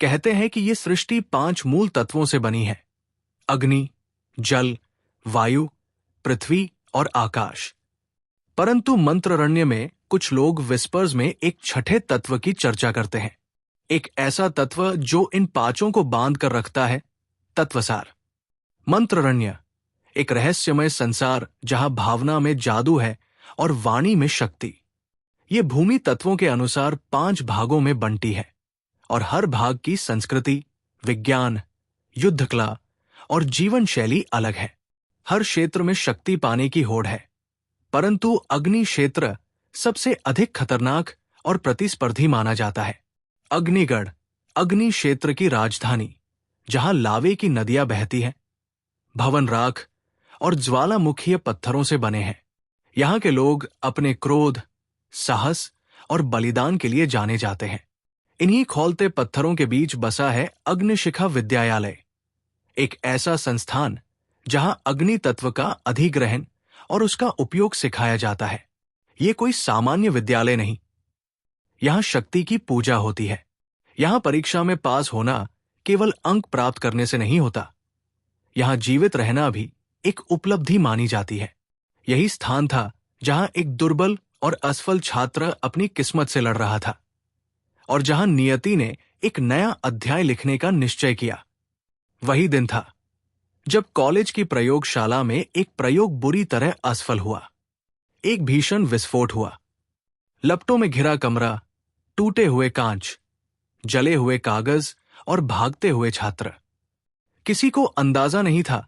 कहते हैं कि ये सृष्टि 5 मूल तत्वों से बनी है: अग्नि, जल, वायु, पृथ्वी और आकाश। परंतु मंत्ररण्य में कुछ लोग विस्पर्स में एक छठे तत्व की चर्चा करते हैं, एक ऐसा तत्व जो इन पांचों को बांध कर रखता है, तत्वसार। मंत्ररण्य एक रहस्यमय संसार जहां भावना में जादू है और वाणी में शक्ति। ये भूमि तत्वों के अनुसार 5 भागों में बंटी है और हर भाग की संस्कृति, विज्ञान, युद्ध कला और जीवन शैली अलग है। हर क्षेत्र में शक्ति पाने की होड़ है, परंतु अग्नि क्षेत्र सबसे अधिक खतरनाक और प्रतिस्पर्धी माना जाता है। अग्निगढ़ अग्नि क्षेत्र की राजधानी, जहां लावे की नदियां बहती हैं। भवन राख और ज्वालामुखीय पत्थरों से बने हैं। यहां के लोग अपने क्रोध, साहस और बलिदान के लिए जाने जाते हैं। इन्हीं खौलते पत्थरों के बीच बसा है अग्निशिखा विद्यालय, एक ऐसा संस्थान जहां अग्नि तत्व का अधिग्रहण और उसका उपयोग सिखाया जाता है। ये कोई सामान्य विद्यालय नहीं। यहां शक्ति की पूजा होती है। यहां परीक्षा में पास होना केवल अंक प्राप्त करने से नहीं होता। यहां जीवित रहना भी एक उपलब्धि मानी जाती है। यही स्थान था जहां एक दुर्बल और असफल छात्र अपनी किस्मत से लड़ रहा था और जहां नियति ने एक नया अध्याय लिखने का निश्चय किया। वही दिन था जब कॉलेज की प्रयोगशाला में एक प्रयोग बुरी तरह असफल हुआ। एक भीषण विस्फोट हुआ। लपटों में घिरा कमरा, टूटे हुए कांच, जले हुए कागज और भागते हुए छात्र। किसी को अंदाजा नहीं था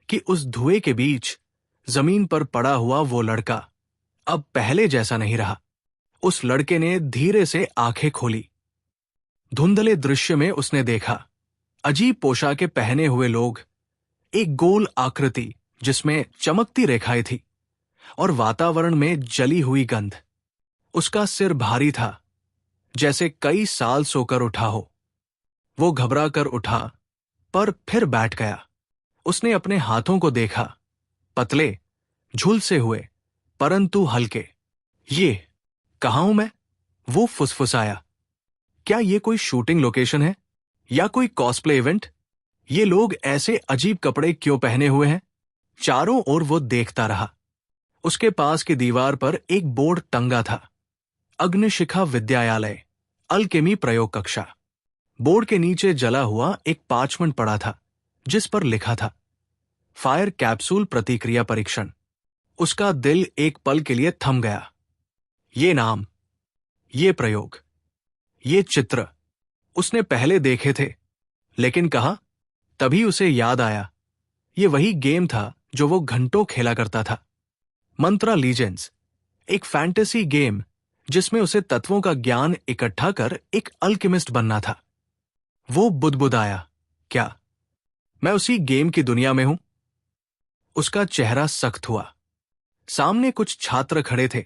कि उस धुएं के बीच जमीन पर पड़ा हुआ वो लड़का अब पहले जैसा नहीं रहा। उस लड़के ने धीरे से आंखें खोली। धुंधले दृश्य में उसने देखा अजीब पोशाकें पहने हुए लोग, एक गोल आकृति जिसमें चमकती रेखाएं थी और वातावरण में जली हुई गंध। उसका सिर भारी था, जैसे कई साल सोकर उठा हो। वो घबरा कर उठा, पर फिर बैठ गया। उसने अपने हाथों को देखा, पतले, झुलसे हुए, परंतु हल्के। ये कहाँ हूं मैं? वो फुसफुसाया। क्या ये कोई शूटिंग लोकेशन है या कोई कॉस्प्ले इवेंट? ये लोग ऐसे अजीब कपड़े क्यों पहने हुए हैं? चारों ओर वो देखता रहा। उसके पास की दीवार पर एक बोर्ड टंगा था, अग्निशिखा विद्यालय, अल्केमी प्रयोग कक्षा। बोर्ड के नीचे जला हुआ एक पार्चमेंट पड़ा था जिस पर लिखा था, फायर कैप्सूल प्रतिक्रिया परीक्षण। उसका दिल एक पल के लिए थम गया। ये नाम, ये प्रयोग, ये चित्र उसने पहले देखे थे, लेकिन कहा? तभी उसे याद आया, ये वही गेम था जो वो घंटों खेला करता था। मंत्रा लीजेंड्स, एक फैंटेसी गेम जिसमें उसे तत्वों का ज्ञान इकट्ठा कर एक अल्केमिस्ट बनना था। वो बुदबुदाया, क्या मैं उसी गेम की दुनिया में हूं? उसका चेहरा सख्त हुआ। सामने कुछ छात्र खड़े थे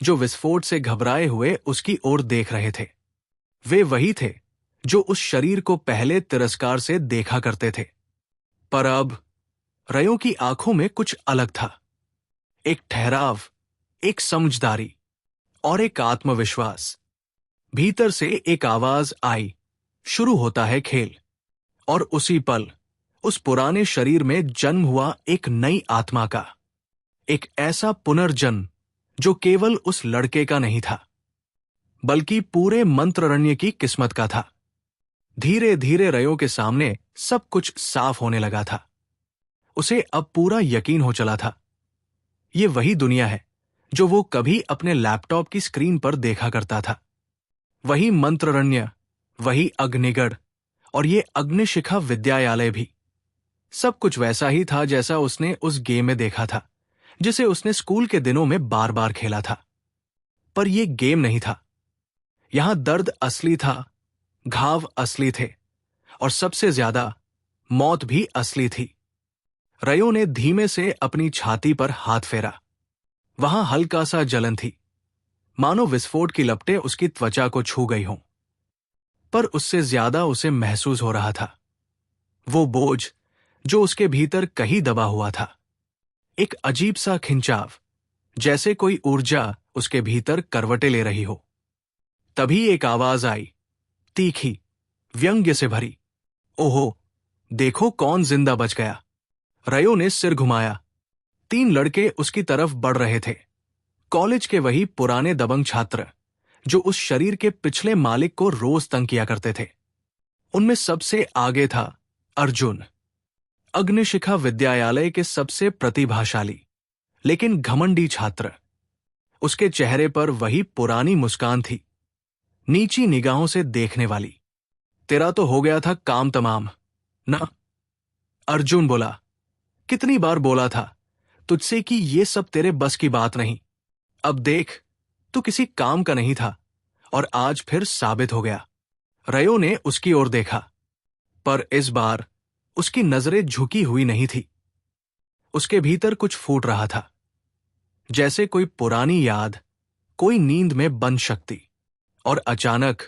जो विस्फोट से घबराए हुए उसकी ओर देख रहे थे। वे वही थे जो उस शरीर को पहले तिरस्कार से देखा करते थे, पर अब रयो की आंखों में कुछ अलग था। एक ठहराव, एक समझदारी और एक आत्मविश्वास। भीतर से एक आवाज आई, शुरू होता है खेल। और उसी पल उस पुराने शरीर में जन्म हुआ एक नई आत्मा का, एक ऐसा पुनर्जन्म जो केवल उस लड़के का नहीं था, बल्कि पूरे मंत्ररण्य की किस्मत का था। धीरे धीरे रयो के सामने सब कुछ साफ होने लगा था। उसे अब पूरा यकीन हो चला था, ये वही दुनिया है जो वो कभी अपने लैपटॉप की स्क्रीन पर देखा करता था। वही मंत्ररण्य, वही अग्निगढ़ और ये अग्निशिखा विद्यालय भी। सब कुछ वैसा ही था जैसा उसने उस गेम में देखा था, जिसे उसने स्कूल के दिनों में बार बार खेला था। पर यह गेम नहीं था। यहां दर्द असली था, घाव असली थे और सबसे ज्यादा मौत भी असली थी। रयो ने धीमे से अपनी छाती पर हाथ फेरा। वहां हल्का सा जलन थी, मानो विस्फोट की लपटें उसकी त्वचा को छू गई हों। पर उससे ज्यादा उसे महसूस हो रहा था वो बोझ जो उसके भीतर कहीं दबा हुआ था। एक अजीब सा खिंचाव, जैसे कोई ऊर्जा उसके भीतर करवटें ले रही हो। तभी एक आवाज आई, तीखी, व्यंग्य से भरी। ओहो, देखो कौन जिंदा बच गया। रयो ने सिर घुमाया। 3 लड़के उसकी तरफ बढ़ रहे थे। कॉलेज के वही पुराने दबंग छात्र जो उस शरीर के पिछले मालिक को रोज तंग किया करते थे। उनमें सबसे आगे था अर्जुन, अग्निशिखा विद्यालय के सबसे प्रतिभाशाली लेकिन घमंडी छात्र। उसके चेहरे पर वही पुरानी मुस्कान थी, नीची निगाहों से देखने वाली। तेरा तो हो गया था काम तमाम ना? अर्जुन बोला। कितनी बार बोला था तुझसे कि ये सब तेरे बस की बात नहीं। अब देख, तू किसी काम का नहीं था और आज फिर साबित हो गया। रयो ने उसकी ओर देखा, पर इस बार उसकी नजरें झुकी हुई नहीं थी। उसके भीतर कुछ फूट रहा था, जैसे कोई पुरानी याद, कोई नींद में बंद शक्ति। और अचानक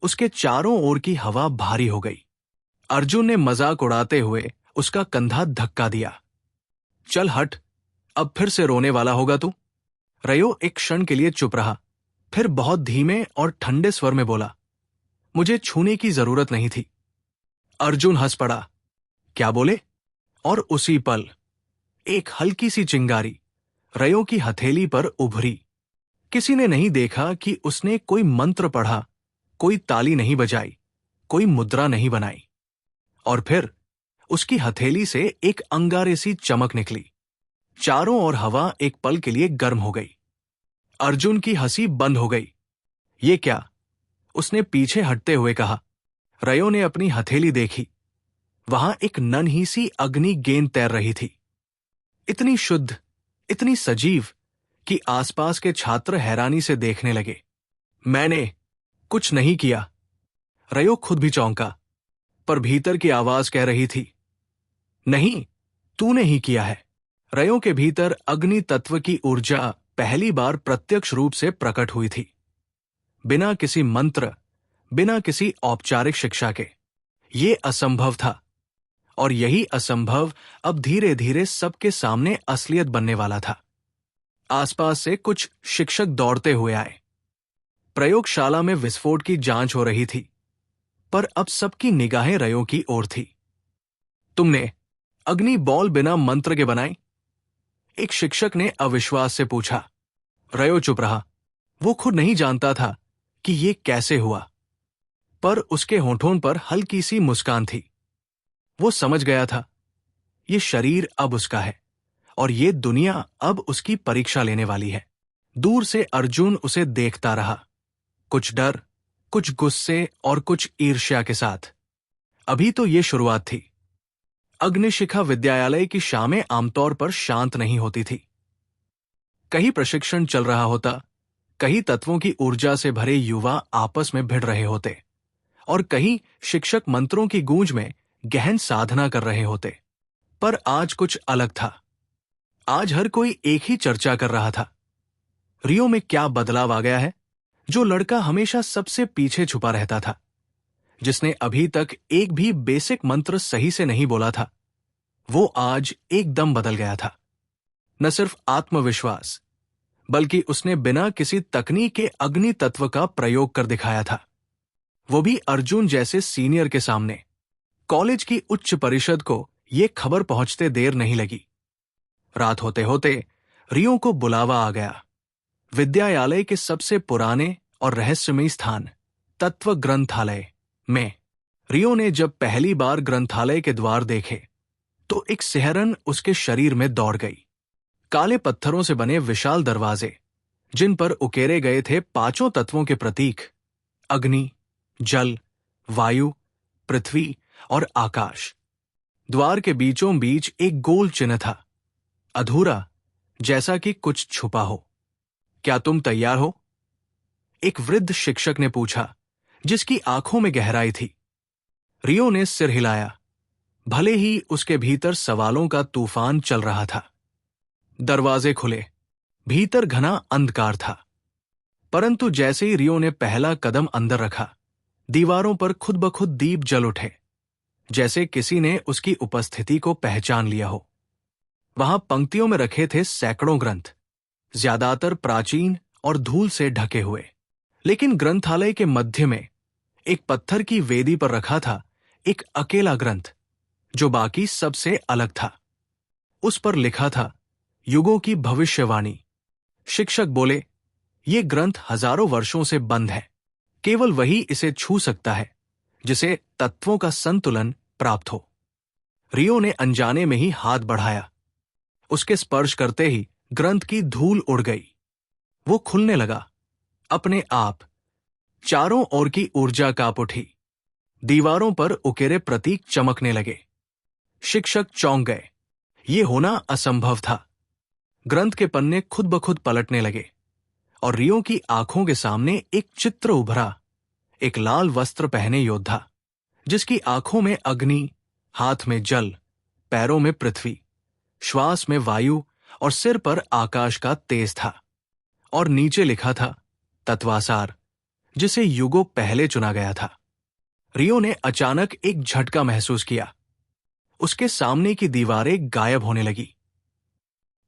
उसके चारों ओर की हवा भारी हो गई। अर्जुन ने मजाक उड़ाते हुए उसका कंधा धक्का दिया। चल हट, अब फिर से रोने वाला होगा तू। रयो एक क्षण के लिए चुप रहा, फिर बहुत धीमे और ठंडे स्वर में बोला, मुझे छूने की जरूरत नहीं थी। अर्जुन हंस पड़ा। क्या बोले? और उसी पल एक हल्की सी चिंगारी रयो की हथेली पर उभरी। किसी ने नहीं देखा कि उसने कोई मंत्र पढ़ा, कोई ताली नहीं बजाई, कोई मुद्रा नहीं बनाई। और फिर उसकी हथेली से एक अंगारे सी चमक निकली। चारों ओर हवा एक पल के लिए गर्म हो गई। अर्जुन की हंसी बंद हो गई। ये क्या? उसने पीछे हटते हुए कहा। रयो ने अपनी हथेली देखी। वहां एक नन्ही सी अग्नि गेंद तैर रही थी, इतनी शुद्ध, इतनी सजीव कि आसपास के छात्र हैरानी से देखने लगे। मैंने कुछ नहीं किया। रयो खुद भी चौंका, पर भीतर की आवाज कह रही थी, नहीं, तूने ही किया है। रयो के भीतर अग्नि तत्व की ऊर्जा पहली बार प्रत्यक्ष रूप से प्रकट हुई थी, बिना किसी मंत्र, बिना किसी औपचारिक शिक्षा के। ये असंभव था, और यही असंभव अब धीरे धीरे सबके सामने असलियत बनने वाला था। आसपास से कुछ शिक्षक दौड़ते हुए आए। प्रयोगशाला में विस्फोट की जांच हो रही थी, पर अब सबकी निगाहें रयो की ओर थी। तुमने अग्नि बॉल बिना मंत्र के बनाई? एक शिक्षक ने अविश्वास से पूछा। रयो चुप रहा। वो खुद नहीं जानता था कि ये कैसे हुआ, पर उसके होठों पर हल्की सी मुस्कान थी। वो समझ गया था, ये शरीर अब उसका है और ये दुनिया अब उसकी परीक्षा लेने वाली है। दूर से अर्जुन उसे देखता रहा, कुछ डर, कुछ गुस्से और कुछ ईर्ष्या के साथ। अभी तो ये शुरुआत थी। अग्निशिखा विद्यालय की शामें आमतौर पर शांत नहीं होती थी। कहीं प्रशिक्षण चल रहा होता, कहीं तत्वों की ऊर्जा से भरे युवा आपस में भिड़ रहे होते, और कहीं शिक्षक मंत्रों की गूंज में गहन साधना कर रहे होते। पर आज कुछ अलग था। आज हर कोई एक ही चर्चा कर रहा था, रियो में क्या बदलाव आ गया है। जो लड़का हमेशा सबसे पीछे छुपा रहता था, जिसने अभी तक एक भी बेसिक मंत्र सही से नहीं बोला था, वो आज एकदम बदल गया था। न सिर्फ आत्मविश्वास, बल्कि उसने बिना किसी तकनीक के अग्नि तत्व का प्रयोग कर दिखाया था। वो भी अर्जुन जैसे सीनियर के सामने। कॉलेज की उच्च परिषद को ये खबर पहुंचते देर नहीं लगी। रात होते होते रियो को बुलावा आ गया। विद्यालय के सबसे पुराने और रहस्यमयी स्थान तत्व ग्रंथालय में। रियो ने जब पहली बार ग्रंथालय के द्वार देखे तो एक सिहरन उसके शरीर में दौड़ गई। काले पत्थरों से बने विशाल दरवाजे, जिन पर उकेरे गए थे 5 तत्वों के प्रतीक, अग्नि, जल, वायु, पृथ्वी और आकाश। द्वार के बीचों बीच एक गोल चिन्ह था, अधूरा, जैसा कि कुछ छुपा हो। क्या तुम तैयार हो? एक वृद्ध शिक्षक ने पूछा, जिसकी आंखों में गहराई थी। रियो ने सिर हिलाया, भले ही उसके भीतर सवालों का तूफान चल रहा था। दरवाजे खुले, भीतर घना अंधकार था। परंतु जैसे ही रियो ने पहला कदम अंदर रखा, दीवारों पर खुद ब खुद दीप जल उठे, जैसे किसी ने उसकी उपस्थिति को पहचान लिया हो। वहां पंक्तियों में रखे थे सैकड़ों ग्रंथ, ज्यादातर प्राचीन और धूल से ढके हुए। लेकिन ग्रंथालय के मध्य में एक पत्थर की वेदी पर रखा था एक अकेला ग्रंथ जो बाकी सबसे अलग था। उस पर लिखा था युगों की भविष्यवाणी। शिक्षक बोले, ये ग्रंथ हजारों वर्षों से बंद है। केवल वही इसे छू सकता है जिसे तत्वों का संतुलन प्राप्त हो। रियो ने अनजाने में ही हाथ बढ़ाया। उसके स्पर्श करते ही ग्रंथ की धूल उड़ गई। वो खुलने लगा अपने आप। चारों ओर की ऊर्जा कांप उठी। दीवारों पर उकेरे प्रतीक चमकने लगे। शिक्षक चौंक गए। ये होना असंभव था। ग्रंथ के पन्ने खुद ब खुद पलटने लगे और रियो की आंखों के सामने एक चित्र उभरा। एक लाल वस्त्र पहने योद्धा जिसकी आंखों में अग्नि, हाथ में जल, पैरों में पृथ्वी, श्वास में वायु और सिर पर आकाश का तेज था। और नीचे लिखा था तत्वासार, जिसे युगों पहले चुना गया था। रियो ने अचानक एक झटका महसूस किया। उसके सामने की दीवारें गायब होने लगी।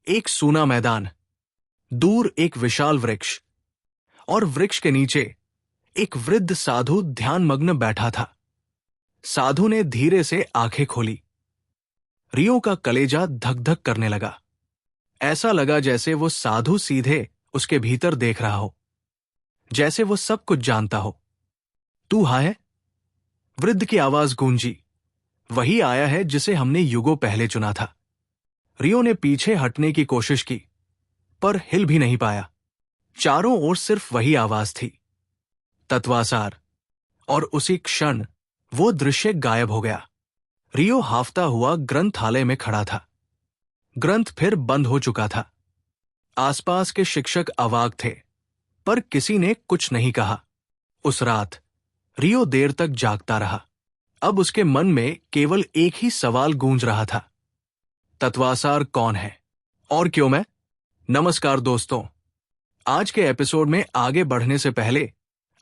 एक सूना मैदान, दूर एक विशाल वृक्ष और वृक्ष के नीचे एक वृद्ध साधु ध्यानमग्न बैठा था। साधु ने धीरे से आंखें खोली। रियो का कलेजा धक धक करने लगा। ऐसा लगा जैसे वो साधु सीधे उसके भीतर देख रहा हो, जैसे वो सब कुछ जानता हो। तू है? वृद्ध की आवाज गूंजी। वही आया है जिसे हमने युगों पहले चुना था। रियो ने पीछे हटने की कोशिश की पर हिल भी नहीं पाया। चारों ओर सिर्फ वही आवाज थी, तत्वासार। और उसी क्षण वो दृश्य गायब हो गया। रियो हाफता हुआ ग्रंथालय में खड़ा था। ग्रंथ फिर बंद हो चुका था। आसपास के शिक्षक अवाक थे पर किसी ने कुछ नहीं कहा। उस रात रियो देर तक जागता रहा। अब उसके मन में केवल एक ही सवाल गूंज रहा था, तत्वासार कौन है और क्यों मैं? नमस्कार दोस्तों, आज के एपिसोड में आगे बढ़ने से पहले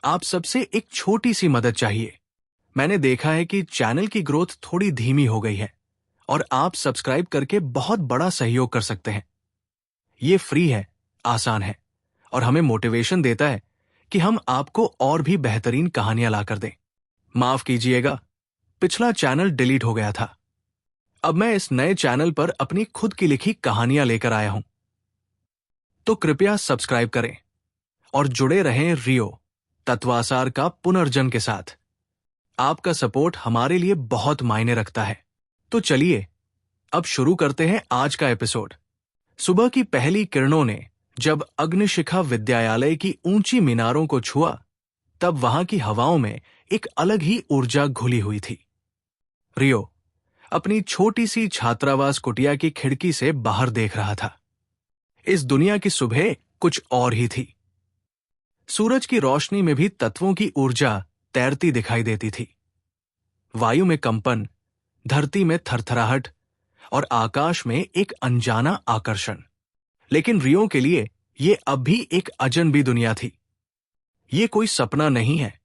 आप सबसे एक छोटी सी मदद चाहिए। मैंने देखा है कि चैनल की ग्रोथ थोड़ी धीमी हो गई है और आप सब्सक्राइब करके बहुत बड़ा सहयोग कर सकते हैं। ये फ्री है, आसान है और हमें मोटिवेशन देता है कि हम आपको और भी बेहतरीन कहानियां लाकर दें। माफ कीजिएगा, पिछला चैनल डिलीट हो गया था। अब मैं इस नए चैनल पर अपनी खुद की लिखी कहानियां लेकर आया हूं। तो कृपया सब्सक्राइब करें और जुड़े रहें रियो, तत्वासार का पुनर्जन्म के साथ। आपका सपोर्ट हमारे लिए बहुत मायने रखता है। तो चलिए अब शुरू करते हैं आज का एपिसोड। सुबह की पहली किरणों ने जब अग्निशिखा विद्यालय की ऊंची मीनारों को छुआ, तब वहां की हवाओं में एक अलग ही ऊर्जा घुली हुई थी। रियो अपनी छोटी सी छात्रावास कुटिया की खिड़की से बाहर देख रहा था। इस दुनिया की सुबह कुछ और ही थी। सूरज की रोशनी में भी तत्वों की ऊर्जा तैरती दिखाई देती थी। वायु में कंपन, धरती में थरथराहट और आकाश में एक अनजाना आकर्षण। लेकिन रियो के लिए ये अब भी एक अजनबी दुनिया थी। ये कोई सपना नहीं है,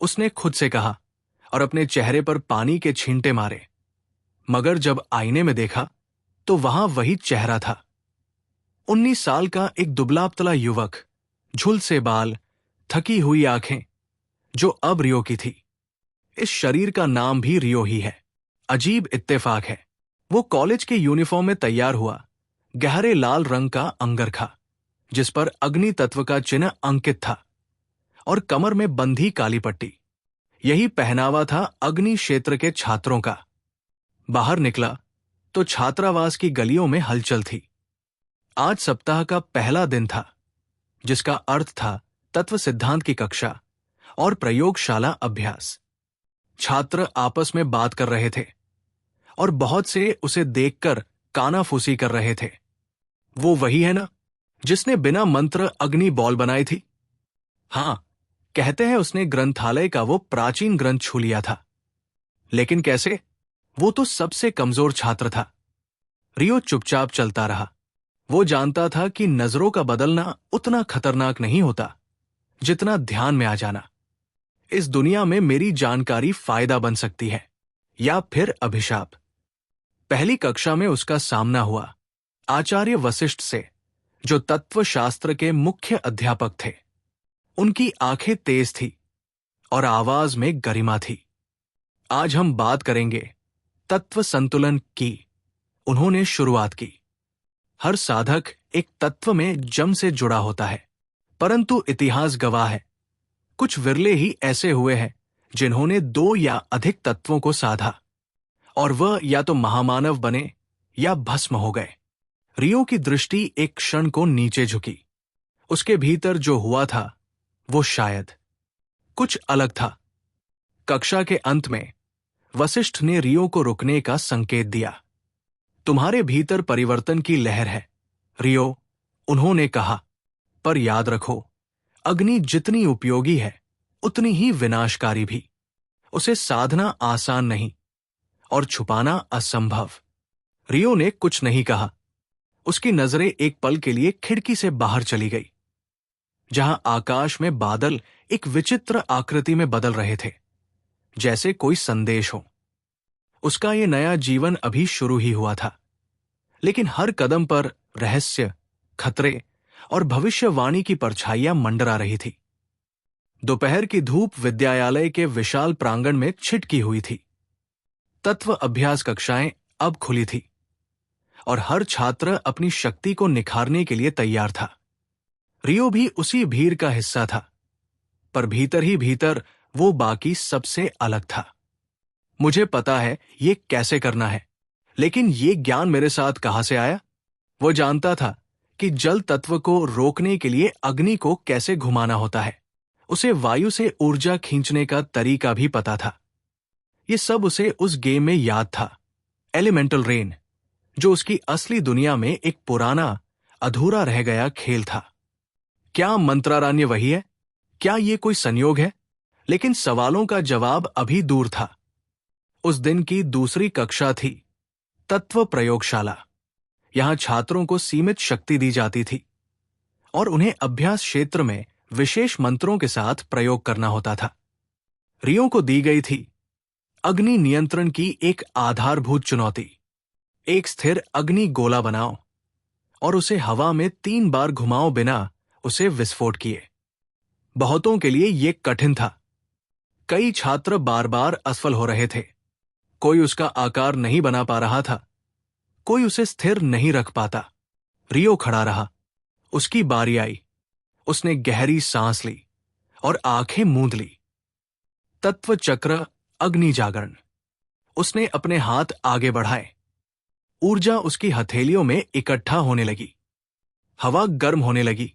उसने खुद से कहा और अपने चेहरे पर पानी के छींटे मारे। मगर जब आईने में देखा तो वहां वही चेहरा था। 19 साल का एक दुबला-पतला युवक, झुलसे बाल, थकी हुई आंखें, जो अब रियो की थी। इस शरीर का नाम भी रियो ही है। अजीब इत्तेफाक है, वो कॉलेज के यूनिफॉर्म में तैयार हुआ, गहरे लाल रंग का अंगरखा जिस पर अग्नि तत्व का चिन्ह अंकित था और कमर में बंधी काली पट्टी। यही पहनावा था अग्नि क्षेत्र के छात्रों का। बाहर निकला तो छात्रावास की गलियों में हलचल थी। आज सप्ताह का पहला दिन था, जिसका अर्थ था तत्व सिद्धांत की कक्षा और प्रयोगशाला अभ्यास। छात्र आपस में बात कर रहे थे और बहुत से उसे देखकर कानाफूसी कर रहे थे। वो वही है ना जिसने बिना मंत्र अग्नि बॉल बनाई थी? हां, कहते हैं उसने ग्रंथालय का वो प्राचीन ग्रंथ छू लिया था। लेकिन कैसे? वो तो सबसे कमजोर छात्र था। रियो चुपचाप चलता रहा। वो जानता था कि नजरों का बदलना उतना खतरनाक नहीं होता जितना ध्यान में आ जाना। इस दुनिया में मेरी जानकारी फायदा बन सकती है या फिर अभिशाप। पहली कक्षा में उसका सामना हुआ आचार्य वशिष्ठ से, जो तत्वशास्त्र के मुख्य अध्यापक थे। उनकी आंखें तेज थी और आवाज में गरिमा थी। आज हम बात करेंगे तत्व संतुलन की। उन्होंने शुरुआत की। हर साधक एक तत्व में जम से जुड़ा होता है, परंतु इतिहास गवाह है कुछ विरले ही ऐसे हुए हैं जिन्होंने 2 या अधिक तत्वों को साधा, और वह या तो महामानव बने या भस्म हो गए। रियो की दृष्टि एक क्षण को नीचे झुकी। उसके भीतर जो हुआ था वो शायद कुछ अलग था। कक्षा के अंत में वशिष्ठ ने रियो को रुकने का संकेत दिया। तुम्हारे भीतर परिवर्तन की लहर है रियो, उन्होंने कहा, पर याद रखो, अग्नि जितनी उपयोगी है उतनी ही विनाशकारी भी। उसे साधना आसान नहीं और छुपाना असंभव। रियो ने कुछ नहीं कहा। उसकी नजरें एक पल के लिए खिड़की से बाहर चली गई, जहां आकाश में बादल एक विचित्र आकृति में बदल रहे थे, जैसे कोई संदेश हो। उसका ये नया जीवन अभी शुरू ही हुआ था, लेकिन हर कदम पर रहस्य, खतरे और भविष्यवाणी की परछाइयां मंडरा रही थी। दोपहर की धूप विद्यालय के विशाल प्रांगण में छिटकी हुई थी। तत्व अभ्यास कक्षाएं अब खुली थी और हर छात्र अपनी शक्ति को निखारने के लिए तैयार था। रियो भी उसी भीड़ का हिस्सा था, पर भीतर ही भीतर वो बाकी सबसे अलग था। मुझे पता है ये कैसे करना है, लेकिन ये ज्ञान मेरे साथ कहां से आया? वो जानता था कि जल तत्व को रोकने के लिए अग्नि को कैसे घुमाना होता है। उसे वायु से ऊर्जा खींचने का तरीका भी पता था। ये सब उसे उस गेम में याद था, एलिमेंटल रेन, जो उसकी असली दुनिया में एक पुराना, अधूरा रह गया खेल था। क्या मंत्रारण्य वही है? क्या ये कोई संयोग है? लेकिन सवालों का जवाब अभी दूर था। उस दिन की दूसरी कक्षा थी तत्व प्रयोगशाला। यहां छात्रों को सीमित शक्ति दी जाती थी और उन्हें अभ्यास क्षेत्र में विशेष मंत्रों के साथ प्रयोग करना होता था। रियो को दी गई थी अग्नि नियंत्रण की एक आधारभूत चुनौती। एक स्थिर अग्नि गोला बनाओ और उसे हवा में 3 बार घुमाओ बिना उसे विस्फोट किए। बहुतों के लिए यह कठिन था। कई छात्र बार बार असफल हो रहे थे। कोई उसका आकार नहीं बना पा रहा था, कोई उसे स्थिर नहीं रख पाता। रियो खड़ा रहा। उसकी बारी आई। उसने गहरी सांस ली और आंखें मूंद ली। तत्व चक्र, अग्नि जागरण। उसने अपने हाथ आगे बढ़ाए। ऊर्जा उसकी हथेलियों में इकट्ठा होने लगी। हवा गर्म होने लगी।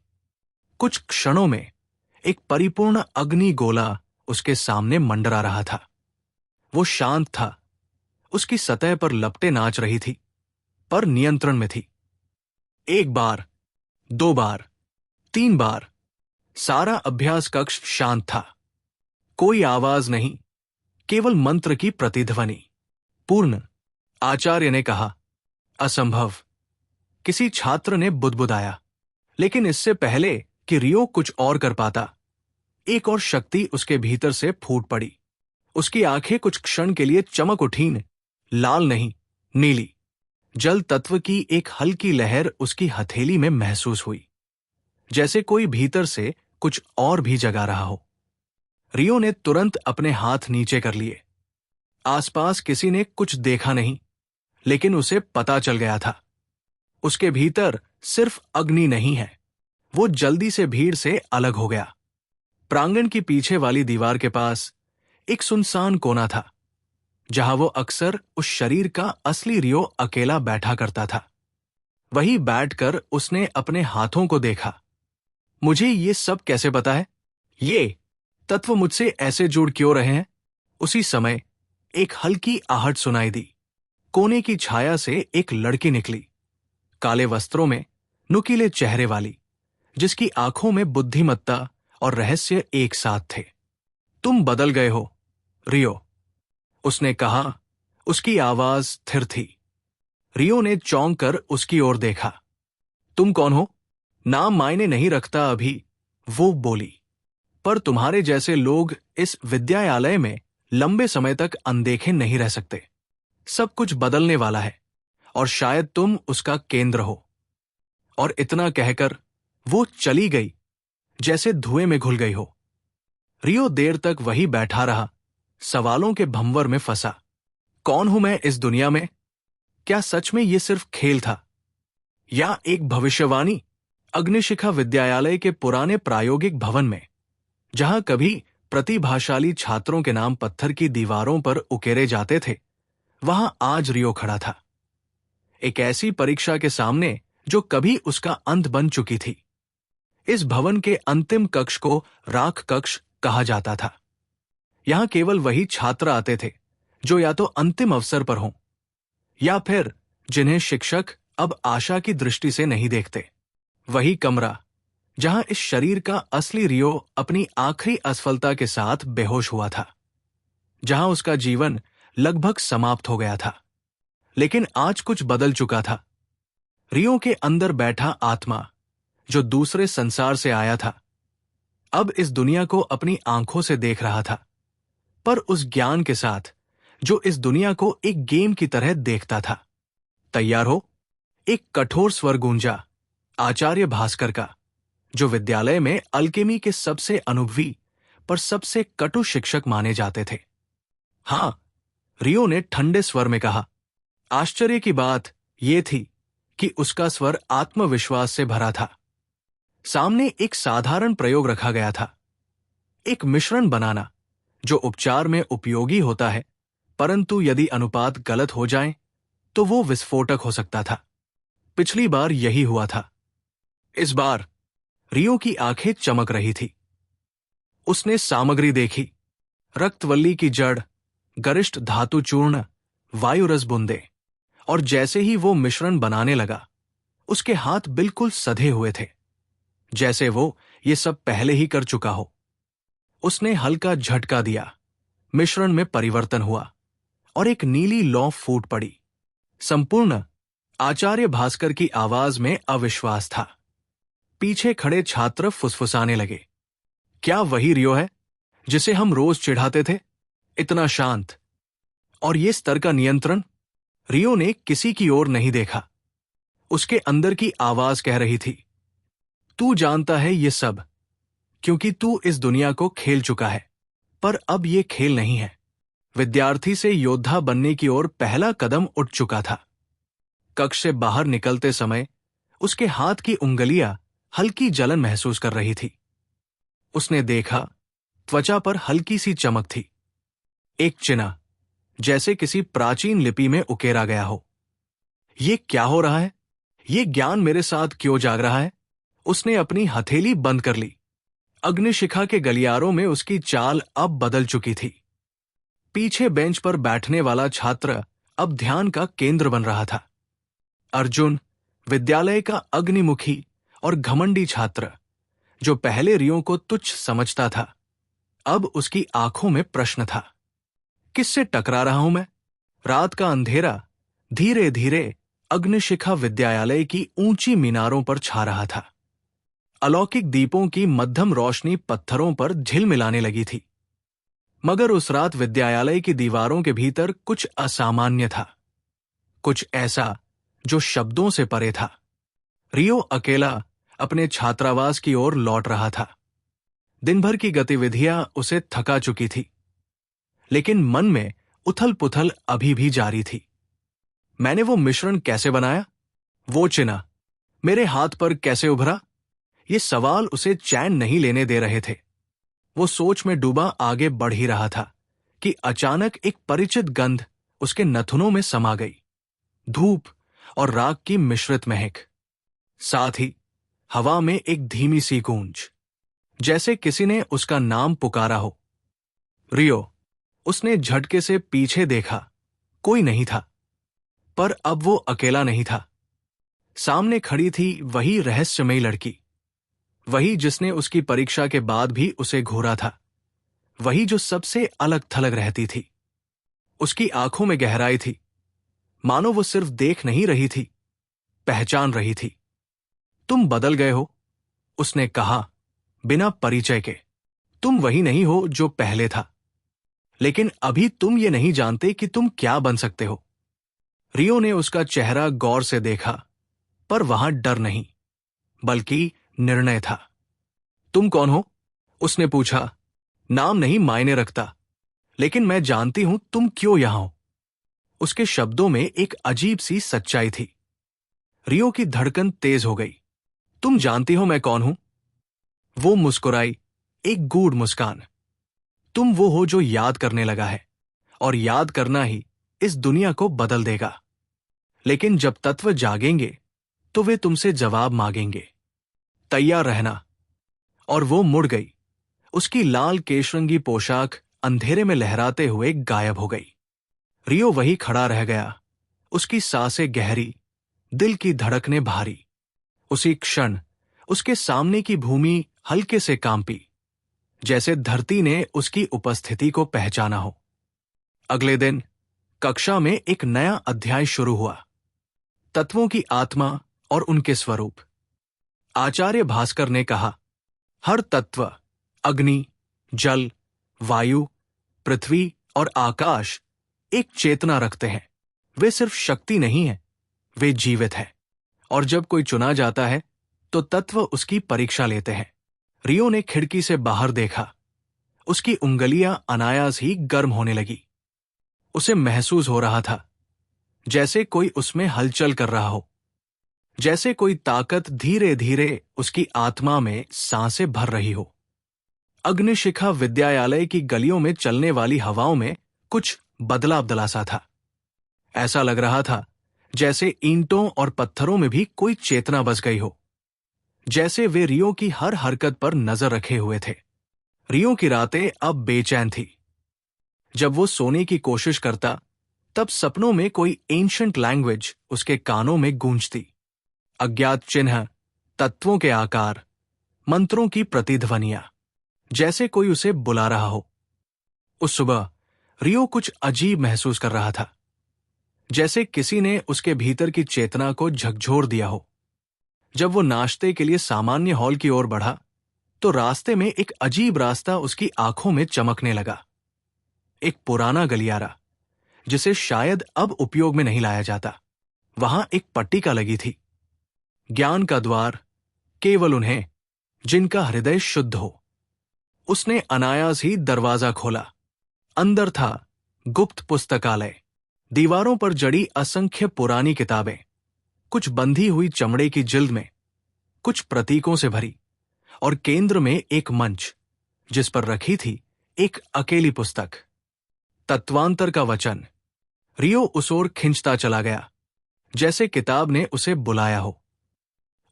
कुछ क्षणों में एक परिपूर्ण अग्नि गोला उसके सामने मंडरा रहा था। वो शांत था। उसकी सतह पर लपटें नाच रही थी, पर नियंत्रण में थी। 1 बार, 2 बार, 3 बार। सारा अभ्यास कक्ष शांत था। कोई आवाज नहीं, केवल मंत्र की प्रतिध्वनि। पूर्ण, आचार्य ने कहा। असंभव, किसी छात्र ने बुदबुदाया। लेकिन इससे पहले कि रियो कुछ और कर पाता, एक और शक्ति उसके भीतर से फूट पड़ी। उसकी आंखें कुछ क्षण के लिए चमक उठीं, लाल नहीं, नीली। जल तत्व की एक हल्की लहर उसकी हथेली में महसूस हुई, जैसे कोई भीतर से कुछ और भी जगा रहा हो। रियो ने तुरंत अपने हाथ नीचे कर लिए। आसपास किसी ने कुछ देखा नहीं, लेकिन उसे पता चल गया था, उसके भीतर सिर्फ अग्नि नहीं है। वो जल्दी से भीड़ से अलग हो गया। प्रांगण की पीछे वाली दीवार के पास एक सुनसान कोना था, जहां वो अक्सर उस शरीर का असली रियो अकेला बैठा करता था। वहीं बैठकर उसने अपने हाथों को देखा। मुझे ये सब कैसे पता है? ये तत्व मुझसे ऐसे जुड़ क्यों रहे हैं? उसी समय एक हल्की आहट सुनाई दी। कोने की छाया से एक लड़की निकली, काले वस्त्रों में, नुकीले चेहरे वाली, जिसकी आंखों में बुद्धिमत्ता और रहस्य एक साथ थे। तुम बदल गए हो, रियो, उसने कहा। उसकी आवाज स्थिर थी। रियो ने चौंक कर उसकी ओर देखा। तुम कौन हो? नाम मायने नहीं रखता अभी, वो बोली। पर तुम्हारे जैसे लोग इस विद्यालय में लंबे समय तक अनदेखे नहीं रह सकते। सब कुछ बदलने वाला है और शायद तुम उसका केंद्र हो। और इतना कहकर वो चली गई, जैसे धुएं में घुल गई हो। रियो देर तक वही बैठा रहा, सवालों के भंवर में फंसा। कौन हूं मैं इस दुनिया में? क्या सच में ये सिर्फ खेल था, या एक भविष्यवाणी? अग्निशिखा विद्यालय के पुराने प्रायोगिक भवन में, जहां कभी प्रतिभाशाली छात्रों के नाम पत्थर की दीवारों पर उकेरे जाते थे, वहां आज रियो खड़ा था। एक ऐसी परीक्षा के सामने जो कभी उसका अंत बन चुकी थी। इस भवन के अंतिम कक्ष को राख कक्ष कहा जाता था। यहां केवल वही छात्र आते थे जो या तो अंतिम अवसर पर हों, या फिर जिन्हें शिक्षक अब आशा की दृष्टि से नहीं देखते। वही कमरा जहां इस शरीर का असली रियो अपनी आखिरी असफलता के साथ बेहोश हुआ था, जहां उसका जीवन लगभग समाप्त हो गया था। लेकिन आज कुछ बदल चुका था। रियो के अंदर बैठा आत्मा, जो दूसरे संसार से आया था, अब इस दुनिया को अपनी आंखों से देख रहा था, पर उस ज्ञान के साथ जो इस दुनिया को एक गेम की तरह देखता था। तैयार हो? एक कठोर स्वर गूंजा, आचार्य भास्कर का, जो विद्यालय में अल्केमी के सबसे अनुभवी पर सबसे कटु शिक्षक माने जाते थे। हां, रियो ने ठंडे स्वर में कहा। आश्चर्य की बात यह थी कि उसका स्वर आत्मविश्वास से भरा था। सामने एक साधारण प्रयोग रखा गया था, एक मिश्रण बनाना जो उपचार में उपयोगी होता है, परंतु यदि अनुपात गलत हो जाए तो वो विस्फोटक हो सकता था। पिछली बार यही हुआ था। इस बार रियो की आंखें चमक रही थी। उसने सामग्री देखी, रक्तवल्ली की जड़, गरिष्ठ धातु चूर्ण, वायुरस बूंदे, और जैसे ही वो मिश्रण बनाने लगा, उसके हाथ बिल्कुल सधे हुए थे, जैसे वो ये सब पहले ही कर चुका हो। उसने हल्का झटका दिया, मिश्रण में परिवर्तन हुआ और एक नीली लौ फूट पड़ी। संपूर्ण। आचार्य भास्कर की आवाज में अविश्वास था। पीछे खड़े छात्र फुसफुसाने लगे। क्या वही रियो है जिसे हम रोज चिढ़ाते थे? इतना शांत और ये स्तर का नियंत्रण? रियो ने किसी की ओर नहीं देखा। उसके अंदर की आवाज कह रही थी, तू जानता है ये सब क्योंकि तू इस दुनिया को खेल चुका है, पर अब ये खेल नहीं है। विद्यार्थी से योद्धा बनने की ओर पहला कदम उठ चुका था। कक्ष से बाहर निकलते समय उसके हाथ की उंगलियां हल्की जलन महसूस कर रही थी। उसने देखा, त्वचा पर हल्की सी चमक थी, एक चिन्ह जैसे किसी प्राचीन लिपि में उकेरा गया हो। ये क्या हो रहा है? ये ज्ञान मेरे साथ क्यों जाग रहा है? उसने अपनी हथेली बंद कर ली। अग्निशिखा के गलियारों में उसकी चाल अब बदल चुकी थी। पीछे बेंच पर बैठने वाला छात्र अब ध्यान का केंद्र बन रहा था। अर्जुन, विद्यालय का अग्निमुखी और घमंडी छात्र, जो पहले रियो को तुच्छ समझता था, अब उसकी आंखों में प्रश्न था, किससे टकरा रहा हूं मैं? रात का अंधेरा धीरे धीरे अग्निशिखा विद्यालय की ऊंची मीनारों पर छा रहा था। अलौकिक दीपों की मध्यम रोशनी पत्थरों पर झिलमिलाने लगी थी। मगर उस रात विद्यालय की दीवारों के भीतर कुछ असामान्य था, कुछ ऐसा जो शब्दों से परे था। रियो अकेला अपने छात्रावास की ओर लौट रहा था। दिन भर की गतिविधियां उसे थका चुकी थी, लेकिन मन में उथल पुथल अभी भी जारी थी। मैंने वो मिश्रण कैसे बनाया? वो चिन्ह मेरे हाथ पर कैसे उभरा? ये सवाल उसे चैन नहीं लेने दे रहे थे। वो सोच में डूबा आगे बढ़ ही रहा था कि अचानक एक परिचित गंध उसके नथुनों में समा गई। धूप और राख की मिश्रित महक, साथ ही हवा में एक धीमी सी गूंज, जैसे किसी ने उसका नाम पुकारा हो। रियो। उसने झटके से पीछे देखा, कोई नहीं था। पर अब वो अकेला नहीं था। सामने खड़ी थी वही रहस्यमयी लड़की, वही जिसने उसकी परीक्षा के बाद भी उसे घूरा था, वही जो सबसे अलग थलग रहती थी। उसकी आंखों में गहराई थी, मानो वो सिर्फ देख नहीं रही थी, पहचान रही थी। तुम बदल गए हो, उसने कहा, बिना परिचय के। तुम वही नहीं हो जो पहले था, लेकिन अभी तुम ये नहीं जानते कि तुम क्या बन सकते हो। रियो ने उसका चेहरा गौर से देखा, पर वहां डर नहीं, बल्कि निर्णय था। तुम कौन हो? उसने पूछा। नाम नहीं मायने रखता, लेकिन मैं जानती हूं तुम क्यों यहां हो। उसके शब्दों में एक अजीब सी सच्चाई थी। रियो की धड़कन तेज हो गई। तुम जानती हो मैं कौन हूं? वो मुस्कुराई, एक गूढ़ मुस्कान। तुम वो हो जो याद करने लगा है, और याद करना ही इस दुनिया को बदल देगा। लेकिन जब तत्व जागेंगे तो वे तुमसे जवाब मांगेंगे। तैयार रहना। और वो मुड़ गई। उसकी लाल केशरंगी पोशाक अंधेरे में लहराते हुए गायब हो गई। रियो वही खड़ा रह गया, उसकी सांसें गहरी, दिल की धड़कनें भारी। उसी क्षण उसके सामने की भूमि हल्के से कांपी, जैसे धरती ने उसकी उपस्थिति को पहचाना हो। अगले दिन कक्षा में एक नया अध्याय शुरू हुआ, तत्वों की आत्मा और उनके स्वरूप। आचार्य भास्कर ने कहा, हर तत्व अग्नि, जल, वायु, पृथ्वी और आकाश एक चेतना रखते हैं। वे सिर्फ शक्ति नहीं है, वे जीवित है। और जब कोई चुना जाता है तो तत्व उसकी परीक्षा लेते हैं। रियो ने खिड़की से बाहर देखा। उसकी उंगलियां अनायास ही गर्म होने लगी। उसे महसूस हो रहा था जैसे कोई उसमें हलचल कर रहा हो, जैसे कोई ताकत धीरे धीरे उसकी आत्मा में सांसें भर रही हो। अग्निशिखा विद्यालय की गलियों में चलने वाली हवाओं में कुछ बदला बदला सा था। ऐसा लग रहा था जैसे ईंटों और पत्थरों में भी कोई चेतना बस गई हो, जैसे वे रियो की हर हरकत पर नजर रखे हुए थे। रियो की रातें अब बेचैन थी। जब वो सोने की कोशिश करता, तब सपनों में कोई एंशंट लैंग्वेज उसके कानों में गूंजती। अज्ञात चिन्ह, तत्वों के आकार, मंत्रों की प्रतिध्वनियां, जैसे कोई उसे बुला रहा हो। उस सुबह रियो कुछ अजीब महसूस कर रहा था, जैसे किसी ने उसके भीतर की चेतना को झकझोर दिया हो। जब वो नाश्ते के लिए सामान्य हॉल की ओर बढ़ा, तो रास्ते में एक अजीब रास्ता उसकी आंखों में चमकने लगा। एक पुराना गलियारा, जिसे शायद अब उपयोग में नहीं लाया जाता। वहां एक पट्टिका लगी थी, ज्ञान का द्वार केवल उन्हें जिनका हृदय शुद्ध हो। उसने अनायास ही दरवाजा खोला। अंदर था गुप्त पुस्तकालय। दीवारों पर जड़ी असंख्य पुरानी किताबें, कुछ बंधी हुई चमड़े की जिल्द में, कुछ प्रतीकों से भरी, और केंद्र में एक मंच, जिस पर रखी थी एक अकेली पुस्तक, तत्वांतर का वचन। रियो उस ओर खिंचता चला गया, जैसे किताब ने उसे बुलाया हो।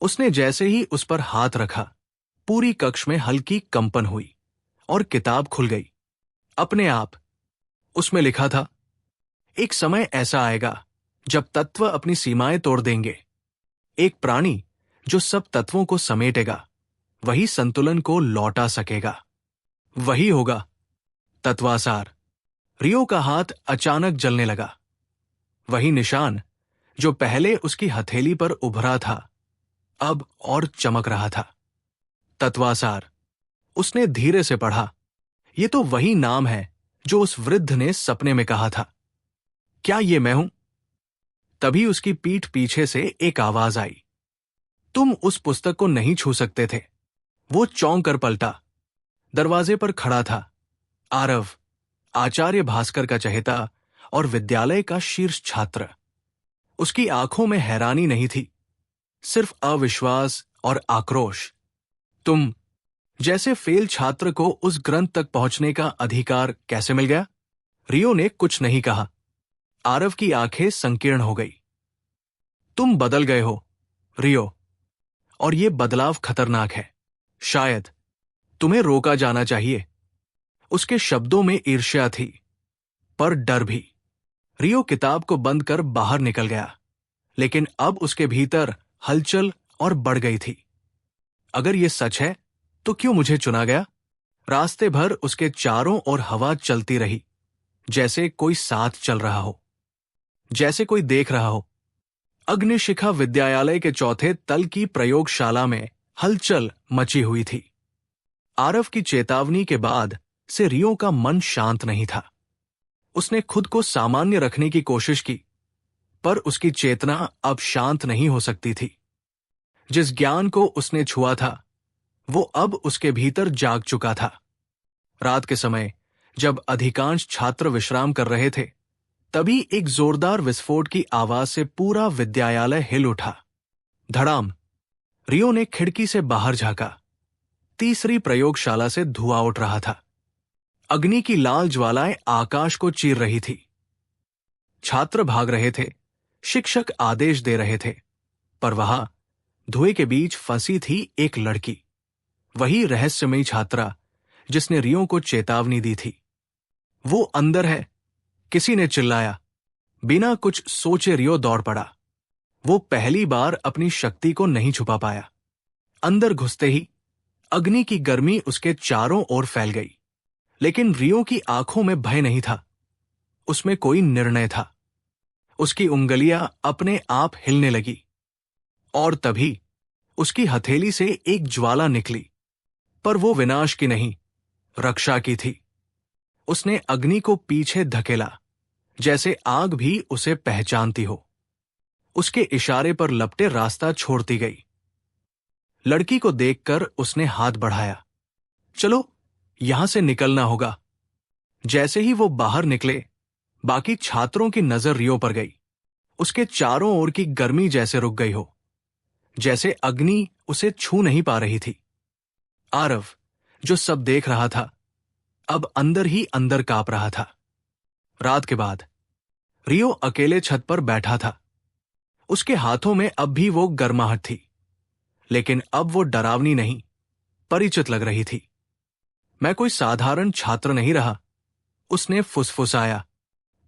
उसने जैसे ही उस पर हाथ रखा, पूरी कक्ष में हल्की कंपन हुई और किताब खुल गई अपने आप। उसमें लिखा था, एक समय ऐसा आएगा जब तत्व अपनी सीमाएं तोड़ देंगे। एक प्राणी जो सब तत्वों को समेटेगा, वही संतुलन को लौटा सकेगा। वही होगा तत्वासार। रियो का हाथ अचानक जलने लगा। वही निशान जो पहले उसकी हथेली पर उभरा था, अब और चमक रहा था। तत्वासार। उसने धीरे से पढ़ा। ये तो वही नाम है जो उस वृद्ध ने सपने में कहा था। क्या ये मैं हूं? तभी उसकी पीठ पीछे से एक आवाज आई। तुम उस पुस्तक को नहीं छू सकते थे। वो चौंक कर पलटा। दरवाजे पर खड़ा था आरव, आचार्य भास्कर का चहेता और विद्यालय का शीर्ष छात्र। उसकी आंखों में हैरानी नहीं थी, सिर्फ अविश्वास और आक्रोश। तुम जैसे फेल छात्र को उस ग्रंथ तक पहुंचने का अधिकार कैसे मिल गया? रियो ने कुछ नहीं कहा। आरव की आंखें संकीर्ण हो गई। तुम बदल गए हो, रियो, और ये बदलाव खतरनाक है। शायद तुम्हें रोका जाना चाहिए। उसके शब्दों में ईर्ष्या थी, पर डर भी। रियो किताब को बंद कर बाहर निकल गया, लेकिन अब उसके भीतर हलचल और बढ़ गई थी। अगर यह सच है तो क्यों मुझे चुना गया? रास्ते भर उसके चारों ओर हवा चलती रही, जैसे कोई साथ चल रहा हो, जैसे कोई देख रहा हो। अग्निशिखा विद्यालय के चौथे तल की प्रयोगशाला में हलचल मची हुई थी। आरव की चेतावनी के बाद से रियो का मन शांत नहीं था। उसने खुद को सामान्य रखने की कोशिश की, पर उसकी चेतना अब शांत नहीं हो सकती थी। जिस ज्ञान को उसने छुआ था, वो अब उसके भीतर जाग चुका था। रात के समय जब अधिकांश छात्र विश्राम कर रहे थे, तभी एक जोरदार विस्फोट की आवाज से पूरा विद्यालय हिल उठा। धड़ाम। रियो ने खिड़की से बाहर झांका। तीसरी प्रयोगशाला से धुआं उठ रहा था। अग्नि की लाल ज्वालाएं आकाश को चीर रही थी। छात्र भाग रहे थे, शिक्षक आदेश दे रहे थे, पर वहां धुएं के बीच फंसी थी एक लड़की, वही रहस्यमयी छात्रा जिसने रियो को चेतावनी दी थी। वो अंदर है, किसी ने चिल्लाया। बिना कुछ सोचे रियो दौड़ पड़ा। वो पहली बार अपनी शक्ति को नहीं छुपा पाया। अंदर घुसते ही अग्नि की गर्मी उसके चारों ओर फैल गई, लेकिन रियो की आंखों में भय नहीं था, उसमें कोई निर्णय था। उसकी उंगलियां अपने आप हिलने लगी, और तभी उसकी हथेली से एक ज्वाला निकली, पर वो विनाश की नहीं, रक्षा की थी। उसने अग्नि को पीछे धकेला, जैसे आग भी उसे पहचानती हो। उसके इशारे पर लपटे रास्ता छोड़ती गई। लड़की को देखकर उसने हाथ बढ़ाया। चलो, यहां से निकलना होगा। जैसे ही वो बाहर निकले, बाकी छात्रों की नजर रियो पर गई। उसके चारों ओर की गर्मी जैसे रुक गई हो, जैसे अग्नि उसे छू नहीं पा रही थी। आरव, जो सब देख रहा था, अब अंदर ही अंदर कांप रहा था। रात के बाद रियो अकेले छत पर बैठा था। उसके हाथों में अब भी वो गर्माहट थी, लेकिन अब वो डरावनी नहीं, परिचित लग रही थी। मैं कोई साधारण छात्र नहीं रहा, उसने फुसफुसाया।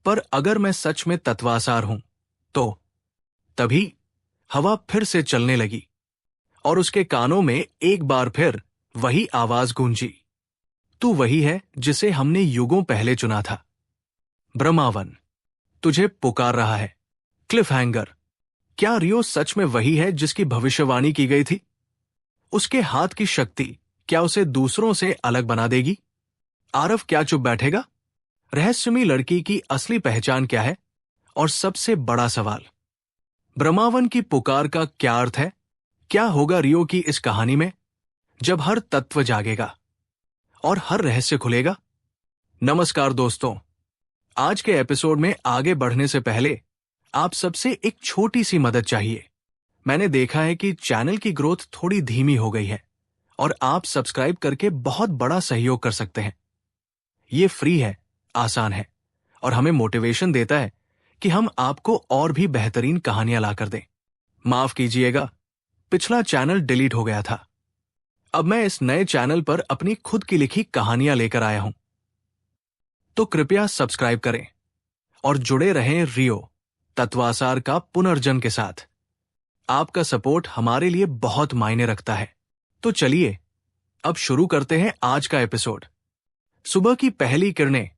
पर अगर मैं सच में तत्वासार हूं तो। तभी हवा फिर से चलने लगी, और उसके कानों में एक बार फिर वही आवाज गूंजी। तू वही है जिसे हमने युगों पहले चुना था। ब्रह्मावन तुझे पुकार रहा है। Cliff hanger. क्या रियो सच में वही है जिसकी भविष्यवाणी की गई थी? उसके हाथ की शक्ति क्या उसे दूसरों से अलग बना देगी? आरव क्या चुप बैठेगा? रहस्यमयी लड़की की असली पहचान क्या है? और सबसे बड़ा सवाल, ब्रह्मावन की पुकार का क्या अर्थ है? क्या होगा रियो की इस कहानी में, जब हर तत्व जागेगा और हर रहस्य खुलेगा? नमस्कार दोस्तों, आज के एपिसोड में आगे बढ़ने से पहले आप सबसे एक छोटी सी मदद चाहिए। मैंने देखा है कि चैनल की ग्रोथ थोड़ी धीमी हो गई है, और आप सब्सक्राइब करके बहुत बड़ा सहयोग कर सकते हैं। ये फ्री है, आसान है, और हमें मोटिवेशन देता है कि हम आपको और भी बेहतरीन कहानियां लाकर दें। माफ कीजिएगा, पिछला चैनल डिलीट हो गया था। अब मैं इस नए चैनल पर अपनी खुद की लिखी कहानियां लेकर आया हूं। तो कृपया सब्सक्राइब करें और जुड़े रहें रियो तत्वासार का पुनर्जन्म के साथ। आपका सपोर्ट हमारे लिए बहुत मायने रखता है। तो चलिए अब शुरू करते हैं आज का एपिसोड। सुबह की पहली किरणें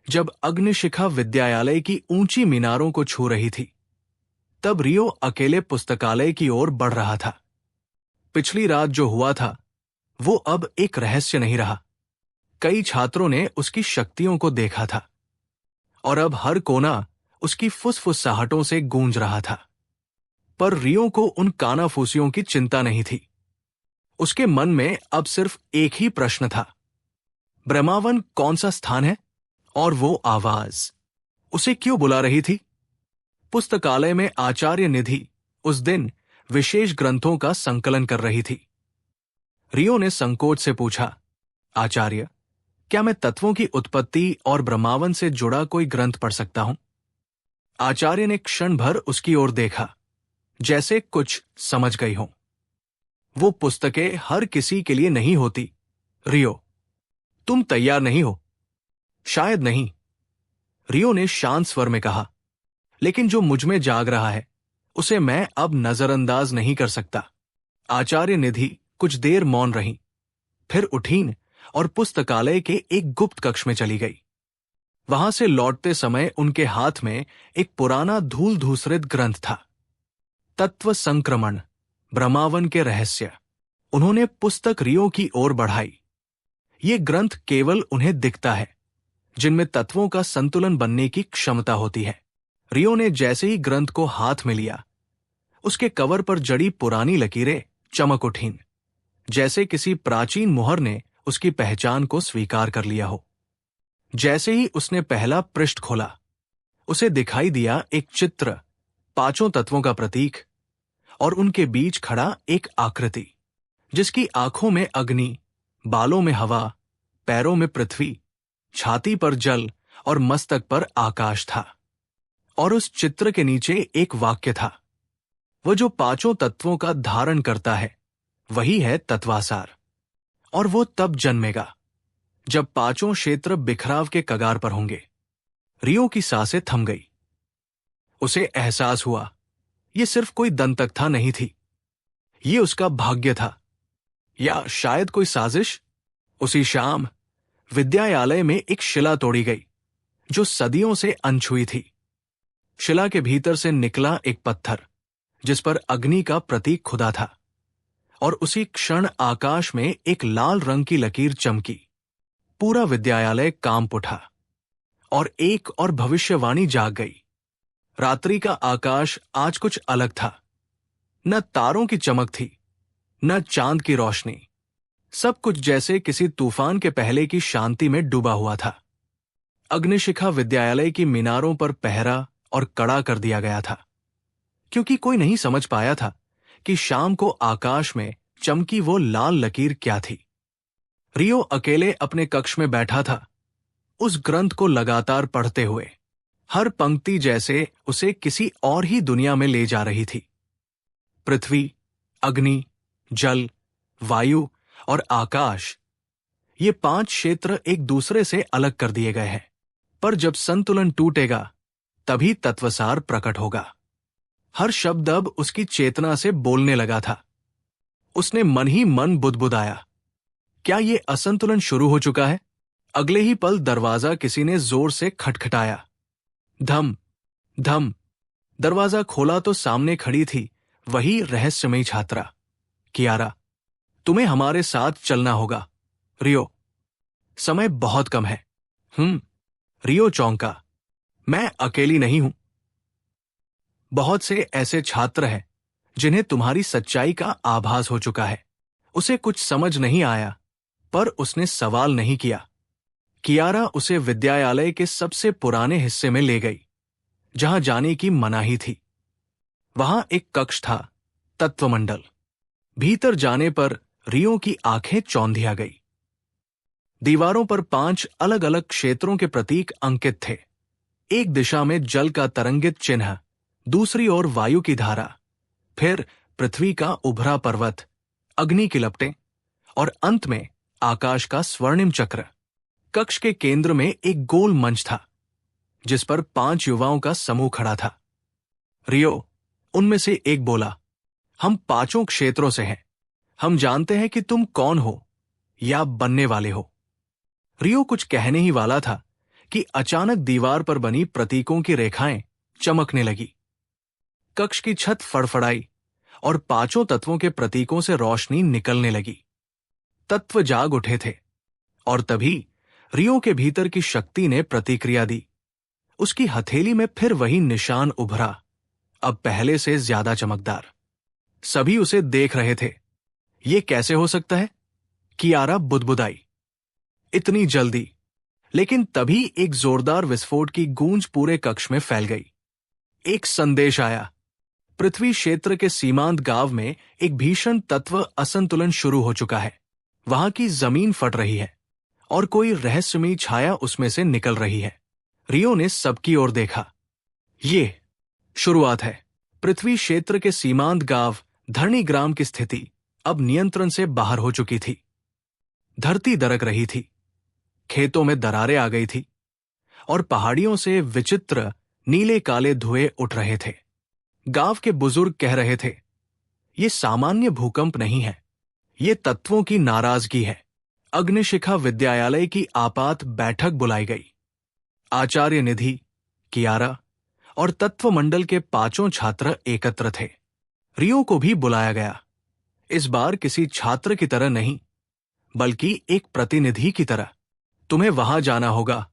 जब अग्निशिखा विद्यालय की ऊंची मीनारों को छू रही थी, तब रियो अकेले पुस्तकालय की ओर बढ़ रहा था। पिछली रात जो हुआ था वो अब एक रहस्य नहीं रहा। कई छात्रों ने उसकी शक्तियों को देखा था, और अब हर कोना उसकी फुसफुसाहटों से गूंज रहा था। पर रियो को उन कानाफूसियों की चिंता नहीं थी। उसके मन में अब सिर्फ एक ही प्रश्न था, ब्रह्मावन कौन सा स्थान है, और वो आवाज उसे क्यों बुला रही थी? पुस्तकालय में आचार्य निधि उस दिन विशेष ग्रंथों का संकलन कर रही थी। रियो ने संकोच से पूछा, आचार्य, क्या मैं तत्वों की उत्पत्ति और ब्रह्मावन से जुड़ा कोई ग्रंथ पढ़ सकता हूं? आचार्य ने क्षण भर उसकी ओर देखा, जैसे कुछ समझ गई हो। वो पुस्तकें हर किसी के लिए नहीं होती, रियो। तुम तैयार नहीं हो? शायद नहीं, रियो ने शांत स्वर में कहा, लेकिन जो मुझ में जाग रहा है उसे मैं अब नजरअंदाज नहीं कर सकता। आचार्य निधि कुछ देर मौन रही, फिर उठीं और पुस्तकालय के एक गुप्त कक्ष में चली गई। वहां से लौटते समय उनके हाथ में एक पुराना धूल धूसरित ग्रंथ था, तत्व संक्रमण, ब्रह्मावन के रहस्य। उन्होंने पुस्तक रियो की ओर बढ़ाई। ये ग्रंथ केवल उन्हें दिखता है जिनमें तत्वों का संतुलन बनने की क्षमता होती है। रियो ने जैसे ही ग्रंथ को हाथ में लिया, उसके कवर पर जड़ी पुरानी लकीरें चमक उठीं, जैसे किसी प्राचीन मुहर ने उसकी पहचान को स्वीकार कर लिया हो। जैसे ही उसने पहला पृष्ठ खोला, उसे दिखाई दिया एक चित्र, पांचों तत्वों का प्रतीक, और उनके बीच खड़ा एक आकृति जिसकी आंखों में अग्नि, बालों में हवा, पैरों में पृथ्वी, छाती पर जल और मस्तक पर आकाश था। और उस चित्र के नीचे एक वाक्य था, वो जो पांचों तत्वों का धारण करता है वही है तत्वासार, और वो तब जन्मेगा जब पांचों क्षेत्र बिखराव के कगार पर होंगे। रियो की सांसें थम गई। उसे एहसास हुआ ये सिर्फ कोई दंतकथा नहीं थी, ये उसका भाग्य था, या शायद कोई साजिश। उसी शाम विद्यालय में एक शिला तोड़ी गई जो सदियों से अनछुई थी। शिला के भीतर से निकला एक पत्थर जिस पर अग्नि का प्रतीक खुदा था, और उसी क्षण आकाश में एक लाल रंग की लकीर चमकी। पूरा विद्यालय कांप उठा और एक और भविष्यवाणी जाग गई। रात्रि का आकाश आज कुछ अलग था। न तारों की चमक थी, न चांद की रोशनी। सब कुछ जैसे किसी तूफान के पहले की शांति में डूबा हुआ था। अग्निशिखा विद्यालय की मीनारों पर पहरा और कड़ा कर दिया गया था, क्योंकि कोई नहीं समझ पाया था कि शाम को आकाश में चमकी वो लाल लकीर क्या थी। रियो अकेले अपने कक्ष में बैठा था, उस ग्रंथ को लगातार पढ़ते हुए। हर पंक्ति जैसे उसे किसी और ही दुनिया में ले जा रही थी। पृथ्वी, अग्नि, जल, वायु और आकाश, ये पांच क्षेत्र एक दूसरे से अलग कर दिए गए हैं, पर जब संतुलन टूटेगा तभी तत्वसार प्रकट होगा। हर शब्द अब उसकी चेतना से बोलने लगा था। उसने मन ही मन बुदबुदाया, क्या ये असंतुलन शुरू हो चुका है? अगले ही पल दरवाजा किसी ने जोर से खटखटाया। धम धम। दरवाजा खोला तो सामने खड़ी थी वही रहस्यमयी छात्रा, कियारा। तुम्हें हमारे साथ चलना होगा, रियो। समय बहुत कम है। रियो चौंका। मैं अकेली नहीं हूं। बहुत से ऐसे छात्र हैं जिन्हें तुम्हारी सच्चाई का आभास हो चुका है। उसे कुछ समझ नहीं आया, पर उसने सवाल नहीं किया। कियारा उसे विद्यालय के सबसे पुराने हिस्से में ले गई, जहां जाने की मनाही थी। वहां एक कक्ष था, तत्वमंडल। भीतर जाने पर रियो की आंखें चौंधिया गई। दीवारों पर 5 अलग अलग क्षेत्रों के प्रतीक अंकित थे। एक दिशा में जल का तरंगित चिन्ह, दूसरी ओर वायु की धारा, फिर पृथ्वी का उभरा पर्वत, अग्नि की लपटें, और अंत में आकाश का स्वर्णिम चक्र। कक्ष के केंद्र में एक गोल मंच था जिस पर 5 युवाओं का समूह खड़ा था। रियो, उनमें से एक बोला, हम पांचों क्षेत्रों से हैं। हम जानते हैं कि तुम कौन हो या बनने वाले हो। रियो कुछ कहने ही वाला था कि अचानक दीवार पर बनी प्रतीकों की रेखाएं चमकने लगी। कक्ष की छत फड़फड़ाई और पांचों तत्वों के प्रतीकों से रोशनी निकलने लगी। तत्व जाग उठे थे, और तभी रियो के भीतर की शक्ति ने प्रतिक्रिया दी। उसकी हथेली में फिर वही निशान उभरा, अब पहले से ज्यादा चमकदार। सभी उसे देख रहे थे। ये कैसे हो सकता है? कियारा बुदबुदाई। इतनी जल्दी? लेकिन तभी एक जोरदार विस्फोट की गूंज पूरे कक्ष में फैल गई। एक संदेश आया। पृथ्वी क्षेत्र के सीमांत गांव में एक भीषण तत्व असंतुलन शुरू हो चुका है। वहां की जमीन फट रही है और कोई रहस्यमयी छाया उसमें से निकल रही है। रियो ने सबकी ओर देखा। ये शुरुआत है। पृथ्वी क्षेत्र के सीमांत गांव धरणीग्राम की स्थिति अब नियंत्रण से बाहर हो चुकी थी। धरती दरक रही थी, खेतों में दरारें आ गई थी, और पहाड़ियों से विचित्र नीले काले धुएं उठ रहे थे। गांव के बुजुर्ग कह रहे थे, ये सामान्य भूकंप नहीं है, ये तत्वों की नाराजगी है। अग्निशिखा विद्यालय की आपात बैठक बुलाई गई। आचार्य निधि, कियारा और तत्वमंडल के 5 छात्र एकत्र थे। रियो को भी बुलाया गया। इस बार किसी छात्र की तरह नहीं, बल्कि एक प्रतिनिधि की तरह। तुम्हें वहां जाना होगा,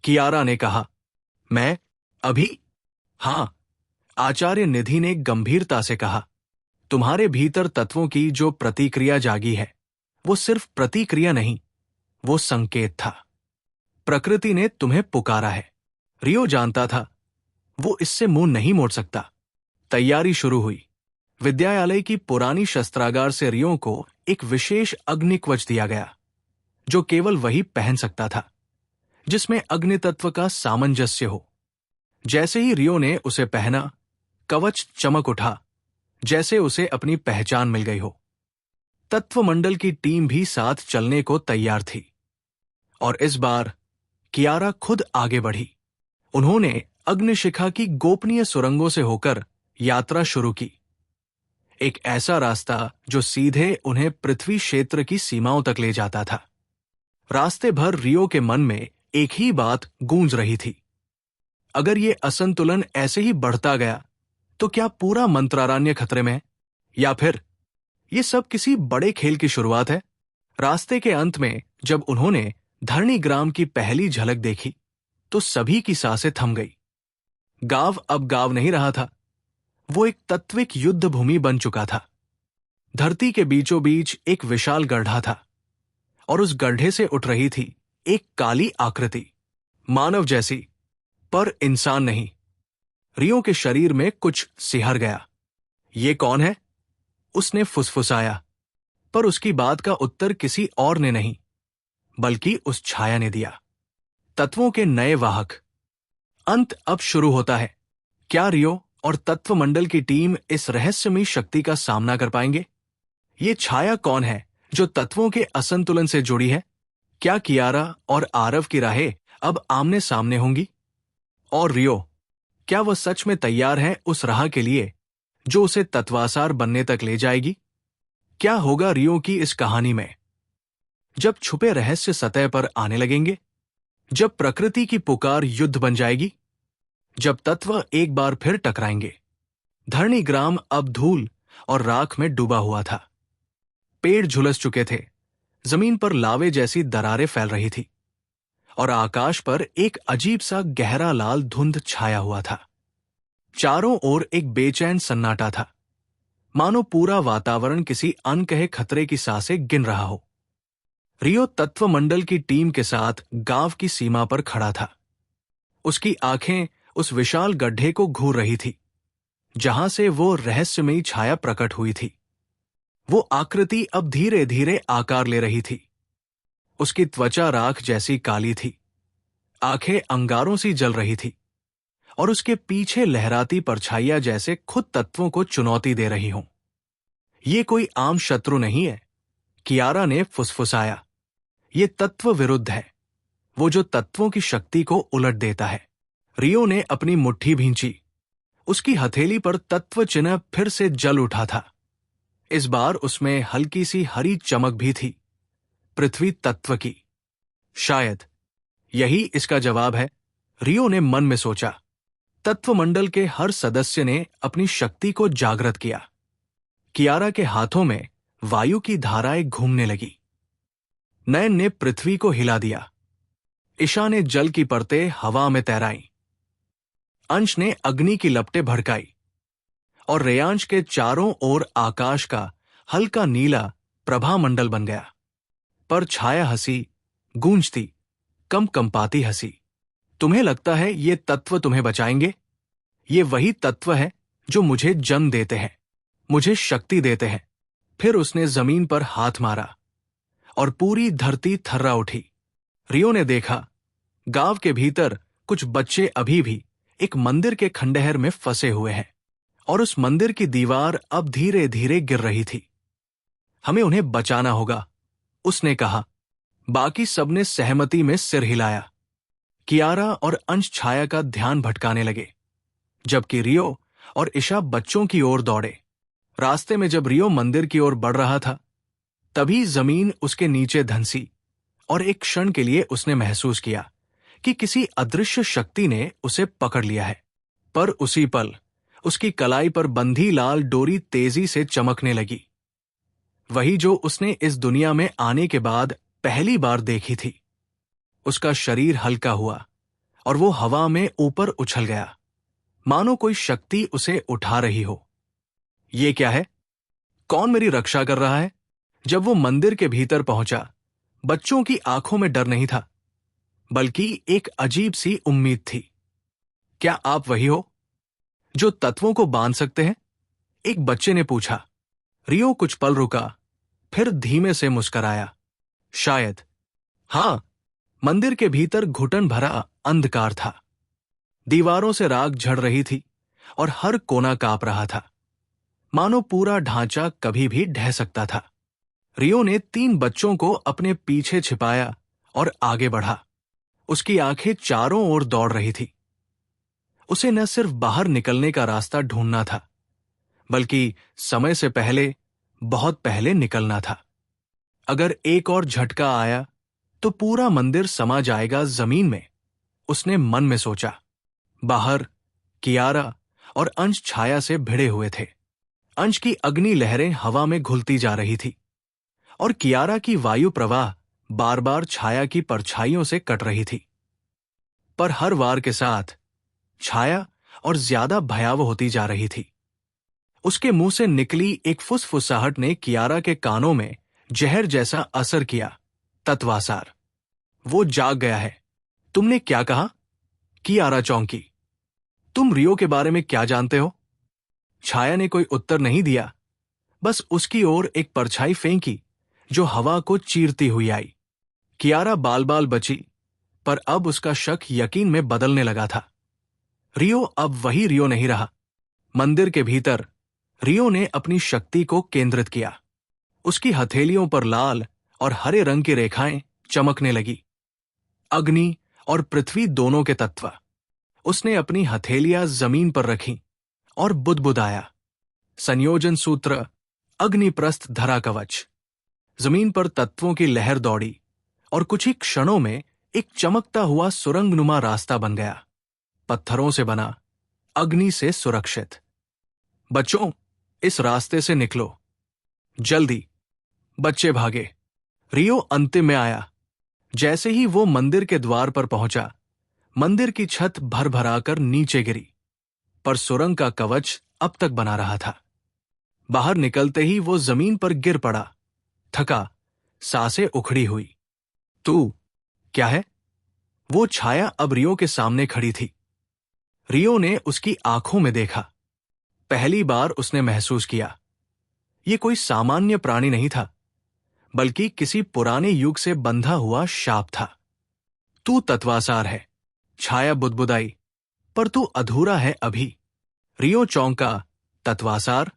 कियारा ने कहा। मैं? अभी? हां, आचार्य निधि ने गंभीरता से कहा। तुम्हारे भीतर तत्वों की जो प्रतिक्रिया जागी है वो सिर्फ प्रतिक्रिया नहीं, वो संकेत था। प्रकृति ने तुम्हें पुकारा है। रियो जानता था वो इससे मुंह नहीं मोड़ सकता। तैयारी शुरू हुई। विद्यालय की पुरानी शस्त्रागार से रियो को एक विशेष अग्निकवच दिया गया, जो केवल वही पहन सकता था, जिसमें अग्नि तत्व का सामंजस्य हो। जैसे ही रियो ने उसे पहना, कवच चमक उठा, जैसे उसे अपनी पहचान मिल गई हो। तत्वमंडल की टीम भी साथ चलने को तैयार थी, और इस बार कियारा खुद आगे बढ़ी। उन्होंने अग्निशिखा की गोपनीय सुरंगों से होकर यात्रा शुरू की, एक ऐसा रास्ता जो सीधे उन्हें पृथ्वी क्षेत्र की सीमाओं तक ले जाता था। रास्ते भर रियो के मन में एक ही बात गूंज रही थी, अगर ये असंतुलन ऐसे ही बढ़ता गया तो क्या पूरा मंत्रारण्य खतरे में है, या फिर ये सब किसी बड़े खेल की शुरुआत है। रास्ते के अंत में जब उन्होंने धरणीग्राम की पहली झलक देखी तो सभी की सांसें थम गई। गांव अब गांव नहीं रहा था, वो एक तत्विक युद्ध भूमि बन चुका था। धरती के बीचों बीच एक विशाल गड्ढा था, और उस गड्ढे से उठ रही थी एक काली आकृति, मानव जैसी, पर इंसान नहीं। रियो के शरीर में कुछ सिहर गया। ये कौन है? उसने फुसफुसाया, पर उसकी बात का उत्तर किसी और ने नहीं, बल्कि उस छाया ने दिया। तत्वों के नए वाहक। अंत अब शुरू होता है। क्या रियो और तत्वमंडल की टीम इस रहस्यमयी शक्ति का सामना कर पाएंगे? ये छाया कौन है जो तत्वों के असंतुलन से जुड़ी है? क्या कियारा और आरव की राहें अब आमने सामने होंगी? और रियो, क्या वह सच में तैयार है उस राह के लिए जो उसे तत्वासार बनने तक ले जाएगी? क्या होगा रियो की इस कहानी में? जब छुपे रहस्य सतह पर आने लगेंगे, जब प्रकृति की पुकार युद्ध बन जाएगी, जब तत्व एक बार फिर टकराएंगे। धरणीग्राम अब धूल और राख में डूबा हुआ था। पेड़ झुलस चुके थे, जमीन पर लावे जैसी दरारें फैल रही थी, और आकाश पर एक अजीब सा गहरा लाल धुंध छाया हुआ था। चारों ओर एक बेचैन सन्नाटा था, मानो पूरा वातावरण किसी अनकहे खतरे की सांसें गिन रहा हो। रियो तत्वमंडल की टीम के साथ गांव की सीमा पर खड़ा था। उसकी आंखें उस विशाल गड्ढे को घूर रही थी, जहां से वो रहस्यमयी छाया प्रकट हुई थी। वो आकृति अब धीरे धीरे आकार ले रही थी। उसकी त्वचा राख जैसी काली थी, आंखें अंगारों सी जल रही थी, और उसके पीछे लहराती परछाइयां जैसे खुद तत्वों को चुनौती दे रही हों। ये कोई आम शत्रु नहीं है, कियारा ने फुसफुसाया। ये तत्व विरुद्ध है, वो जो तत्वों की शक्ति को उलट देता है। रियो ने अपनी मुट्ठी भींची। उसकी हथेली पर तत्व चिन्ह फिर से जल उठा था। इस बार उसमें हल्की सी हरी चमक भी थी, पृथ्वी तत्व की। शायद यही इसका जवाब है, रियो ने मन में सोचा। तत्वमंडल के हर सदस्य ने अपनी शक्ति को जागृत किया। कियारा के हाथों में वायु की धाराएं घूमने लगी। नयन ने पृथ्वी को हिला दिया। ईशा ने जल की परतें हवा में तैराई। अंश ने अग्नि की लपटें भड़काई, और रेयांश के चारों ओर आकाश का हल्का नीला प्रभामंडल बन गया। पर छाया हंसी, गूंजती, कंपाती हंसी। तुम्हें लगता है ये तत्व तुम्हें बचाएंगे? ये वही तत्व है जो मुझे जन्म देते हैं, मुझे शक्ति देते हैं। फिर उसने जमीन पर हाथ मारा, और पूरी धरती थर्रा उठी। रियो ने देखा, गांव के भीतर कुछ बच्चे अभी भी एक मंदिर के खंडहर में फंसे हुए हैं, और उस मंदिर की दीवार अब धीरे धीरे गिर रही थी। हमें उन्हें बचाना होगा, उसने कहा। बाकी सबने सहमति में सिर हिलाया। कियारा और अंश छाया का ध्यान भटकाने लगे, जबकि रियो और ईशा बच्चों की ओर दौड़े। रास्ते में जब रियो मंदिर की ओर बढ़ रहा था, तभी जमीन उसके नीचे धंसी, और एक क्षण के लिए उसने महसूस किया कि किसी अदृश्य शक्ति ने उसे पकड़ लिया है। पर उसी पल उसकी कलाई पर बंधी लाल डोरी तेजी से चमकने लगी, वही जो उसने इस दुनिया में आने के बाद पहली बार देखी थी। उसका शरीर हल्का हुआ, और वो हवा में ऊपर उछल गया, मानो कोई शक्ति उसे उठा रही हो। ये क्या है? कौन मेरी रक्षा कर रहा है? जब वो मंदिर के भीतर पहुंचा, बच्चों की आंखों में डर नहीं था, बल्कि एक अजीब सी उम्मीद थी। क्या आप वही हो जो तत्वों को बांध सकते हैं? एक बच्चे ने पूछा। रियो कुछ पल रुका, फिर धीमे से मुस्कराया। शायद। हां। मंदिर के भीतर घुटन भरा अंधकार था। दीवारों से राख झड़ रही थी और हर कोना कांप रहा था, मानो पूरा ढांचा कभी भी ढह सकता था। रियो ने 3 बच्चों को अपने पीछे छिपाया और आगे बढ़ा। उसकी आंखें चारों ओर दौड़ रही थी। उसे न सिर्फ बाहर निकलने का रास्ता ढूंढना था, बल्कि समय से पहले, बहुत पहले निकलना था। अगर एक और झटका आया तो पूरा मंदिर समा जाएगा जमीन में, उसने मन में सोचा। बाहर कियारा और अंश छाया से भिड़े हुए थे। अंश की अग्नि लहरें हवा में घुलती जा रही थी और कियारा की वायु प्रवाह बार बार छाया की परछाइयों से कट रही थी। पर हर वार के साथ छाया और ज्यादा भयावह होती जा रही थी। उसके मुंह से निकली एक फुसफुसाहट ने कियारा के कानों में जहर जैसा असर किया। तत्वासार, वो जाग गया है। तुमने क्या कहा? कियारा चौंकी। तुम रियो के बारे में क्या जानते हो? छाया ने कोई उत्तर नहीं दिया, बस उसकी ओर एक परछाई फेंकी जो हवा को चीरती हुई आई। कियारा बाल बाल बची, पर अब उसका शक यकीन में बदलने लगा था। रियो अब वही रियो नहीं रहा। मंदिर के भीतर रियो ने अपनी शक्ति को केंद्रित किया। उसकी हथेलियों पर लाल और हरे रंग की रेखाएं चमकने लगी। अग्नि और पृथ्वी दोनों के तत्व। उसने अपनी हथेलियां जमीन पर रखीं और बुदबुदाया। संयोजन सूत्र, अग्निप्रस्थ धरा कवच। जमीन पर तत्वों की लहर दौड़ी और कुछ ही क्षणों में एक चमकता हुआ सुरंगनुमा रास्ता बन गया। पत्थरों से बना, अग्नि से सुरक्षित। बच्चों, इस रास्ते से निकलो, जल्दी। बच्चे भागे। रियो अंतिम में आया। जैसे ही वो मंदिर के द्वार पर पहुंचा, मंदिर की छत भरभराकर नीचे गिरी, पर सुरंग का कवच अब तक बना रहा था। बाहर निकलते ही वो जमीन पर गिर पड़ा, थका, सांसें उखड़ी हुई। तू क्या है? वो छाया अब रियो के सामने खड़ी थी। रियो ने उसकी आंखों में देखा। पहली बार उसने महसूस किया, ये कोई सामान्य प्राणी नहीं था, बल्कि किसी पुराने युग से बंधा हुआ शाप था। तू तत्वासार है, छाया बुदबुदाई, पर तू अधूरा है अभी। रियो चौंका। तत्वासार?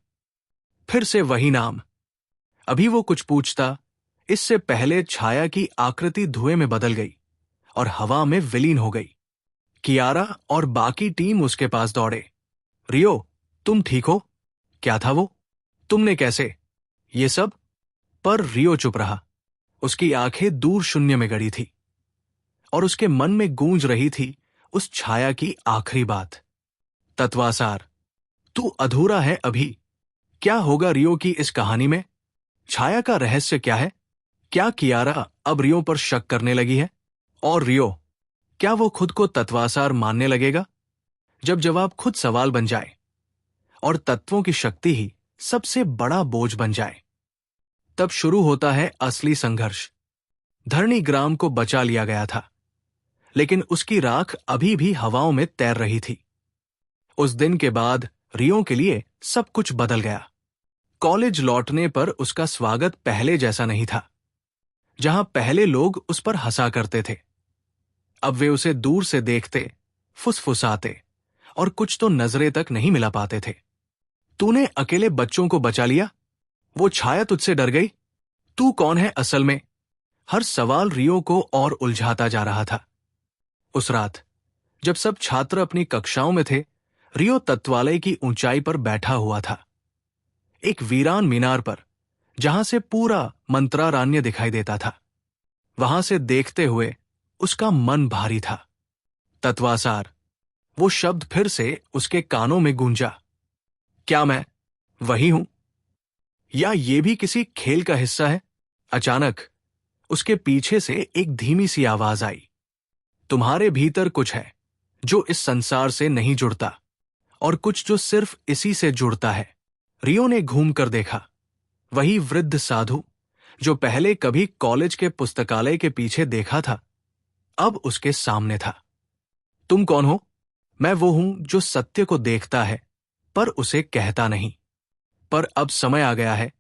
फिर से वही नाम। अभी वो कुछ पूछता, इससे पहले छाया की आकृति धुएं में बदल गई और हवा में विलीन हो गई। कियारा और बाकी टीम उसके पास दौड़े। रियो, तुम ठीक हो? क्या था वो? तुमने कैसे? ये सब? पर रियो चुप रहा। उसकी आंखें दूर शून्य में गड़ी थी और उसके मन में गूंज रही थी उस छाया की आखिरी बात। तत्वासार, तू अधूरा है अभी। क्या होगा रियो की इस कहानी में? छाया का रहस्य क्या है? क्या कियारा अब रियो पर शक करने लगी है? और रियो, क्या वो खुद को तत्वासार मानने लगेगा? जब जवाब खुद सवाल बन जाए और तत्वों की शक्ति ही सबसे बड़ा बोझ बन जाए, तब शुरू होता है असली संघर्ष। धरणीग्राम को बचा लिया गया था, लेकिन उसकी राख अभी भी हवाओं में तैर रही थी। उस दिन के बाद रियो के लिए सब कुछ बदल गया। कॉलेज लौटने पर उसका स्वागत पहले जैसा नहीं था। जहां पहले लोग उस पर हंसा करते थे, अब वे उसे दूर से देखते, फुसफुसाते और कुछ तो नजरें तक नहीं मिला पाते थे। तूने अकेले बच्चों को बचा लिया? वो छाया तुझसे डर गई? तू कौन है असल में? हर सवाल रियो को और उलझाता जा रहा था। उस रात जब सब छात्र अपनी कक्षाओं में थे, रियो तत्वालय की ऊंचाई पर बैठा हुआ था, एक वीरान मीनार पर, जहां से पूरा मंत्रारण्य दिखाई देता था। वहां से देखते हुए उसका मन भारी था। तत्वासार, वो शब्द फिर से उसके कानों में गूंजा। क्या मैं वही हूं, या ये भी किसी खेल का हिस्सा है? अचानक उसके पीछे से एक धीमी सी आवाज आई। तुम्हारे भीतर कुछ है जो इस संसार से नहीं जुड़ता, और कुछ जो सिर्फ इसी से जुड़ता है। रियो ने घूमकर देखा। वही वृद्ध साधु जो पहले कभी कॉलेज के पुस्तकालय के पीछे देखा था, अब उसके सामने था। तुम कौन हो? मैं वो हूं जो सत्य को देखता है पर उसे कहता नहीं। पर अब समय आ गया है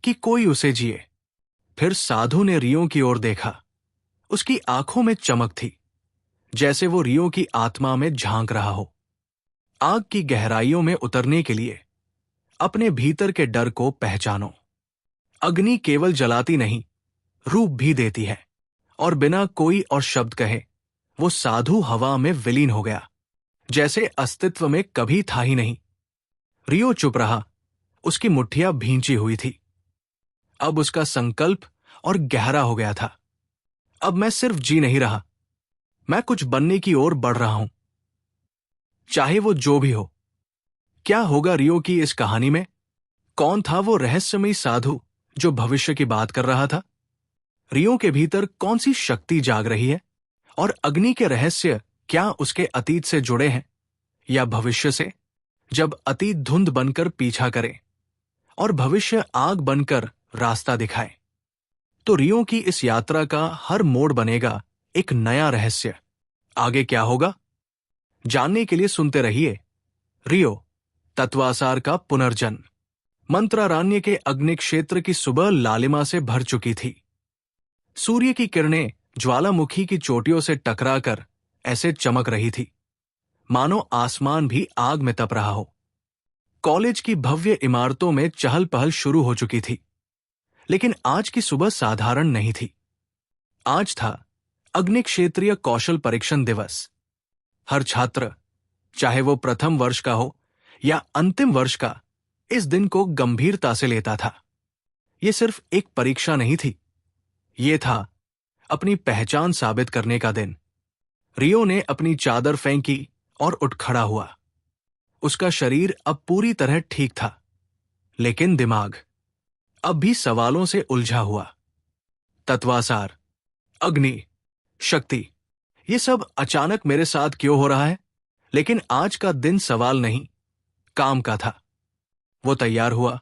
कि कोई उसे जिए। फिर साधु ने रियो की ओर देखा। उसकी आंखों में चमक थी, जैसे वो रियो की आत्मा में झांक रहा हो। आग की गहराइयों में उतरने के लिए अपने भीतर के डर को पहचानो। अग्नि केवल जलाती नहीं, रूप भी देती है। और बिना कोई और शब्द कहे वो साधु हवा में विलीन हो गया, जैसे अस्तित्व में कभी था ही नहीं। रियो चुप रहा। उसकी मुट्ठियां भींची हुई थी। अब उसका संकल्प और गहरा हो गया था। अब मैं सिर्फ जी नहीं रहा, मैं कुछ बनने की ओर बढ़ रहा हूं, चाहे वो जो भी हो। क्या होगा रियो की इस कहानी में? कौन था वो रहस्यमयी साधु जो भविष्य की बात कर रहा था? रियो के भीतर कौन सी शक्ति जाग रही है? और अग्नि के रहस्य क्या उसके अतीत से जुड़े हैं या भविष्य से, जब अतीत धुंध बनकर पीछा करे और भविष्य आग बनकर रास्ता दिखाए? तो रियो की इस यात्रा का हर मोड़ बनेगा एक नया रहस्य। आगे क्या होगा, जानने के लिए सुनते रहिए रियो, तत्वासार का पुनर्जन्म। मंत्रारण्य के अग्नि क्षेत्र की सुबह लालिमा से भर चुकी थी। सूर्य की किरणें ज्वालामुखी की चोटियों से टकराकर ऐसे चमक रही थी मानो आसमान भी आग में तप रहा हो। कॉलेज की भव्य इमारतों में चहल पहल शुरू हो चुकी थी, लेकिन आज की सुबह साधारण नहीं थी। आज था अग्नि क्षेत्रीय कौशल परीक्षण दिवस। हर छात्र, चाहे वो प्रथम वर्ष का हो या अंतिम वर्ष का, इस दिन को गंभीरता से लेता था। ये सिर्फ एक परीक्षा नहीं थी, ये था अपनी पहचान साबित करने का दिन। रियो ने अपनी चादर फेंकी और उठ खड़ा हुआ। उसका शरीर अब पूरी तरह ठीक था, लेकिन दिमाग अब भी सवालों से उलझा हुआ। तत्वासार, अग्नि, शक्ति, ये सब अचानक मेरे साथ क्यों हो रहा है? लेकिन आज का दिन सवाल नहीं, काम का था। वो तैयार हुआ,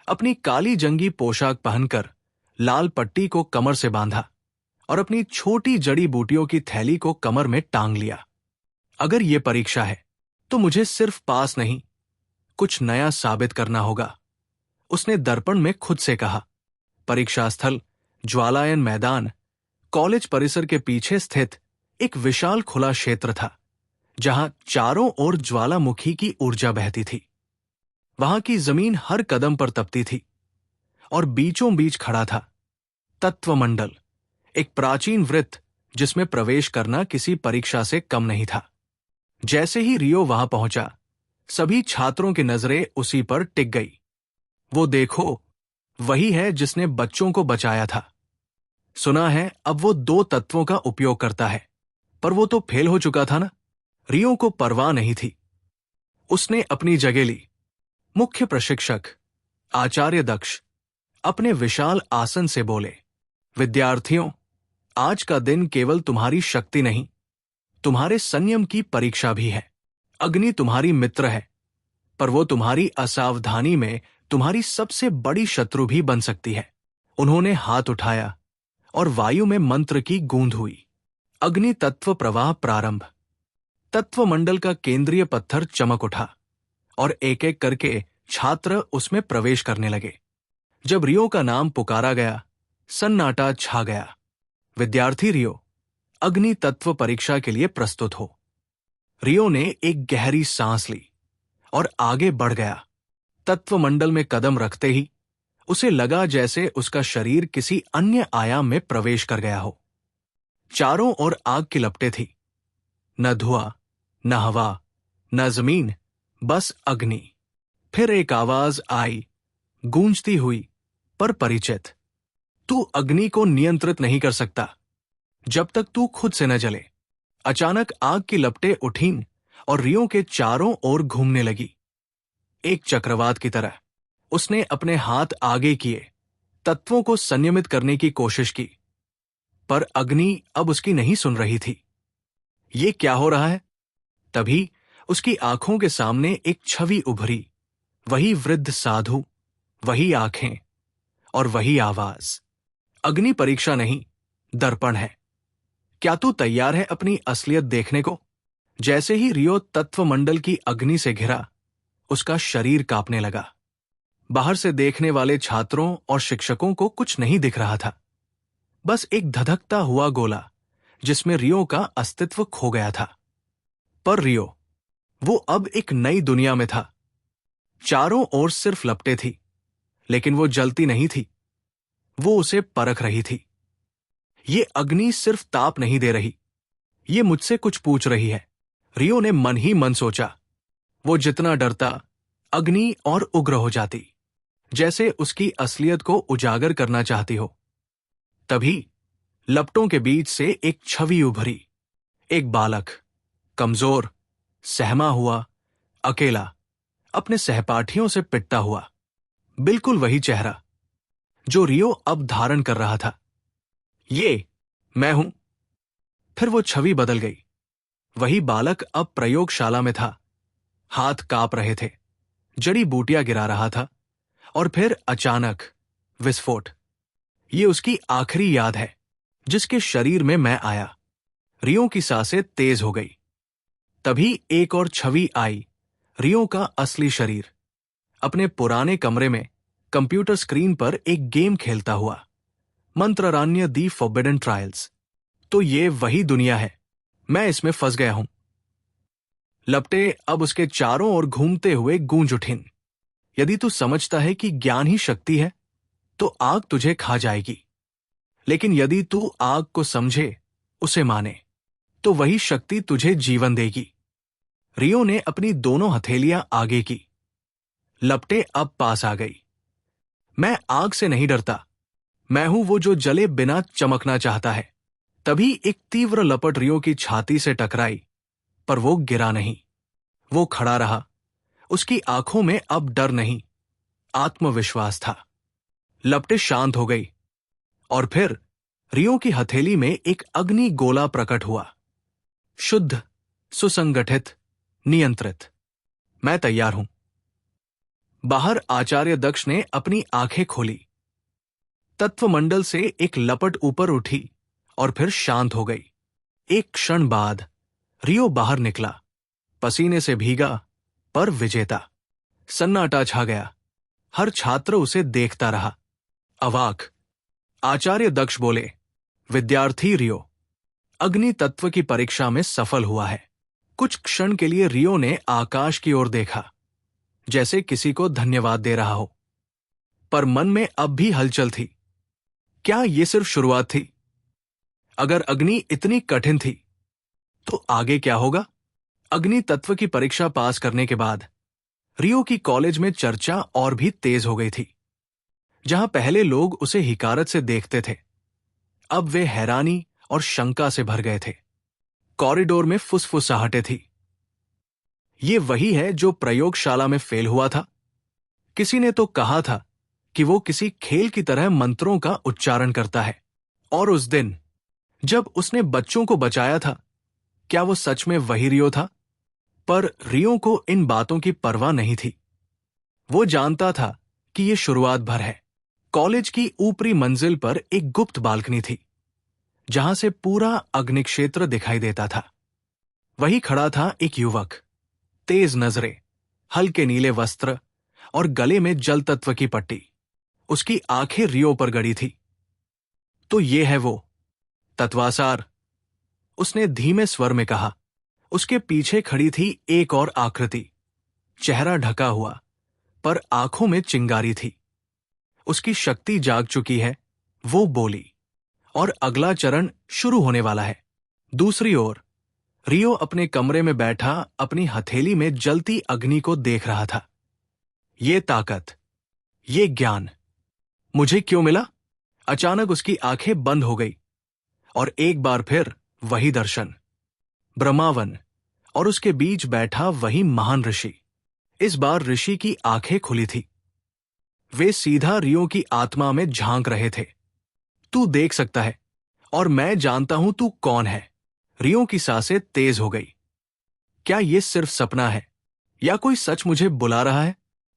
अपनी काली जंगी पोशाक पहनकर लाल पट्टी को कमर से बांधा और अपनी छोटी जड़ी बूटियों की थैली को कमर में टांग लिया। अगर ये परीक्षा है तो मुझे सिर्फ पास नहीं, कुछ नया साबित करना होगा, उसने दर्पण में खुद से कहा। परीक्षा स्थल ज्वालायन मैदान कॉलेज परिसर के पीछे स्थित एक विशाल खुला क्षेत्र था, जहां चारों ओर ज्वालामुखी की ऊर्जा बहती थी। वहां की जमीन हर कदम पर तपती थी और बीचों बीच खड़ा था तत्वमंडल, एक प्राचीन वृत्त जिसमें प्रवेश करना किसी परीक्षा से कम नहीं था। जैसे ही रियो वहां पहुंचा, सभी छात्रों की नजरें उसी पर टिक गई। वो देखो, वही है जिसने बच्चों को बचाया था। सुना है अब वो 2 तत्वों का उपयोग करता है, पर वो तो फेल हो चुका था ना। रियो को परवाह नहीं थी। उसने अपनी जगह ली। मुख्य प्रशिक्षक आचार्य दक्ष अपने विशाल आसन से बोले, विद्यार्थियों, आज का दिन केवल तुम्हारी शक्ति नहीं, तुम्हारे संयम की परीक्षा भी है। अग्नि तुम्हारी मित्र है, पर वो तुम्हारी असावधानी में तुम्हारी सबसे बड़ी शत्रु भी बन सकती है। उन्होंने हाथ उठाया और वायु में मंत्र की गूंज हुई। अग्नि तत्व प्रवाह प्रारंभ। तत्वमंडल का केंद्रीय पत्थर चमक उठा और एक एक करके छात्र उसमें प्रवेश करने लगे। जब रियो का नाम पुकारा गया, सन्नाटा छा गया। विद्यार्थी रियो, अग्नि तत्व परीक्षा के लिए प्रस्तुत हो। रियो ने एक गहरी सांस ली और आगे बढ़ गया। तत्वमंडल में कदम रखते ही उसे लगा जैसे उसका शरीर किसी अन्य आयाम में प्रवेश कर गया हो। चारों ओर आग की लपटें थी, न धुआं, न हवा, न जमीन, बस अग्नि। फिर एक आवाज आई, गूंजती हुई पर परिचित, तू अग्नि को नियंत्रित नहीं कर सकता जब तक तू खुद से न जले। अचानक आग की लपटें उठीं और रियो के चारों ओर घूमने लगी। एक चक्रवात की तरह उसने अपने हाथ आगे किए, तत्वों को संयमित करने की कोशिश की, पर अग्नि अब उसकी नहीं सुन रही थी। ये क्या हो रहा है? तभी उसकी आंखों के सामने एक छवि उभरी, वही वृद्ध साधु, वही आंखें और वही आवाज। अग्नि परीक्षा नहीं, दर्पण है। क्या तू तैयार है अपनी असलियत देखने को? जैसे ही रियो तत्वमंडल की अग्नि से घिरा, उसका शरीर कांपने लगा। बाहर से देखने वाले छात्रों और शिक्षकों को कुछ नहीं दिख रहा था, बस एक धधकता हुआ गोला जिसमें रियो का अस्तित्व खो गया था। पर रियो, वो अब एक नई दुनिया में था। चारों ओर सिर्फ लपटें थी, लेकिन वो जलती नहीं थी, वो उसे परख रही थी। ये अग्नि सिर्फ ताप नहीं दे रही, ये मुझसे कुछ पूछ रही है, रियो ने मन ही मन सोचा। वो जितना डरता, अग्नि और उग्र हो जाती, जैसे उसकी असलियत को उजागर करना चाहती हो। तभी लपटों के बीच से एक छवि उभरी। एक बालक, कमजोर, सहमा हुआ, अकेला, अपने सहपाठियों से पिटता हुआ। बिल्कुल वही चेहरा जो रियो अब धारण कर रहा था। ये मैं हूं। फिर वो छवि बदल गई। वही बालक अब प्रयोगशाला में था। हाथ कांप रहे थे, जड़ी बूटियां गिरा रहा था, और फिर अचानक विस्फोट। ये उसकी आखिरी याद है, जिसके शरीर में मैं आया। रियो की सांसें तेज हो गई। तभी एक और छवि आई, रियो का असली शरीर, अपने पुराने कमरे में कंप्यूटर स्क्रीन पर एक गेम खेलता हुआ, मंत्ररान्य दी फॉरबिडन ट्रायल्स। तो ये वही दुनिया है, मैं इसमें फंस गया हूं। लपटे अब उसके चारों ओर घूमते हुए गूंज उठीं। यदि तू समझता है कि ज्ञान ही शक्ति है, तो आग तुझे खा जाएगी। लेकिन यदि तू आग को समझे, उसे माने, तो वही शक्ति तुझे जीवन देगी। रियो ने अपनी दोनों हथेलियां आगे की। लपटे अब पास आ गई। मैं आग से नहीं डरता, मैं हूं वो जो जले बिना चमकना चाहता है। तभी एक तीव्र लपट रियो की छाती से टकराई, पर वो गिरा नहीं। वो खड़ा रहा। उसकी आंखों में अब डर नहीं, आत्मविश्वास था। लपटें शांत हो गई, और फिर रियो की हथेली में एक अग्नि गोला प्रकट हुआ। शुद्ध, सुसंगठित, नियंत्रित। मैं तैयार हूं। बाहर आचार्य दक्ष ने अपनी आंखें खोली। तत्वमंडल से एक लपट ऊपर उठी और फिर शांत हो गई। एक क्षण बाद रियो बाहर निकला, पसीने से भीगा पर विजेता। सन्नाटा छा गया। हर छात्र उसे देखता रहा, अवाक। आचार्य दक्ष बोले, विद्यार्थी रियो, अग्नि तत्व की परीक्षा में सफल हुआ है। कुछ क्षण के लिए रियो ने आकाश की ओर देखा, जैसे किसी को धन्यवाद दे रहा हो, पर मन में अब भी हलचल थी। क्या यह सिर्फ शुरुआत थी? अगर अग्नि इतनी कठिन थी, तो आगे क्या होगा? अग्नि तत्व की परीक्षा पास करने के बाद रियो की कॉलेज में चर्चा और भी तेज हो गई थी। जहां पहले लोग उसे हिकारत से देखते थे, अब वे हैरानी और शंका से भर गए थे। कॉरिडोर में फुसफुसाहटें थी। ये वही है जो प्रयोगशाला में फेल हुआ था। किसी ने तो कहा था कि वो किसी खेल की तरह मंत्रों का उच्चारण करता है। और उस दिन जब उसने बच्चों को बचाया था, क्या वो सच में वही रियो था? पर रियो को इन बातों की परवाह नहीं थी। वो जानता था कि ये शुरुआत भर है। कॉलेज की ऊपरी मंजिल पर एक गुप्त बालकनी थी, जहां से पूरा अग्निक्षेत्र दिखाई देता था। वही खड़ा था एक युवक, तेज नजरें, हल्के नीले वस्त्र और गले में जल तत्व की पट्टी। उसकी आंखें रियो पर गड़ी थी। तो ये है वो तत्वासार, उसने धीमे स्वर में कहा। उसके पीछे खड़ी थी एक और आकृति, चेहरा ढका हुआ, पर आंखों में चिंगारी थी। उसकी शक्ति जाग चुकी है, वो बोली, और अगला चरण शुरू होने वाला है। दूसरी ओर रियो अपने कमरे में बैठा अपनी हथेली में जलती अग्नि को देख रहा था। ये ताकत, ये ज्ञान मुझे क्यों मिला? अचानक उसकी आंखें बंद हो गई, और एक बार फिर वही दर्शन, ब्रह्मावन, और उसके बीच बैठा वही महान ऋषि। इस बार ऋषि की आंखें खुली थी। वे सीधा रियो की आत्मा में झांक रहे थे। तू देख सकता है, और मैं जानता हूं तू कौन है। रियो की सांसें तेज हो गई। क्या यह सिर्फ सपना है, या कोई सच मुझे बुला रहा है?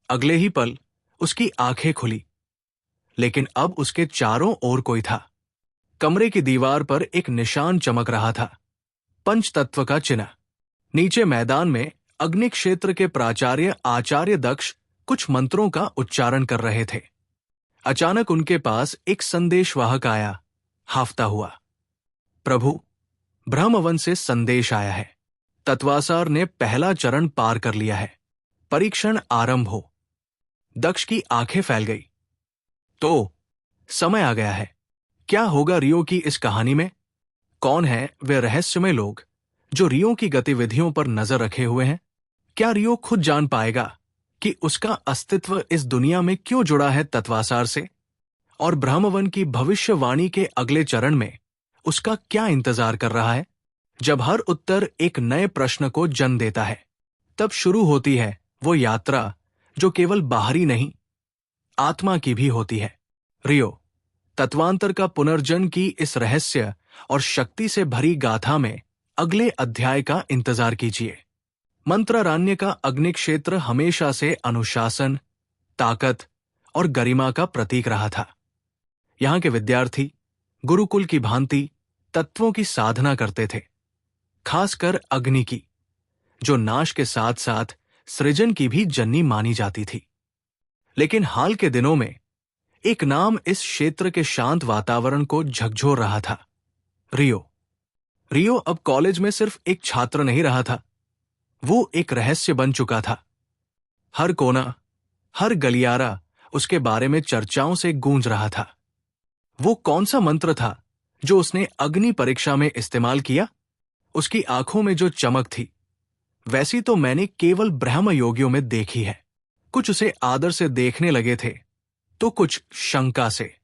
अगले ही पल उसकी आंखें खुली। लेकिन अब उसके चारों ओर कोई था। कमरे की दीवार पर एक निशान चमक रहा था, पंचतत्व का चिन्ह। नीचे मैदान में अग्नि क्षेत्र के प्राचार्य आचार्य दक्ष कुछ मंत्रों का उच्चारण कर रहे थे। अचानक उनके पास एक संदेशवाहक आया, हाफता हुआ। प्रभु, ब्रह्मवन से संदेश आया है। तत्वासार ने पहला चरण पार कर लिया है। परीक्षण आरंभ हो। दक्ष की आंखें फैल गई। तो समय आ गया है। क्या होगा रियो की इस कहानी में? कौन है वे रहस्यमय लोग जो रियो की गतिविधियों पर नजर रखे हुए हैं? क्या रियो खुद जान पाएगा कि उसका अस्तित्व इस दुनिया में क्यों जुड़ा है तत्वासार से? और ब्रह्मवन की भविष्यवाणी के अगले चरण में उसका क्या इंतजार कर रहा है? जब हर उत्तर एक नए प्रश्न को जन्म देता है, तब शुरू होती है वो यात्रा जो केवल बाहरी नहीं, आत्मा की भी होती है। रियो, तत्वांतर का पुनर्जन्म की इस रहस्य और शक्ति से भरी गाथा में अगले अध्याय का इंतजार कीजिए। मंत्रारण्य का अग्नि क्षेत्र हमेशा से अनुशासन, ताकत और गरिमा का प्रतीक रहा था। यहां के विद्यार्थी गुरुकुल की भांति तत्वों की साधना करते थे, खासकर अग्नि की, जो नाश के साथ साथ सृजन की भी जननी मानी जाती थी। लेकिन हाल के दिनों में एक नाम इस क्षेत्र के शांत वातावरण को झकझोर रहा था, रियो। रियो अब कॉलेज में सिर्फ एक छात्र नहीं रहा था, वो एक रहस्य बन चुका था। हर कोना, हर गलियारा उसके बारे में चर्चाओं से गूंज रहा था। वो कौन सा मंत्र था जो उसने अग्नि परीक्षा में इस्तेमाल किया? उसकी आंखों में जो चमक थी, वैसी तो मैंने केवल ब्रह्म योगियों में देखी है। कुछ उसे आदर से देखने लगे थे, तो कुछ शंका से,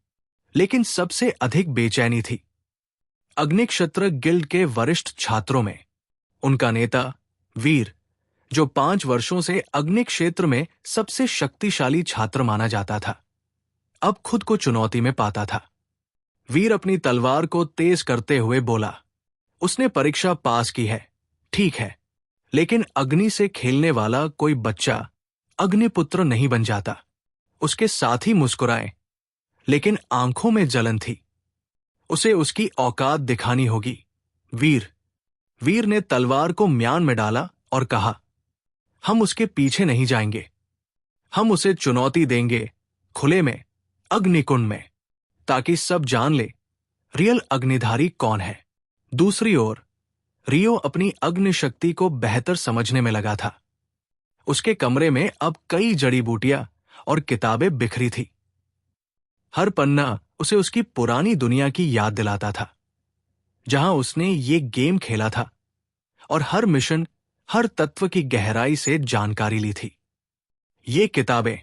लेकिन सबसे अधिक बेचैनी थी अग्निक्षत्र गिल्ड के वरिष्ठ छात्रों में। उनका नेता वीर, जो 5 वर्षों से अग्नि क्षेत्र में सबसे शक्तिशाली छात्र माना जाता था, अब खुद को चुनौती में पाता था। वीर अपनी तलवार को तेज करते हुए बोला, उसने परीक्षा पास की है, ठीक है, लेकिन अग्नि से खेलने वाला कोई बच्चा अग्निपुत्र नहीं बन जाता। उसके साथी मुस्कुराए, लेकिन आंखों में जलन थी। उसे उसकी औकात दिखानी होगी। वीर ने तलवार को म्यान में डाला और कहा, हम उसके पीछे नहीं जाएंगे। हम उसे चुनौती देंगे, खुले में, अग्निकुंड में, ताकि सब जान ले रियल अग्निधारी कौन है। दूसरी ओर रियो अपनी अग्नि शक्ति को बेहतर समझने में लगा था। उसके कमरे में अब कई जड़ी बूटियां और किताबें बिखरी थी। हर पन्ना उसे उसकी पुरानी दुनिया की याद दिलाता था, जहां उसने ये गेम खेला था, और हर मिशन, हर तत्व की गहराई से जानकारी ली थी। ये किताबें,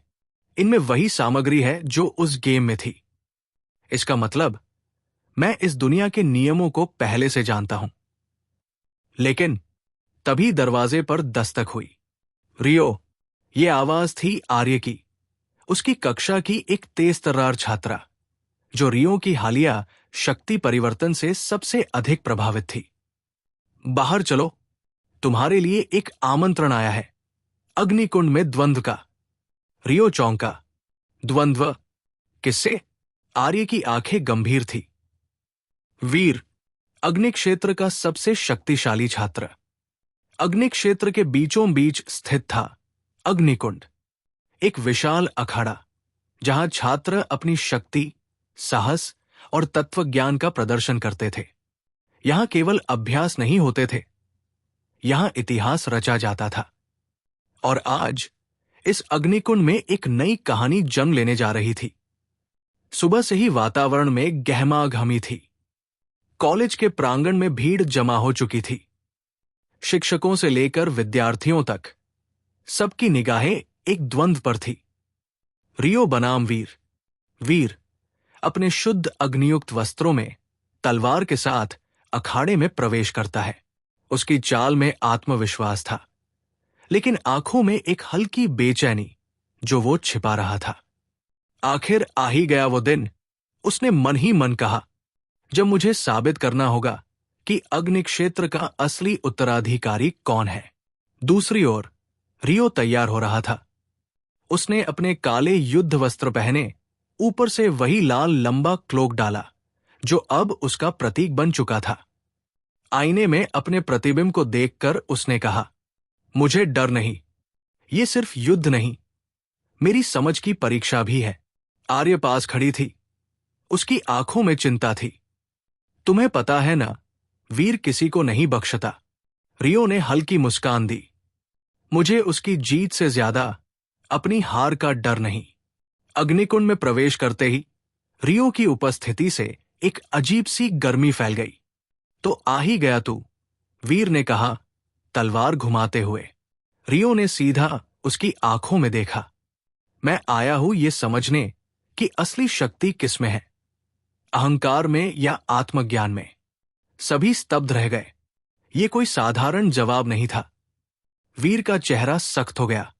इनमें वही सामग्री है जो उस गेम में थी। इसका मतलब मैं इस दुनिया के नियमों को पहले से जानता हूं। लेकिन तभी दरवाजे पर दस्तक हुई। रियो, ये आवाज थी आर्य की, उसकी कक्षा की एक तेज तर्रार छात्रा, जो रियो की हालिया शक्ति परिवर्तन से सबसे अधिक प्रभावित थी। बाहर चलो, तुम्हारे लिए एक आमंत्रण आया है, अग्निकुंड में द्वंद्व का। रियो चौंका। द्वंद्व? किससे? आर्य की आंखें गंभीर थी। वीर, अग्नि क्षेत्र का सबसे शक्तिशाली छात्र। अग्नि क्षेत्र के बीचों बीच स्थित था अग्निकुंड, एक विशाल अखाड़ा, जहां छात्र अपनी शक्ति, साहस और तत्वज्ञान का प्रदर्शन करते थे। यहां केवल अभ्यास नहीं होते थे, यहां इतिहास रचा जाता था। और आज इस अग्निकुंड में एक नई कहानी जन्म लेने जा रही थी। सुबह से ही वातावरण में गहमागहमी थी। कॉलेज के प्रांगण में भीड़ जमा हो चुकी थी। शिक्षकों से लेकर विद्यार्थियों तक सबकी निगाहें एक द्वंद्व पर थी। रियो बनाम वीर अपने शुद्ध अग्नियुक्त वस्त्रों में तलवार के साथ अखाड़े में प्रवेश करता है। उसकी चाल में आत्मविश्वास था, लेकिन आंखों में एक हल्की बेचैनी जो वो छिपा रहा था। आखिर आ ही गया वो दिन, उसने मन ही मन कहा, जब मुझे साबित करना होगा कि अग्नि क्षेत्र का असली उत्तराधिकारी कौन है। दूसरी ओर रियो तैयार हो रहा था। उसने अपने काले युद्ध वस्त्र पहने ऊपर से वही लाल लंबा क्लोक डाला जो अब उसका प्रतीक बन चुका था। आईने में अपने प्रतिबिंब को देखकर उसने कहा, मुझे डर नहीं, ये सिर्फ युद्ध नहीं, मेरी समझ की परीक्षा भी है। आर्य पास खड़ी थी, उसकी आंखों में चिंता थी। तुम्हें पता है ना, वीर किसी को नहीं बख्शता। रियो ने हल्की मुस्कान दी। मुझे उसकी जीत से ज्यादा अपनी हार का डर नहीं। अग्निकुंड में प्रवेश करते ही रियो की उपस्थिति से एक अजीब सी गर्मी फैल गई। तो आ ही गया तू, वीर ने कहा तलवार घुमाते हुए। रियो ने सीधा उसकी आंखों में देखा। मैं आया हूं ये समझने कि असली शक्ति किसमें है, अहंकार में या आत्मज्ञान में। सभी स्तब्ध रह गए। ये कोई साधारण जवाब नहीं था। वीर का चेहरा सख्त हो गया।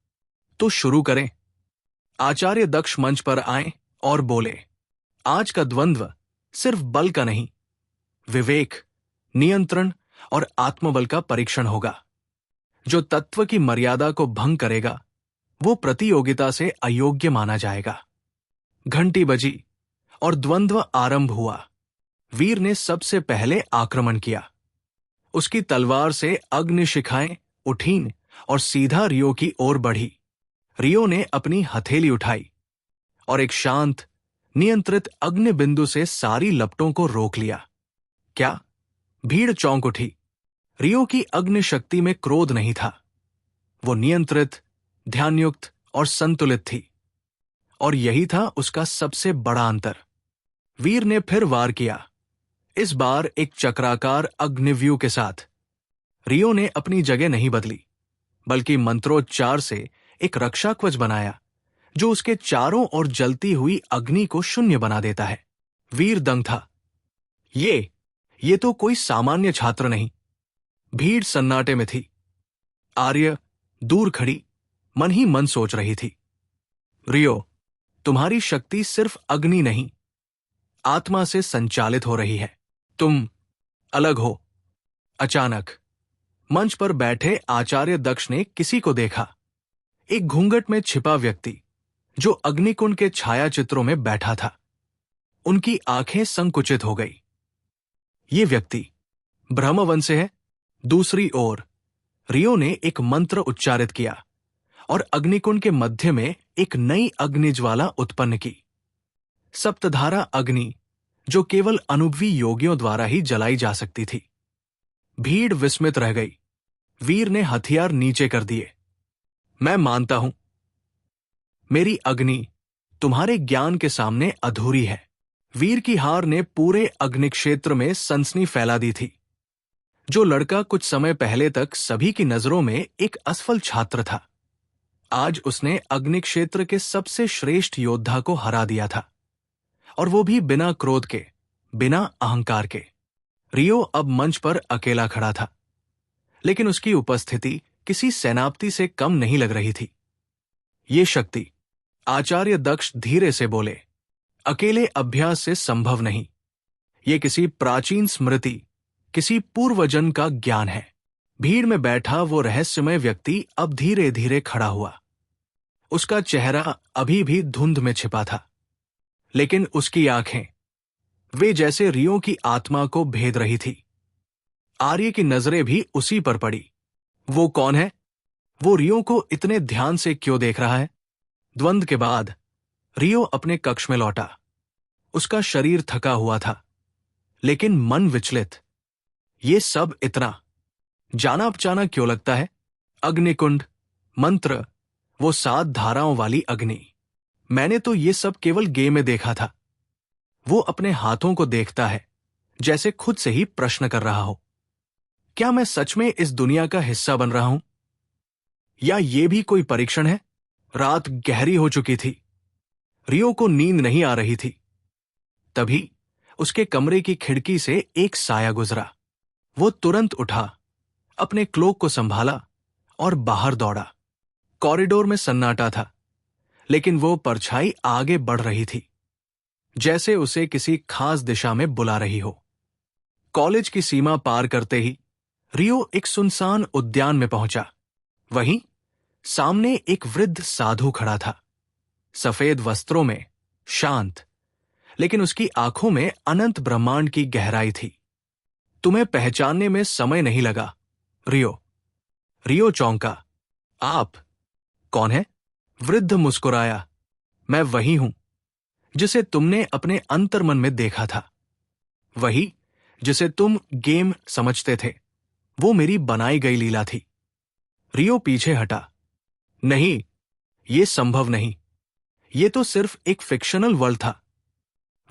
तो शुरू करें। आचार्य दक्ष मंच पर आए और बोले, आज का द्वंद्व सिर्फ बल का नहीं, विवेक, नियंत्रण और आत्मबल का परीक्षण होगा। जो तत्व की मर्यादा को भंग करेगा वो प्रतियोगिता से अयोग्य माना जाएगा। घंटी बजी और द्वंद्व आरंभ हुआ। वीर ने सबसे पहले आक्रमण किया। उसकी तलवार से अग्निशिखाएं उठीं और सीधा रियो की ओर बढ़ी। रियो ने अपनी हथेली उठाई और एक शांत, नियंत्रित अग्नि बिंदु से सारी लपटों को रोक लिया। क्या? भीड़ चौंक उठी। रियो की अग्नि शक्ति में क्रोध नहीं था, वो नियंत्रित, ध्यानयुक्त और संतुलित थी। और यही था उसका सबसे बड़ा अंतर। वीर ने फिर वार किया, इस बार एक चक्राकार अग्निव्यूह के साथ। रियो ने अपनी जगह नहीं बदली, बल्कि मंत्रोच्चार से एक रक्षा कवच बनाया जो उसके चारों ओर जलती हुई अग्नि को शून्य बना देता है। वीर दंग था। ये तो कोई सामान्य छात्र नहीं। भीड़ सन्नाटे में थी। आर्य दूर खड़ी मन ही मन सोच रही थी, रियो, तुम्हारी शक्ति सिर्फ अग्नि नहीं, आत्मा से संचालित हो रही है। तुम अलग हो। अचानक मंच पर बैठे आचार्य दक्ष ने किसी को देखा। एक घूंघट में छिपा व्यक्ति जो अग्निकुंड के छायाचित्रों में बैठा था। उनकी आंखें संकुचित हो गई। ये व्यक्ति ब्रह्मवंश से है। दूसरी ओर रियो ने एक मंत्र उच्चारित किया और अग्निकुंड के मध्य में एक नई अग्निज्वाला उत्पन्न की। सप्तधारा अग्नि, जो केवल अनुभवी योगियों द्वारा ही जलाई जा सकती थी। भीड़ विस्मित रह गई। वीर ने हथियार नीचे कर दिए। मैं मानता हूं, मेरी अग्नि तुम्हारे ज्ञान के सामने अधूरी है। वीर की हार ने पूरे अग्निक्षेत्र में सनसनी फैला दी थी। जो लड़का कुछ समय पहले तक सभी की नजरों में एक असफल छात्र था, आज उसने अग्निक्षेत्र के सबसे श्रेष्ठ योद्धा को हरा दिया था, और वो भी बिना क्रोध के, बिना अहंकार के। रियो अब मंच पर अकेला खड़ा था, लेकिन उसकी उपस्थिति किसी सेनापति से कम नहीं लग रही थी। ये शक्ति, आचार्य दक्ष धीरे से बोले, अकेले अभ्यास से संभव नहीं। ये किसी प्राचीन स्मृति, किसी पूर्वजन का ज्ञान है। भीड़ में बैठा वो रहस्यमय व्यक्ति अब धीरे धीरे खड़ा हुआ। उसका चेहरा अभी भी धुंध में छिपा था, लेकिन उसकी आंखें, वे जैसे रियो की आत्मा को भेद रही थी। आर्य की नजरें भी उसी पर पड़ी। वो कौन है? वो रियो को इतने ध्यान से क्यों देख रहा है? द्वंद्व के बाद रियो अपने कक्ष में लौटा। उसका शरीर थका हुआ था, लेकिन मन विचलित। ये सब इतना जाना पहचाना क्यों लगता है? अग्निकुंड, मंत्र, वो 7 धाराओं वाली अग्नि। मैंने तो ये सब केवल गेम में देखा था। वो अपने हाथों को देखता है, जैसे खुद से ही प्रश्न कर रहा हो, क्या मैं सच में इस दुनिया का हिस्सा बन रहा हूं? या ये भी कोई परीक्षण है? रात गहरी हो चुकी थी। रियो को नींद नहीं आ रही थी। तभी उसके कमरे की खिड़की से एक साया गुजरा। वो तुरंत उठा, अपने क्लोक को संभाला और बाहर दौड़ा। कॉरिडोर में सन्नाटा था, लेकिन वो परछाई आगे बढ़ रही थी, जैसे उसे किसी खास दिशा में बुला रही हो। कॉलेज की सीमा पार करते ही रियो एक सुनसान उद्यान में पहुंचा। वहीं सामने एक वृद्ध साधु खड़ा था, सफेद वस्त्रों में, शांत, लेकिन उसकी आंखों में अनंत ब्रह्मांड की गहराई थी। तुम्हें पहचानने में समय नहीं लगा, रियो। रियो चौंका। आप कौन है? वृद्ध मुस्कुराया। मैं वही हूं जिसे तुमने अपने अंतर्मन में देखा था, वही जिसे तुम गेम समझते थे। वो मेरी बनाई गई लीला थी। रियो पीछे हटा। नहीं, ये संभव नहीं। ये तो सिर्फ एक फिक्शनल वर्ल्ड था।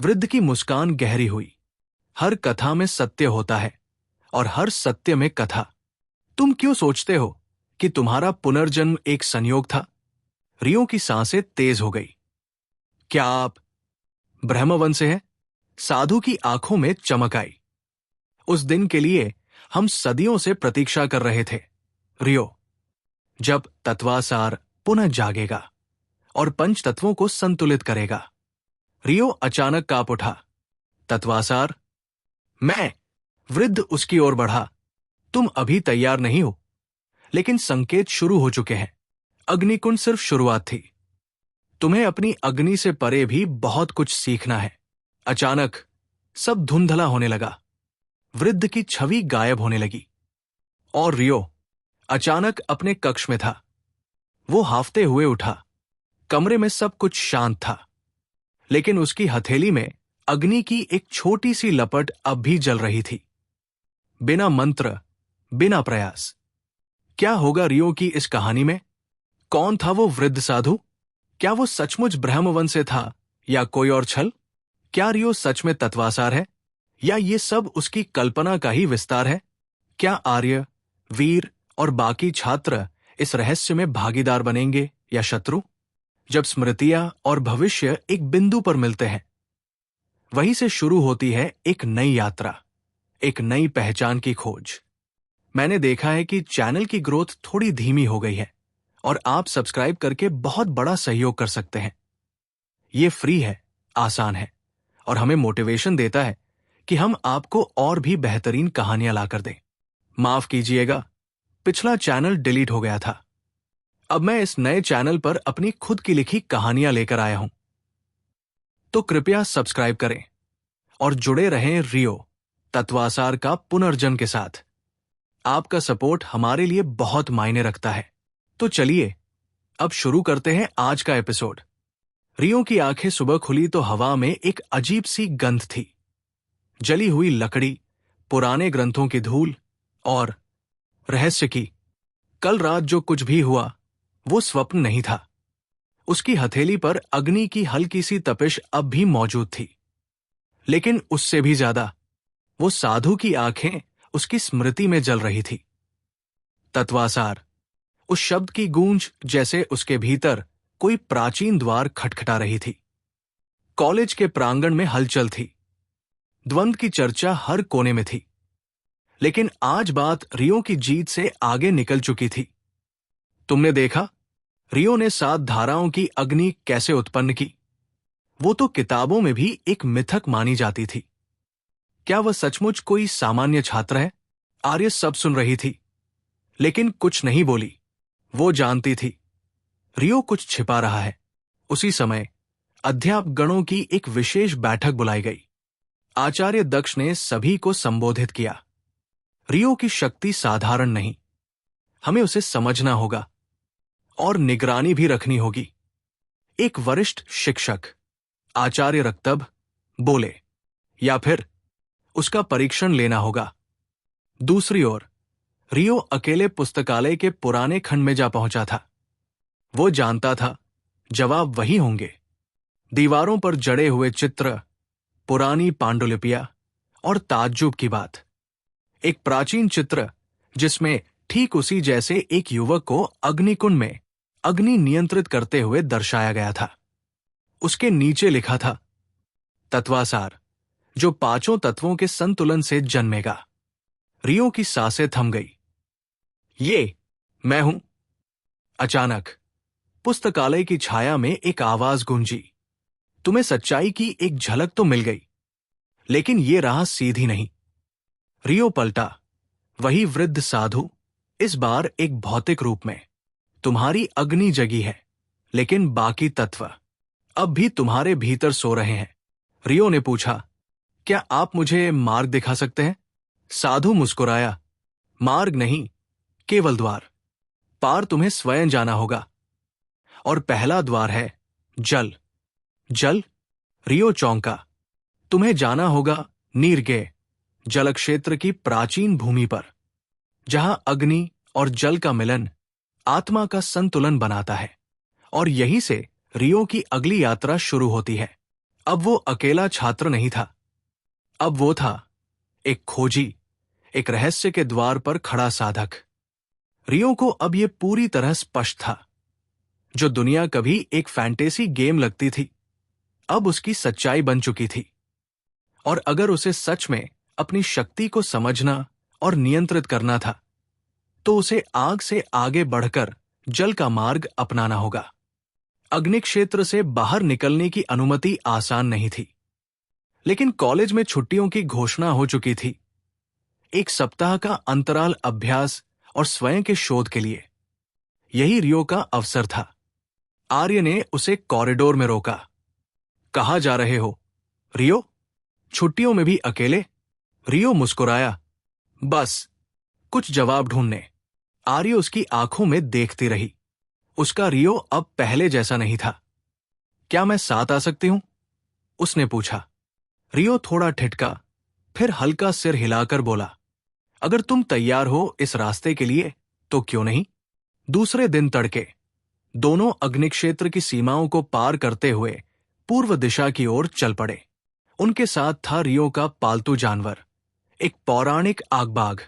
वृद्ध की मुस्कान गहरी हुई। हर कथा में सत्य होता है, और हर सत्य में कथा। तुम क्यों सोचते हो कि तुम्हारा पुनर्जन्म एक संयोग था? रियो की सांसें तेज हो गई। क्या आप ब्रह्मवंश से हैं? साधु की आंखों में चमक आई। उस दिन के लिए हम सदियों से प्रतीक्षा कर रहे थे, रियो। जब तत्वासार पुनः जागेगा और पंच तत्वों को संतुलित करेगा। रियो अचानक कांप उठा। तत्वासार? मैं? वृद्ध उसकी ओर बढ़ा। तुम अभी तैयार नहीं हो, लेकिन संकेत शुरू हो चुके हैं। अग्निकुंड सिर्फ शुरुआत थी। तुम्हें अपनी अग्नि से परे भी बहुत कुछ सीखना है। अचानक सब धुंधला होने लगा। वृद्ध की छवि गायब होने लगी, और रियो अचानक अपने कक्ष में था। वो हाफते हुए उठा। कमरे में सब कुछ शांत था, लेकिन उसकी हथेली में अग्नि की एक छोटी सी लपट अब भी जल रही थी। बिना मंत्र, बिना प्रयास। क्या होगा रियो की इस कहानी में? कौन था वो वृद्ध साधु? क्या वो सचमुच ब्रह्मवंश से था, या कोई और छल? क्या रियो सच में तत्वासार है, या ये सब उसकी कल्पना का ही विस्तार है? क्या आर्य, वीर और बाकी छात्र इस रहस्य में भागीदार बनेंगे, या शत्रु? जब स्मृतियां और भविष्य एक बिंदु पर मिलते हैं, वहीं से शुरू होती है एक नई यात्रा, एक नई पहचान की खोज। मैंने देखा है कि चैनल की ग्रोथ थोड़ी धीमी हो गई है, और आप सब्सक्राइब करके बहुत बड़ा सहयोग कर सकते हैं। ये फ्री है, आसान है, और हमें मोटिवेशन देता है कि हम आपको और भी बेहतरीन कहानियां लाकर दें। माफ कीजिएगा, पिछला चैनल डिलीट हो गया था। अब मैं इस नए चैनल पर अपनी खुद की लिखी कहानियां लेकर आया हूं। तो कृपया सब्सक्राइब करें और जुड़े रहें रियो तत्वासार का पुनर्जन्म के साथ। आपका सपोर्ट हमारे लिए बहुत मायने रखता है। तो चलिए अब शुरू करते हैं आज का एपिसोड। रियो की आंखें सुबह खुली तो हवा में एक अजीब सी गंध थी। जली हुई लकड़ी, पुराने ग्रंथों की धूल और रहस्य की। कल रात जो कुछ भी हुआ वो स्वप्न नहीं था। उसकी हथेली पर अग्नि की हल्की सी तपिश अब भी मौजूद थी, लेकिन उससे भी ज्यादा वो साधु की आंखें उसकी स्मृति में जल रही थी। तत्वासार, उस शब्द की गूंज जैसे उसके भीतर कोई प्राचीन द्वार खटखटा रही थी। कॉलेज के प्रांगण में हलचल थी। द्वंद्व की चर्चा हर कोने में थी, लेकिन आज बात रियो की जीत से आगे निकल चुकी थी। तुमने देखा रियो ने 7 धाराओं की अग्नि कैसे उत्पन्न की? वो तो किताबों में भी एक मिथक मानी जाती थी। क्या वह सचमुच कोई सामान्य छात्र है? आर्य सब सुन रही थी, लेकिन कुछ नहीं बोली। वो जानती थी रियो कुछ छिपा रहा है। उसी समय अध्यापगणों की एक विशेष बैठक बुलाई गई। आचार्य दक्ष ने सभी को संबोधित किया। रियो की शक्ति साधारण नहीं, हमें उसे समझना होगा और निगरानी भी रखनी होगी। एक वरिष्ठ शिक्षक, आचार्य रक्तब, बोले, या फिर उसका परीक्षण लेना होगा। दूसरी ओर रियो अकेले पुस्तकालय के पुराने खंड में जा पहुंचा था। वो जानता था जवाब वही होंगे। दीवारों पर जड़े हुए चित्र, पुरानी पांडुलिपियां और ताज्जुब की बात। एक प्राचीन चित्र जिसमें ठीक उसी जैसे एक युवक को अग्निकुंड में अग्नि नियंत्रित करते हुए दर्शाया गया था। उसके नीचे लिखा था, तत्वासार, जो 5 तत्वों के संतुलन से जन्मेगा। रियो की सांसें थम गई। ये मैं हूं। अचानक पुस्तकालय की छाया में एक आवाज गूंजी। तुम्हें सच्चाई की एक झलक तो मिल गई, लेकिन ये राह सीधी नहीं। रियो पलटा। वही वृद्ध साधु, इस बार एक भौतिक रूप में। तुम्हारी अग्नि जगी है, लेकिन बाकी तत्व अब भी तुम्हारे भीतर सो रहे हैं। रियो ने पूछा, क्या आप मुझे मार्ग दिखा सकते हैं? साधु मुस्कुराया, मार्ग नहीं, केवल द्वार। पार तुम्हें स्वयं जाना होगा। और पहला द्वार है जल। जल? रियो चौंका। तुम्हें जाना होगा नीरगे, जल क्षेत्र की प्राचीन भूमि पर, जहां अग्नि और जल का मिलन आत्मा का संतुलन बनाता है। और यहीं से रियो की अगली यात्रा शुरू होती है। अब वो अकेला छात्र नहीं था। अब वो था एक खोजी, एक रहस्य के द्वार पर खड़ा साधक। रियो को अब ये पूरी तरह स्पष्ट था। जो दुनिया कभी एक फैंटेसी गेम लगती थी, अब उसकी सच्चाई बन चुकी थी। और अगर उसे सच में अपनी शक्ति को समझना और नियंत्रित करना था, तो उसे आग से आगे बढ़कर जल का मार्ग अपनाना होगा। अग्नि क्षेत्र से बाहर निकलने की अनुमति आसान नहीं थी, लेकिन कॉलेज में छुट्टियों की घोषणा हो चुकी थी। एक सप्ताह का अंतराल अभ्यास और स्वयं के शोध के लिए। यही रियो का अवसर था। आर्य ने उसे कॉरिडोर में रोका। कहाँ जा रहे हो, रियो? छुट्टियों में भी अकेले? रियो मुस्कुराया, बस कुछ जवाब ढूंढने। आर्य उसकी आंखों में देखती रही। उसका रियो अब पहले जैसा नहीं था। क्या मैं साथ आ सकती हूं? उसने पूछा। रियो थोड़ा ठिठका, फिर हल्का सिर हिलाकर बोला, अगर तुम तैयार हो इस रास्ते के लिए तो क्यों नहीं। दूसरे दिन तड़के दोनों अग्निक्षेत्र की सीमाओं को पार करते हुए पूर्व दिशा की ओर चल पड़े। उनके साथ था रियो का पालतू जानवर, एक पौराणिक आगबाघ,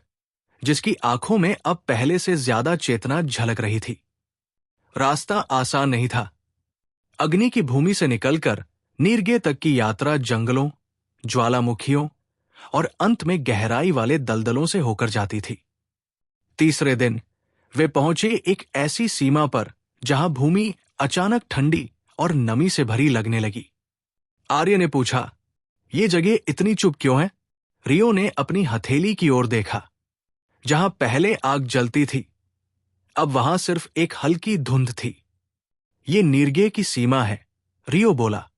जिसकी आंखों में अब पहले से ज्यादा चेतना झलक रही थी। रास्ता आसान नहीं था। अग्नि की भूमि से निकलकर नीरगे तक की यात्रा जंगलों, ज्वालामुखियों और अंत में गहराई वाले दलदलों से होकर जाती थी। तीसरे दिन वे पहुंचे एक ऐसी सीमा पर जहां भूमि अचानक ठंडी और नमी से भरी लगने लगी। आर्य ने पूछा, ये जगह इतनी चुप क्यों है? रियो ने अपनी हथेली की ओर देखा। जहां पहले आग जलती थी, अब वहां सिर्फ एक हल्की धुंध थी। ये नीरगे की सीमा है, रियो बोला।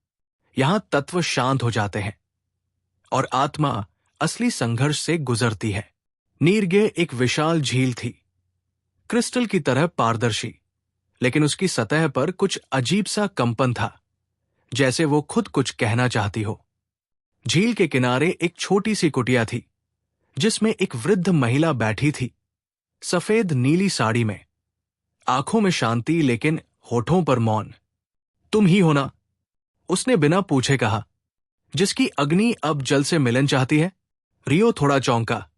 यहां तत्व शांत हो जाते हैं और आत्मा असली संघर्ष से गुजरती है। नीरगे एक विशाल झील थी, क्रिस्टल की तरह पारदर्शी, लेकिन उसकी सतह पर कुछ अजीब सा कंपन था, जैसे वो खुद कुछ कहना चाहती हो। झील के किनारे एक छोटी सी कुटिया थी, जिसमें एक वृद्ध महिला बैठी थी, सफेद नीली साड़ी में, आंखों में शांति लेकिन होठों पर मौन। तुम ही हो ना? उसने बिना पूछे कहा। जिसकी अग्नि अब जल से मिलन चाहती है? रियो थोड़ा चौंका।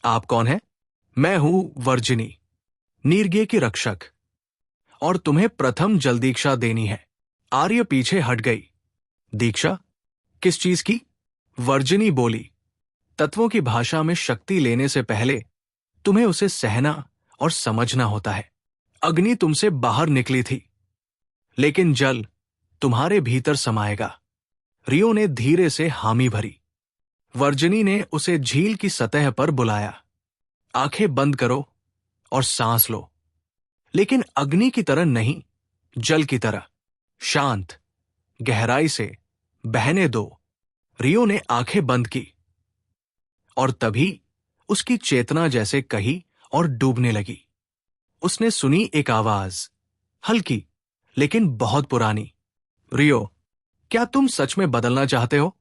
आप कौन हैं? मैं हूं वर्जिनी, नीरगे की रक्षक, और तुम्हें प्रथम जल दीक्षा देनी है। आर्य पीछे हट गई। दीक्षा? किस चीज की? वर्जिनी बोली, तत्वों की भाषा में शक्ति लेने से पहले तुम्हें उसे सहना और समझना होता है। अग्नि तुमसे बाहर निकली थी, लेकिन जल तुम्हारे भीतर समाएगा। रियो ने धीरे से हामी भरी। वर्जिनी ने उसे झील की सतह पर बुलाया। आंखें बंद करो और सांस लो, लेकिन अग्नि की तरह नहीं, जल की तरह, शांत, गहराई से बहने दो। रियो ने आंखें बंद की, और तभी उसकी चेतना जैसे कही और डूबने लगी। उसने सुनी एक आवाज, हल्की लेकिन बहुत पुरानी, रियो, क्या तुम सच में बदलना चाहते हो?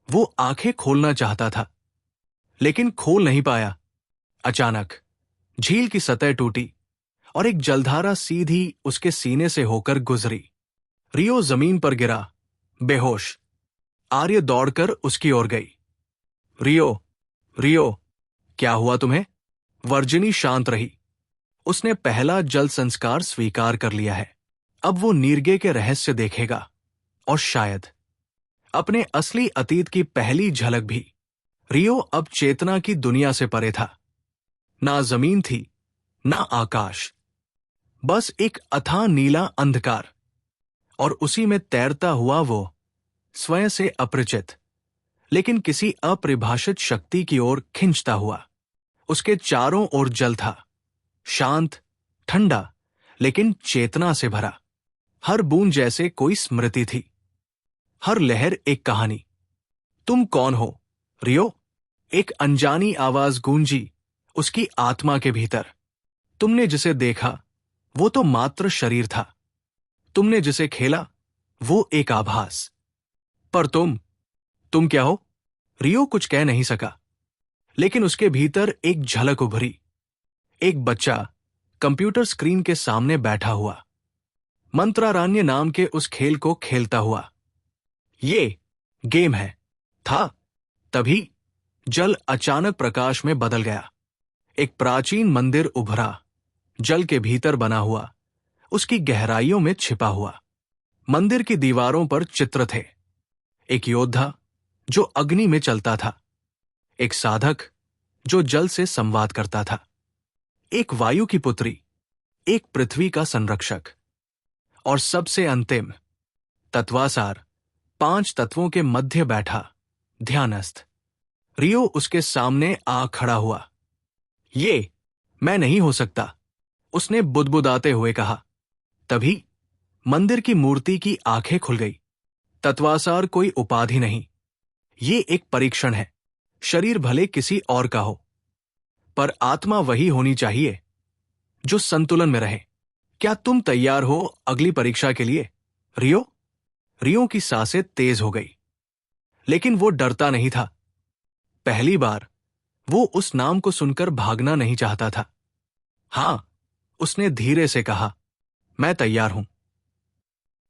वो आंखें खोलना चाहता था, लेकिन खोल नहीं पाया। अचानक झील की सतह टूटी और एक जलधारा सीधी उसके सीने से होकर गुजरी। रियो जमीन पर गिरा, बेहोश। आर्य दौड़कर उसकी ओर गई। रियो, रियो, क्या हुआ तुम्हें? वर्जिनी शांत रही। उसने पहला जल संस्कार स्वीकार कर लिया है। अब वो नीरगे के रहस्य देखेगा, और शायद अपने असली अतीत की पहली झलक भी। रियो अब चेतना की दुनिया से परे था। ना जमीन थी, ना आकाश, बस एक अथाह नीला अंधकार, और उसी में तैरता हुआ वो, स्वयं से अपरिचित, लेकिन किसी अपरिभाषित शक्ति की ओर खिंचता हुआ। उसके चारों ओर जल था, शांत, ठंडा, लेकिन चेतना से भरा। हर बूंद जैसे कोई स्मृति थी, हर लहर एक कहानी। तुम कौन हो, रियो? एक अनजानी आवाज गूंजी उसकी आत्मा के भीतर। तुमने जिसे देखा वो तो मात्र शरीर था, तुमने जिसे खेला वो एक आभास। पर तुम क्या हो? रियो कुछ कह नहीं सका, लेकिन उसके भीतर एक झलक उभरी। एक बच्चा कंप्यूटर स्क्रीन के सामने बैठा हुआ, मंत्रारण्य नाम के उस खेल को खेलता हुआ। ये गेम है था। तभी जल अचानक प्रकाश में बदल गया। एक प्राचीन मंदिर उभरा, जल के भीतर बना हुआ, उसकी गहराइयों में छिपा हुआ। मंदिर की दीवारों पर चित्र थे। एक योद्धा जो अग्नि में चलता था, एक साधक जो जल से संवाद करता था, एक वायु की पुत्री, एक पृथ्वी का संरक्षक, और सबसे अंतिम तत्वासार 5 तत्वों के मध्य बैठा ध्यानस्थ। रियो उसके सामने आ खड़ा हुआ। ये मैं नहीं हो सकता, उसने बुदबुदाते हुए कहा। तभी मंदिर की मूर्ति की आंखें खुल गई। तत्वासार कोई उपाधि नहीं, ये एक परीक्षण है। शरीर भले किसी और का हो, पर आत्मा वही होनी चाहिए जो संतुलन में रहे। क्या तुम तैयार हो अगली परीक्षा के लिए, रियो? रियो की सांसें तेज हो गई, लेकिन वो डरता नहीं था। पहली बार वो उस नाम को सुनकर भागना नहीं चाहता था। हां, उसने धीरे से कहा, मैं तैयार हूं।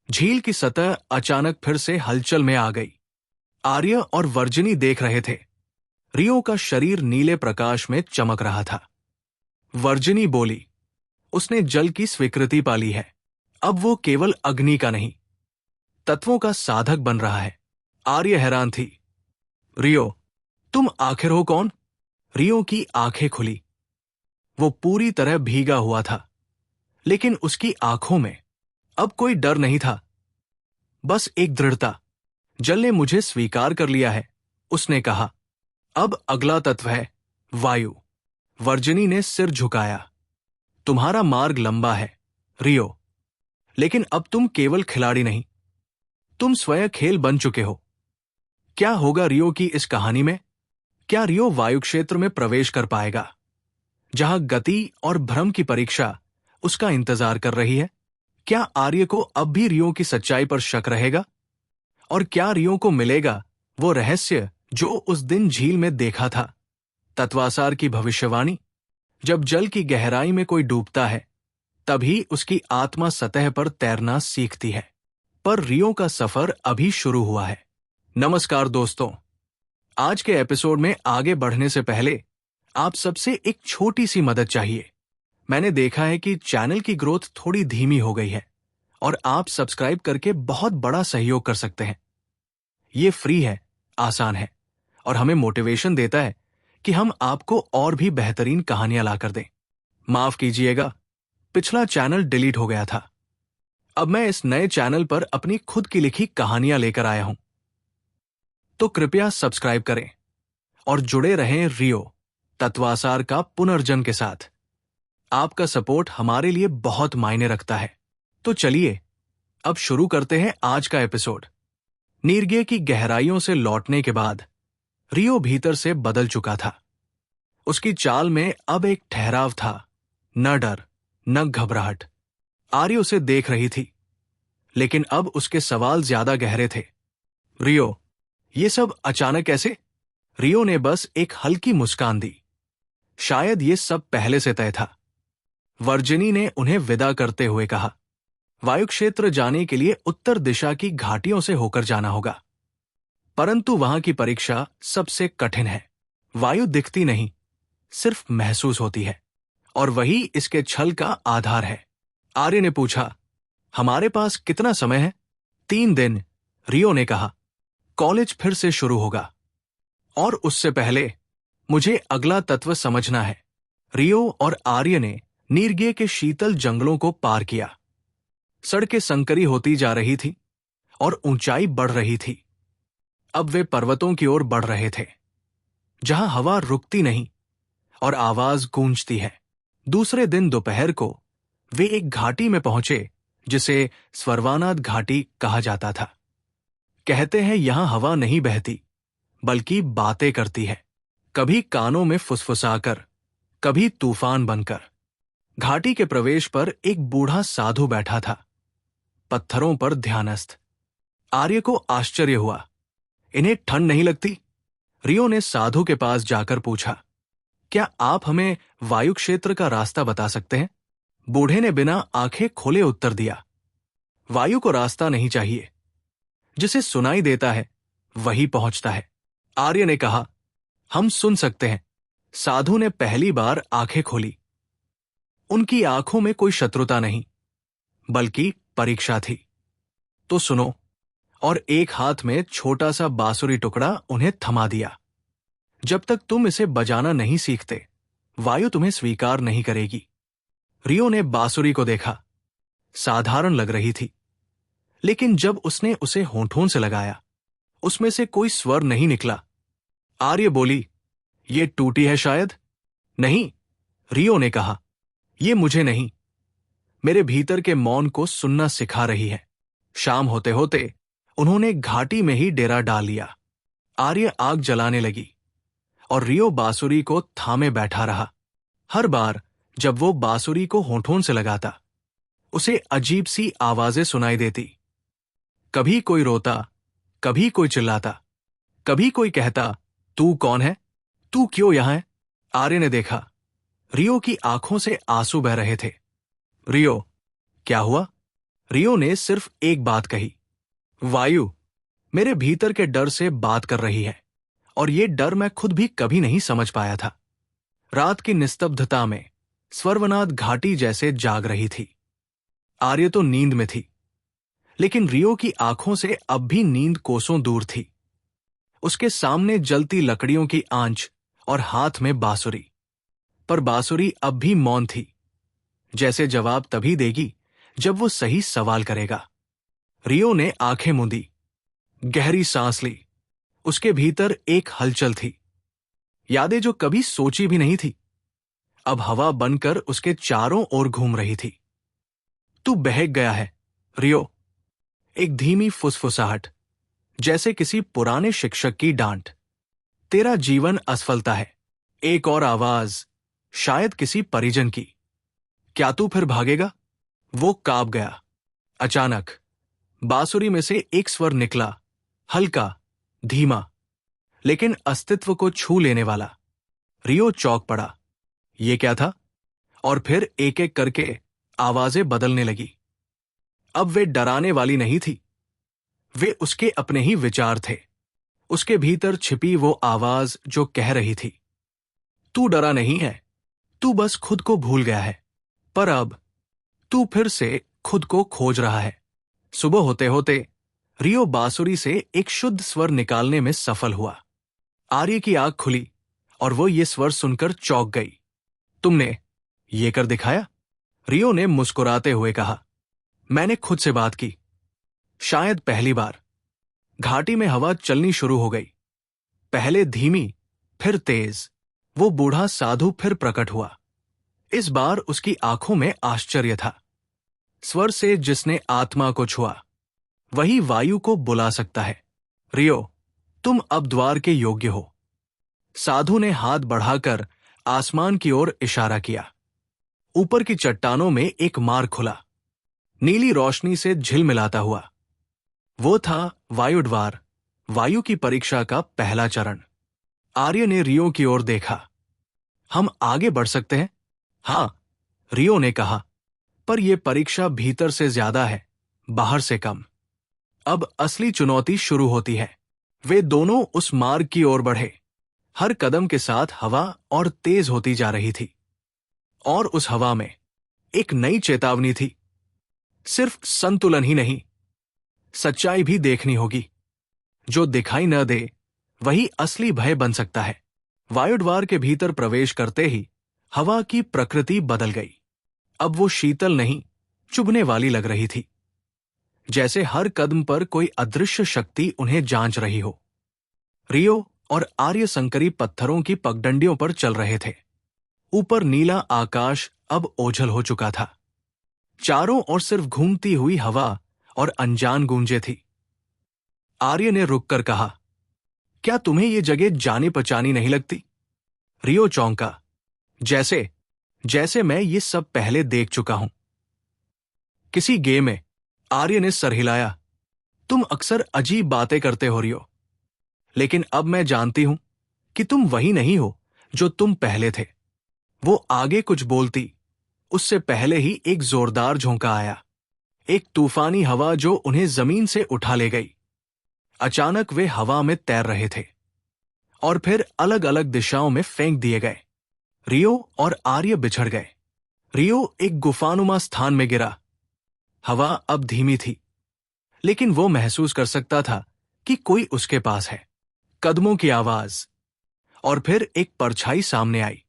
झील की सतह अचानक फिर से हलचल में आ गई। आर्य और वर्जिनी देख रहे थे। रियो का शरीर नीले प्रकाश में चमक रहा था। वर्जिनी बोली, उसने जल की स्वीकृति पाली है। अब वो केवल अग्नि का नहीं, तत्वों का साधक बन रहा है। आर्य हैरान थी। रियो, तुम आखिर हो कौन? रियो की आंखें खुली। वो पूरी तरह भीगा हुआ था, लेकिन उसकी आंखों में अब कोई डर नहीं था, बस एक दृढ़ता। जल ने मुझे स्वीकार कर लिया है, उसने कहा। अब अगला तत्व है वायु। वर्जिनी ने सिर झुकाया। तुम्हारा मार्ग लंबा है, रियो, लेकिन अब तुम केवल खिलाड़ी नहीं, तुम स्वयं खेल बन चुके हो। क्या होगा रियो की इस कहानी में? क्या रियो वायु क्षेत्र में प्रवेश कर पाएगा, जहां गति और भ्रम की परीक्षा उसका इंतजार कर रही है? क्या आर्य को अब भी रियो की सच्चाई पर शक रहेगा? और क्या रियो को मिलेगा वो रहस्य जो उस दिन झील में देखा था? तत्वासार की भविष्यवाणी, जब जल की गहराई में कोई डूबता है, तभी उसकी आत्मा सतह पर तैरना सीखती है। पर रियो का सफर अभी शुरू हुआ है। नमस्कार दोस्तों, आज के एपिसोड में आगे बढ़ने से पहले आप सबसे एक छोटी सी मदद चाहिए। मैंने देखा है कि चैनल की ग्रोथ थोड़ी धीमी हो गई है और आप सब्सक्राइब करके बहुत बड़ा सहयोग कर सकते हैं। ये फ्री है, आसान है और हमें मोटिवेशन देता है कि हम आपको और भी बेहतरीन कहानियां लाकर दें। माफ कीजिएगा, पिछला चैनल डिलीट हो गया था। अब मैं इस नए चैनल पर अपनी खुद की लिखी कहानियां लेकर आया हूं। तो कृपया सब्सक्राइब करें और जुड़े रहें रियो तत्वासार का पुनर्जन्म के साथ। आपका सपोर्ट हमारे लिए बहुत मायने रखता है। तो चलिए अब शुरू करते हैं आज का एपिसोड। नीर्गे की गहराइयों से लौटने के बाद रियो भीतर से बदल चुका था। उसकी चाल में अब एक ठहराव था, न डर न घबराहट। आर्य उसे देख रही थी, लेकिन अब उसके सवाल ज्यादा गहरे थे। रियो, ये सब अचानक कैसे? रियो ने बस एक हल्की मुस्कान दी। शायद ये सब पहले से तय था। वर्जिनी ने उन्हें विदा करते हुए कहा, वायु क्षेत्र जाने के लिए उत्तर दिशा की घाटियों से होकर जाना होगा, परंतु वहां की परीक्षा सबसे कठिन है। वायु दिखती नहीं, सिर्फ महसूस होती है, और वही इसके छल का आधार है। आर्य ने पूछा, हमारे पास कितना समय है? 3 दिन, रियो ने कहा। कॉलेज फिर से शुरू होगा, और उससे पहले मुझे अगला तत्व समझना है। रियो और आर्य ने नीर्गे के शीतल जंगलों को पार किया। सड़कें संकरी होती जा रही थी और ऊंचाई बढ़ रही थी। अब वे पर्वतों की ओर बढ़ रहे थे, जहां हवा रुकती नहीं और आवाज गूंजती है। दूसरे दिन दोपहर को वे एक घाटी में पहुंचे जिसे स्वर्वानाद घाटी कहा जाता था। कहते हैं यहां हवा नहीं बहती, बल्कि बातें करती है, कभी कानों में फुसफुसाकर, कभी तूफान बनकर। घाटी के प्रवेश पर एक बूढ़ा साधु बैठा था, पत्थरों पर ध्यानस्थ। आर्य को आश्चर्य हुआ, इन्हें ठंड नहीं लगती? रियो ने साधु के पास जाकर पूछा, क्या आप हमें वायु क्षेत्र का रास्ता बता सकते हैं? बूढ़े ने बिना आंखें खोले उत्तर दिया, वायु को रास्ता नहीं चाहिए, जिसे सुनाई देता है वही पहुंचता है। आर्य ने कहा, हम सुन सकते हैं। साधु ने पहली बार आंखें खोली। उनकी आंखों में कोई शत्रुता नहीं, बल्कि परीक्षा थी। तो सुनो। और एक हाथ में छोटा सा बांसुरी टुकड़ा उन्हें थमा दिया। जब तक तुम इसे बजाना नहीं सीखते, वायु तुम्हें स्वीकार नहीं करेगी। रियो ने बांसुरी को देखा, साधारण लग रही थी, लेकिन जब उसने उसे होंठों से लगाया, उसमें से कोई स्वर नहीं निकला। आर्य बोली, ये टूटी है शायद? नहीं, रियो ने कहा, ये मुझे नहीं, मेरे भीतर के मौन को सुनना सिखा रही है। शाम होते होते उन्होंने घाटी में ही डेरा डाल लिया। आर्य आग जलाने लगी और रियो बांसुरी को थामे बैठा रहा। हर बार जब वो बांसुरी को होंठों से लगाता, उसे अजीब सी आवाजें सुनाई देती। कभी कोई रोता, कभी कोई चिल्लाता, कभी कोई कहता, तू कौन है? तू क्यों यहां है? आर्य ने देखा, रियो की आंखों से आंसू बह रहे थे। रियो, क्या हुआ? रियो ने सिर्फ एक बात कही, वायु मेरे भीतर के डर से बात कर रही है, और ये डर मैं खुद भी कभी नहीं समझ पाया था। रात की निस्तब्धता में स्वर्वनाद घाटी जैसे जाग रही थी। आर्य तो नींद में थी, लेकिन रियो की आंखों से अब भी नींद कोसों दूर थी। उसके सामने जलती लकड़ियों की आंच और हाथ में बांसुरी, पर बांसुरी अब भी मौन थी, जैसे जवाब तभी देगी जब वो सही सवाल करेगा। रियो ने आंखें मूंदी, गहरी सांस ली। उसके भीतर एक हलचल थी, यादें जो कभी सोची भी नहीं थी, अब हवा बनकर उसके चारों ओर घूम रही थी। तू बहक गया है, रियो। एक धीमी फुसफुसाहट, जैसे किसी पुराने शिक्षक की डांट। तेरा जीवन असफलता है। एक और आवाज, शायद किसी परिजन की। क्या तू फिर भागेगा? वो कांप गया। अचानक बांसुरी में से एक स्वर निकला, हल्का, धीमा, लेकिन अस्तित्व को छू लेने वाला। रियो चौंक पड़ा। ये क्या था? और फिर एक एक करके आवाजें बदलने लगी। अब वे डराने वाली नहीं थी, वे उसके अपने ही विचार थे। उसके भीतर छिपी वो आवाज जो कह रही थी, तू डरा नहीं है, तू बस खुद को भूल गया है। पर अब तू फिर से खुद को खोज रहा है। सुबह होते होते रियो बांसुरी से एक शुद्ध स्वर निकालने में सफल हुआ। आर्य की आंख खुली और वो ये स्वर सुनकर चौंक गई। तुमने ये कर दिखाया? रियो ने मुस्कुराते हुए कहा, मैंने खुद से बात की, शायद पहली बार। घाटी में हवा चलनी शुरू हो गई, पहले धीमी, फिर तेज। वो बूढ़ा साधु फिर प्रकट हुआ। इस बार उसकी आंखों में आश्चर्य था। स्वर से जिसने आत्मा को छुआ, वही वायु को बुला सकता है। रियो, तुम अब द्वार के योग्य हो। साधु ने हाथ बढ़ाकर आसमान की ओर इशारा किया। ऊपर की चट्टानों में एक मार्ग खुला, नीली रोशनी से झिलमिलाता हुआ। वो था वायुद्वार, वायु की परीक्षा का पहला चरण। आर्य ने रियो की ओर देखा। हम आगे बढ़ सकते हैं? हां, रियो ने कहा, पर यह परीक्षा भीतर से ज्यादा है, बाहर से कम। अब असली चुनौती शुरू होती है। वे दोनों उस मार्ग की ओर बढ़े। हर कदम के साथ हवा और तेज होती जा रही थी, और उस हवा में एक नई चेतावनी थी। सिर्फ संतुलन ही नहीं, सच्चाई भी देखनी होगी। जो दिखाई न दे वही असली भय बन सकता है। वायुद्वार के भीतर प्रवेश करते ही हवा की प्रकृति बदल गई। अब वो शीतल नहीं, चुभने वाली लग रही थी, जैसे हर कदम पर कोई अदृश्य शक्ति उन्हें जांच रही हो। रियो और आर्य संकरी पत्थरों की पगडंडियों पर चल रहे थे। ऊपर नीला आकाश अब ओझल हो चुका था। चारों ओर सिर्फ घूमती हुई हवा और अनजान गूंजे थी। आर्य ने रुककर कहा, क्या तुम्हें ये जगह जानी पहचानी नहीं लगती? रियो चौंका, जैसे जैसे मैं ये सब पहले देख चुका हूं। किसी गेम में? आर्य ने सर हिलाया। तुम अक्सर अजीब बातें करते हो रियो, लेकिन अब मैं जानती हूं कि तुम वही नहीं हो जो तुम पहले थे। वो आगे कुछ बोलती, उससे पहले ही एक जोरदार झोंका आया, एक तूफानी हवा जो उन्हें जमीन से उठा ले गई। अचानक वे हवा में तैर रहे थे और फिर अलग अलग दिशाओं में फेंक दिए गए। रियो और आर्य बिछड़ गए। रियो एक गुफानुमा स्थान में गिरा। हवा अब धीमी थी, लेकिन वो महसूस कर सकता था कि कोई उसके पास है। कदमों की आवाज, और फिर एक परछाई सामने आई।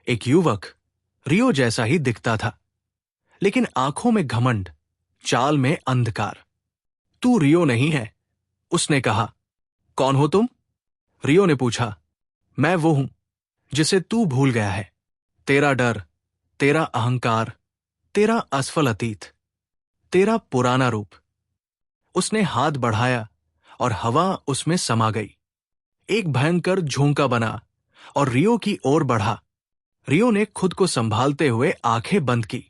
एक युवक, रियो जैसा ही दिखता था, लेकिन आंखों में घमंड, चाल में अंधकार। तू रियो नहीं है, उसने कहा। कौन हो तुम? रियो ने पूछा। मैं वो हूं जिसे तू भूल गया है। तेरा डर, तेरा अहंकार, तेरा असफल अतीत, तेरा पुराना रूप। उसने हाथ बढ़ाया और हवा उसमें समा गई। एक भयंकर झोंका बना और रियो की ओर बढ़ा। रियो ने खुद को संभालते हुए आंखें बंद की।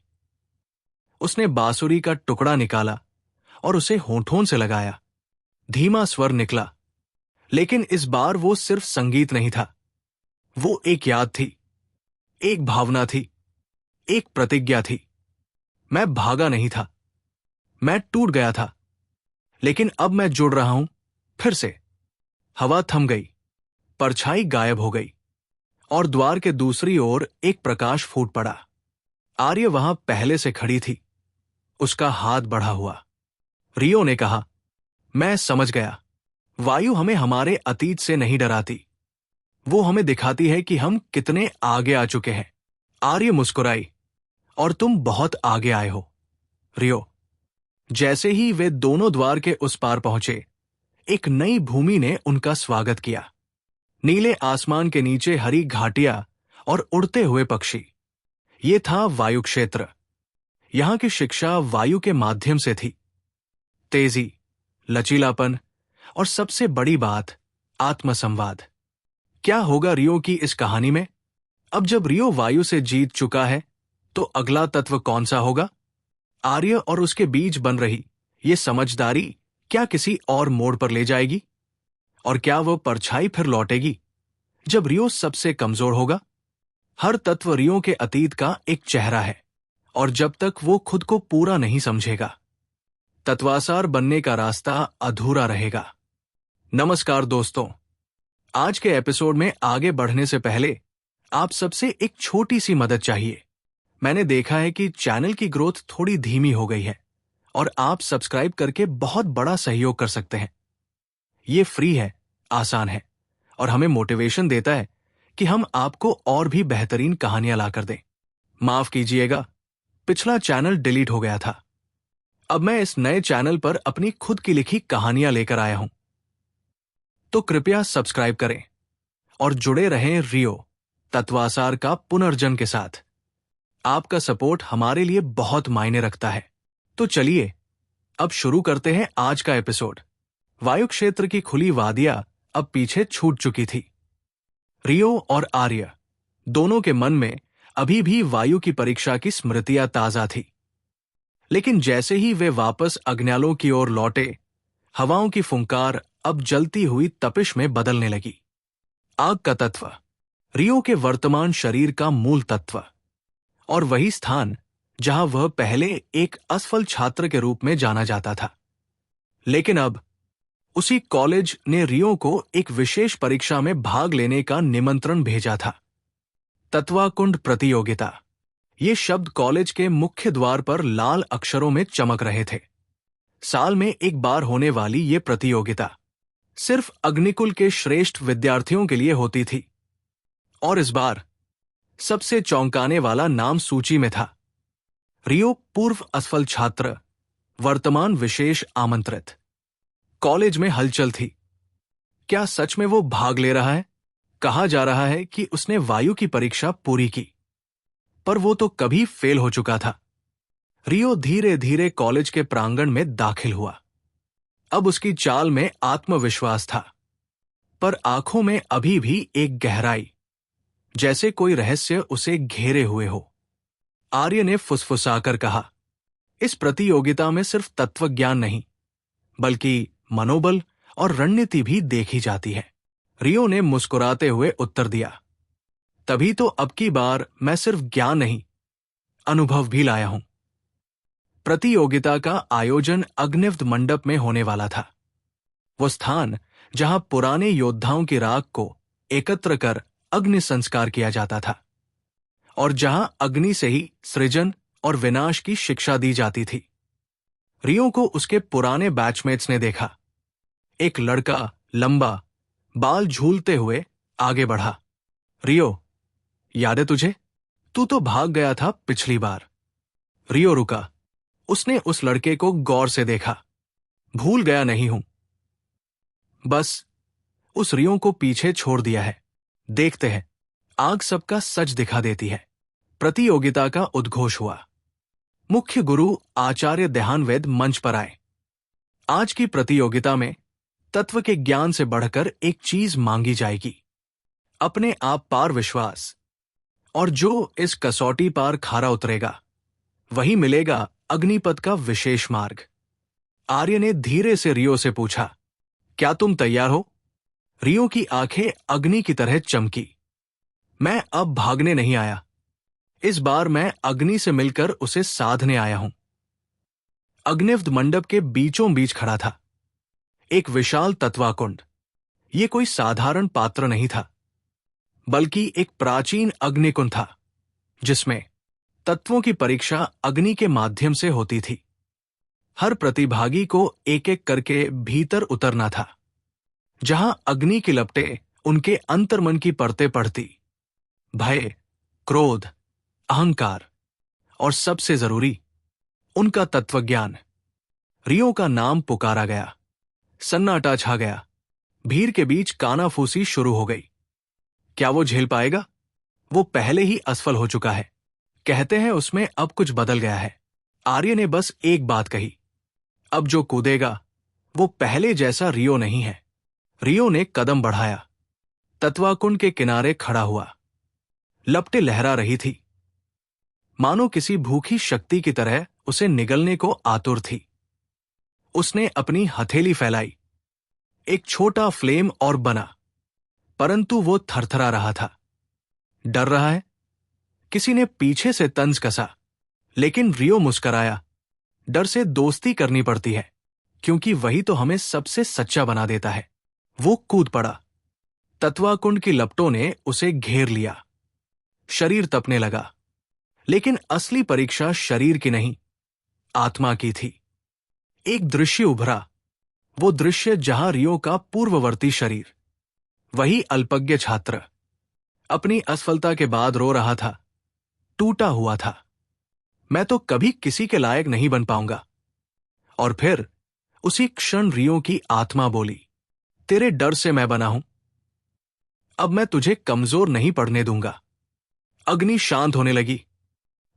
उसने बांसुरी का टुकड़ा निकाला और उसे होठों से लगाया। धीमा स्वर निकला, लेकिन इस बार वो सिर्फ संगीत नहीं था। वो एक याद थी, एक भावना थी, एक प्रतिज्ञा थी। मैं भागा नहीं था, मैं टूट गया था, लेकिन अब मैं जुड़ रहा हूं फिर से। हवा थम गई, परछाई गायब हो गई और द्वार के दूसरी ओर एक प्रकाश फूट पड़ा। आर्य वहां पहले से खड़ी थी, उसका हाथ बढ़ा हुआ। रियो ने कहा, मैं समझ गया। वायु हमें हमारे अतीत से नहीं डराती, वो हमें दिखाती है कि हम कितने आगे आ चुके हैं। आर्य मुस्कुराई, और तुम बहुत आगे आए हो, रियो। जैसे ही वे दोनों द्वार के उस पार पहुंचे, एक नई भूमि ने उनका स्वागत किया। नीले आसमान के नीचे हरी घाटियां और उड़ते हुए पक्षी। ये था वायु क्षेत्र। यहां की शिक्षा वायु के माध्यम से थी। तेजी, लचीलापन और सबसे बड़ी बात, आत्मसंवाद। क्या होगा रियो की इस कहानी में? अब जब रियो वायु से जीत चुका है, तो अगला तत्व कौन सा होगा? आर्य और उसके बीच बन रही ये समझदारी क्या किसी और मोड़ पर ले जाएगी? और क्या वो परछाई फिर लौटेगी जब रियो सबसे कमजोर होगा? हर तत्व रियो के अतीत का एक चेहरा है, और जब तक वो खुद को पूरा नहीं समझेगा, तत्वासार बनने का रास्ता अधूरा रहेगा। नमस्कार दोस्तों, आज के एपिसोड में आगे बढ़ने से पहले आप सबसे एक छोटी सी मदद चाहिए। मैंने देखा है कि चैनल की ग्रोथ थोड़ी धीमी हो गई है, और आप सब्सक्राइब करके बहुत बड़ा सहयोग कर सकते हैं। ये फ्री है, आसान है, और हमें मोटिवेशन देता है कि हम आपको और भी बेहतरीन कहानियां लाकर दें। माफ कीजिएगा, पिछला चैनल डिलीट हो गया था। अब मैं इस नए चैनल पर अपनी खुद की लिखी कहानियां लेकर आया हूं। तो कृपया सब्सक्राइब करें और जुड़े रहें रियो तत्वासार का पुनर्जन्म के साथ। आपका सपोर्ट हमारे लिए बहुत मायने रखता है। तो चलिए अब शुरू करते हैं आज का एपिसोड। वायु क्षेत्र की खुली वादियां अब पीछे छूट चुकी थी। रियो और आर्य दोनों के मन में अभी भी वायु की परीक्षा की स्मृतियां ताजा थी, लेकिन जैसे ही वे वापस अग्न्यालों की ओर लौटे, हवाओं की फुंकार अब जलती हुई तपिश में बदलने लगी। आग का तत्व, रियो के वर्तमान शरीर का मूल तत्व, और वही स्थान जहां वह पहले एक असफल छात्र के रूप में जाना जाता था। लेकिन अब उसी कॉलेज ने रियो को एक विशेष परीक्षा में भाग लेने का निमंत्रण भेजा था। तत्वाकुंड प्रतियोगिता। ये शब्द कॉलेज के मुख्य द्वार पर लाल अक्षरों में चमक रहे थे। साल में एक बार होने वाली ये प्रतियोगिता सिर्फ अग्निकुल के श्रेष्ठ विद्यार्थियों के लिए होती थी, और इस बार सबसे चौंकाने वाला नाम सूची में था। रियो पूर्व असफल छात्र, वर्तमान विशेष आमंत्रित। कॉलेज में हलचल थी। क्या सच में वो भाग ले रहा है? कहा जा रहा है कि उसने वायु की परीक्षा पूरी की, पर वो तो कभी फेल हो चुका था। रियो धीरे धीरे कॉलेज के प्रांगण में दाखिल हुआ। अब उसकी चाल में आत्मविश्वास था, पर आंखों में अभी भी एक गहराई, जैसे कोई रहस्य उसे घेरे हुए हो। आर्य ने फुसफुसाकर कहा, इस प्रतियोगिता में सिर्फ तत्वज्ञान नहीं, बल्कि मनोबल और रणनीति भी देखी जाती है। रियो ने मुस्कुराते हुए उत्तर दिया, तभी तो अब की बार मैं सिर्फ ज्ञान नहीं, अनुभव भी लाया हूं। प्रतियोगिता का आयोजन अग्निव्द मंडप में होने वाला था। वो स्थान जहां पुराने योद्धाओं की राख को एकत्र कर अग्नि संस्कार किया जाता था, और जहां अग्नि से ही सृजन और विनाश की शिक्षा दी जाती थी। रियो को उसके पुराने बैचमेट्स ने देखा। एक लड़का लंबा, बाल झूलते हुए आगे बढ़ा। रियो, याद है तुझे? तू तो भाग गया था पिछली बार। रियो रुका। उसने उस लड़के को गौर से देखा। भूल गया नहीं हूं, बस उस रियो को पीछे छोड़ दिया है। देखते हैं, आग सबका सच दिखा देती है। प्रतियोगिता का उद्घोष हुआ। मुख्य गुरु आचार्य ध्यानवेद मंच पर आए। आज की प्रतियोगिता में तत्व के ज्ञान से बढ़कर एक चीज मांगी जाएगी, अपने आप पार विश्वास। और जो इस कसौटी पार खरा उतरेगा, वही मिलेगा अग्निपथ का विशेष मार्ग। आर्य ने धीरे से रियो से पूछा, क्या तुम तैयार हो? रियो की आंखें अग्नि की तरह चमकी। मैं अब भागने नहीं आया, इस बार मैं अग्नि से मिलकर उसे साधने आया हूं। अग्निव्द मंडप के बीचों बीच खड़ा था एक विशाल तत्वाकुंड। ये कोई साधारण पात्र नहीं था, बल्कि एक प्राचीन अग्निकुंड था, जिसमें तत्वों की परीक्षा अग्नि के माध्यम से होती थी। हर प्रतिभागी को एक एक करके भीतर उतरना था, जहां अग्नि की लपटें उनके अंतर्मन की परतें पढ़ती। भय, क्रोध, अहंकार और सबसे जरूरी, उनका तत्वज्ञान। रियो का नाम पुकारा गया। सन्नाटा छा गया। भीड़ के बीच कानाफूसी शुरू हो गई। क्या वो झेल पाएगा? वो पहले ही असफल हो चुका है। कहते हैं उसमें अब कुछ बदल गया है। आर्य ने बस एक बात कही, अब जो कूदेगा वो पहले जैसा रियो नहीं है। रियो ने कदम बढ़ाया। तत्वाकुंड के किनारे खड़ा हुआ। लपटें लहरा रही थी, मानो किसी भूखी शक्ति की तरह उसे निगलने को आतुर थी। उसने अपनी हथेली फैलाई। एक छोटा फ्लेम और बना, परंतु वो थरथरा रहा था। डर रहा है? किसी ने पीछे से तंज कसा, लेकिन रियो मुस्कराया। डर से दोस्ती करनी पड़ती है, क्योंकि वही तो हमें सबसे सच्चा बना देता है। वो कूद पड़ा। तत्वाकुंड की लपटों ने उसे घेर लिया। शरीर तपने लगा, लेकिन असली परीक्षा शरीर की नहीं, आत्मा की थी। एक दृश्य उभरा, वो दृश्य जहां रियो का पूर्ववर्ती शरीर, वही अल्पज्ञ छात्र, अपनी असफलता के बाद रो रहा था, टूटा हुआ था। मैं तो कभी किसी के लायक नहीं बन पाऊंगा। और फिर उसी क्षण रियो की आत्मा बोली, तेरे डर से मैं बना हूं। अब मैं तुझे कमजोर नहीं पड़ने दूंगा। अग्नि शांत होने लगी।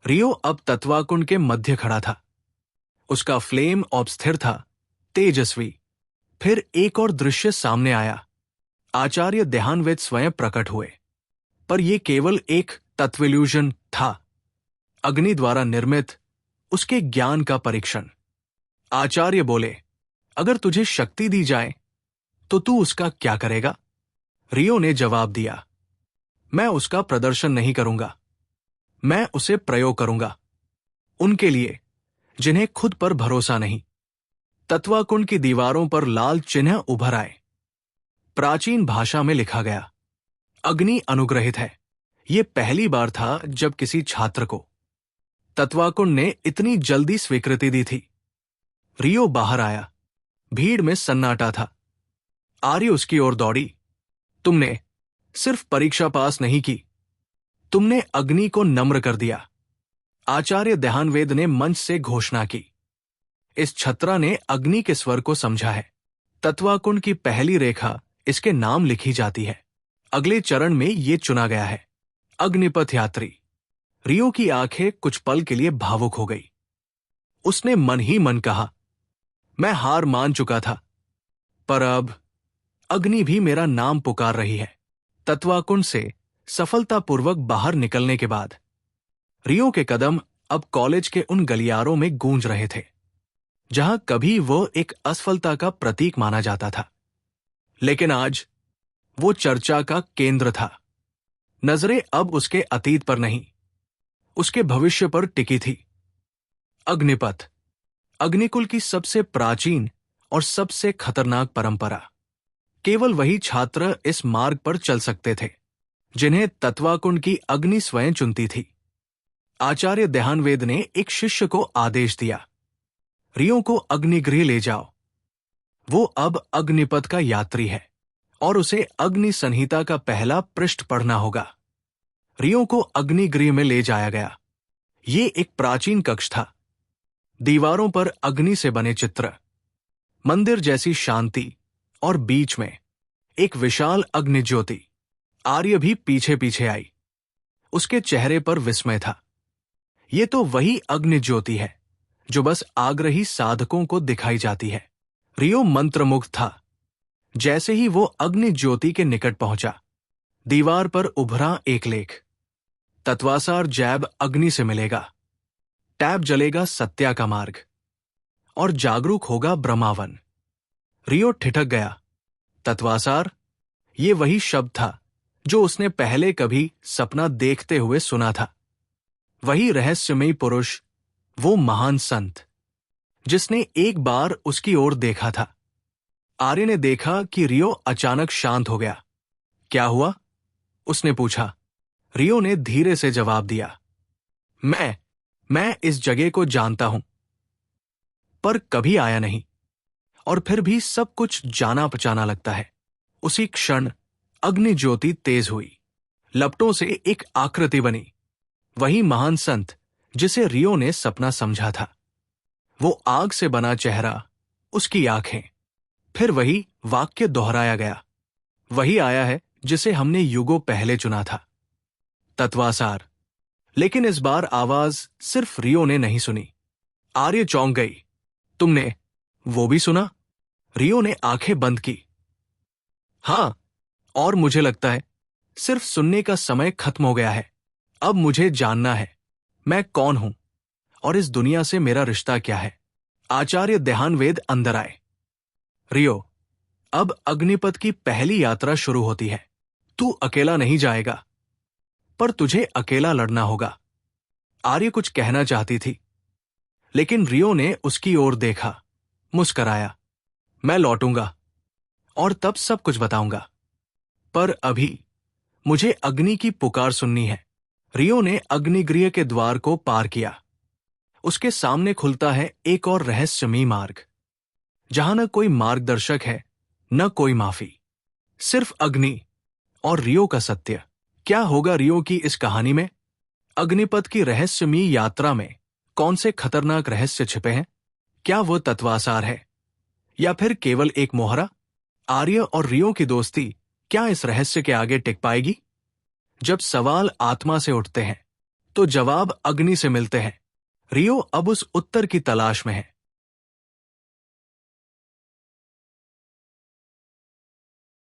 रियो अब तत्वाकुंड के मध्य खड़ा था। उसका फ्लेम अब स्थिर था, तेजस्वी। फिर एक और दृश्य सामने आया। आचार्य ध्यानवेद स्वयं प्रकट हुए, पर यह केवल एक तत्विल्यूजन था, अग्नि द्वारा निर्मित उसके ज्ञान का परीक्षण। आचार्य बोले, अगर तुझे शक्ति दी जाए तो तू उसका क्या करेगा? रियो ने जवाब दिया, मैं उसका प्रदर्शन नहीं करूंगा, मैं उसे प्रयोग करूंगा। उनके लिए जिन्हें खुद पर भरोसा नहीं। तत्वाकुंड की दीवारों पर लाल चिन्ह उभर आए। प्राचीन भाषा में लिखा गया, अग्नि अनुग्रहित है। यह पहली बार था जब किसी छात्र को तत्वाकुंड ने इतनी जल्दी स्वीकृति दी थी। रियो बाहर आया। भीड़ में सन्नाटा था। आर्य उसकी ओर दौड़ी। तुमने सिर्फ परीक्षा पास नहीं की, तुमने अग्नि को नम्र कर दिया। आचार्य ध्यानवेद ने मंच से घोषणा की, इस छत्रा ने अग्नि के स्वर को समझा है। तत्वाकुंड की पहली रेखा इसके नाम लिखी जाती है। अगले चरण में ये चुना गया है, अग्निपथ यात्री। रियो की आंखें कुछ पल के लिए भावुक हो गई। उसने मन ही मन कहा, मैं हार मान चुका था, पर अब अग्नि भी मेरा नाम पुकार रही है। तत्वाकुंड से सफलतापूर्वक बाहर निकलने के बाद रियो के कदम अब कॉलेज के उन गलियारों में गूंज रहे थे जहां कभी वो एक असफलता का प्रतीक माना जाता था, लेकिन आज वो चर्चा का केंद्र था। नजरें अब उसके अतीत पर नहीं, उसके भविष्य पर टिकी थी। अग्निपथ, अग्निकुल की सबसे प्राचीन और सबसे खतरनाक परंपरा। केवल वही छात्र इस मार्ग पर चल सकते थे जिन्हें तत्वाकुंड की अग्नि स्वयं चुनती थी। आचार्य ध्यानवेद ने एक शिष्य को आदेश दिया, रियो को अग्निगृह ले जाओ। वो अब अग्निपथ का यात्री है और उसे अग्नि संहिता का पहला पृष्ठ पढ़ना होगा। रियो को अग्निगृह में ले जाया गया। ये एक प्राचीन कक्ष था। दीवारों पर अग्नि से बने चित्र, मंदिर जैसी शांति और बीच में एक विशाल अग्नि ज्योति। आर्य भी पीछे पीछे आई। उसके चेहरे पर विस्मय था। ये तो वही अग्नि ज्योति है जो बस आग्रही साधकों को दिखाई जाती है। रियो मंत्रमुग्ध था। जैसे ही वो अग्नि ज्योति के निकट पहुंचा, दीवार पर उभरा एक लेख, तत्वासार जैब अग्नि से मिलेगा, टैब जलेगा सत्या का मार्ग और जागरूक होगा ब्रह्मावन। रियो ठिठक गया। तत्वासार, ये वही शब्द था जो उसने पहले कभी सपना देखते हुए सुना था। वही रहस्यमयी पुरुष, वो महान संत जिसने एक बार उसकी ओर देखा था। आर्य ने देखा कि रियो अचानक शांत हो गया। क्या हुआ? उसने पूछा। रियो ने धीरे से जवाब दिया, मैं इस जगह को जानता हूं, पर कभी आया नहीं, और फिर भी सब कुछ जाना पहचाना लगता है। उसी क्षण अग्नि ज्योति तेज हुई। लपटों से एक आकृति बनी, वही महान संत जिसे रियो ने सपना समझा था। वो आग से बना चेहरा, उसकी आंखें। फिर वही वाक्य दोहराया गया, वही आया है जिसे हमने युगों पहले चुना था, तत्वासार। लेकिन इस बार आवाज सिर्फ रियो ने नहीं सुनी। आर्य चौंक गई। तुमने वो भी सुना? रियो ने आंखें बंद की। हां, और मुझे लगता है सिर्फ सुनने का समय खत्म हो गया है। अब मुझे जानना है, मैं कौन हूं और इस दुनिया से मेरा रिश्ता क्या है। आचार्य ध्यानवेद अंदर आए। रियो, अब अग्निपथ की पहली यात्रा शुरू होती है। तू अकेला नहीं जाएगा, पर तुझे अकेला लड़ना होगा। आर्य कुछ कहना चाहती थी, लेकिन रियो ने उसकी ओर देखा, मुस्कराया। मैं लौटूंगा और तब सब कुछ बताऊंगा, पर अभी मुझे अग्नि की पुकार सुननी है। रियो ने अग्निगृह के द्वार को पार किया। उसके सामने खुलता है एक और रहस्यमयी मार्ग, जहां न कोई मार्गदर्शक है, न कोई माफी, सिर्फ अग्नि और रियो का सत्य। क्या होगा रियो की इस कहानी में? अग्निपथ की रहस्यमयी यात्रा में कौन से खतरनाक रहस्य छिपे हैं? क्या वो तत्वासार है या फिर केवल एक मोहरा? आर्य और रियो की दोस्ती क्या इस रहस्य के आगे टिक पाएगी? जब सवाल आत्मा से उठते हैं तो जवाब अग्नि से मिलते हैं। रियो अब उस उत्तर की तलाश में है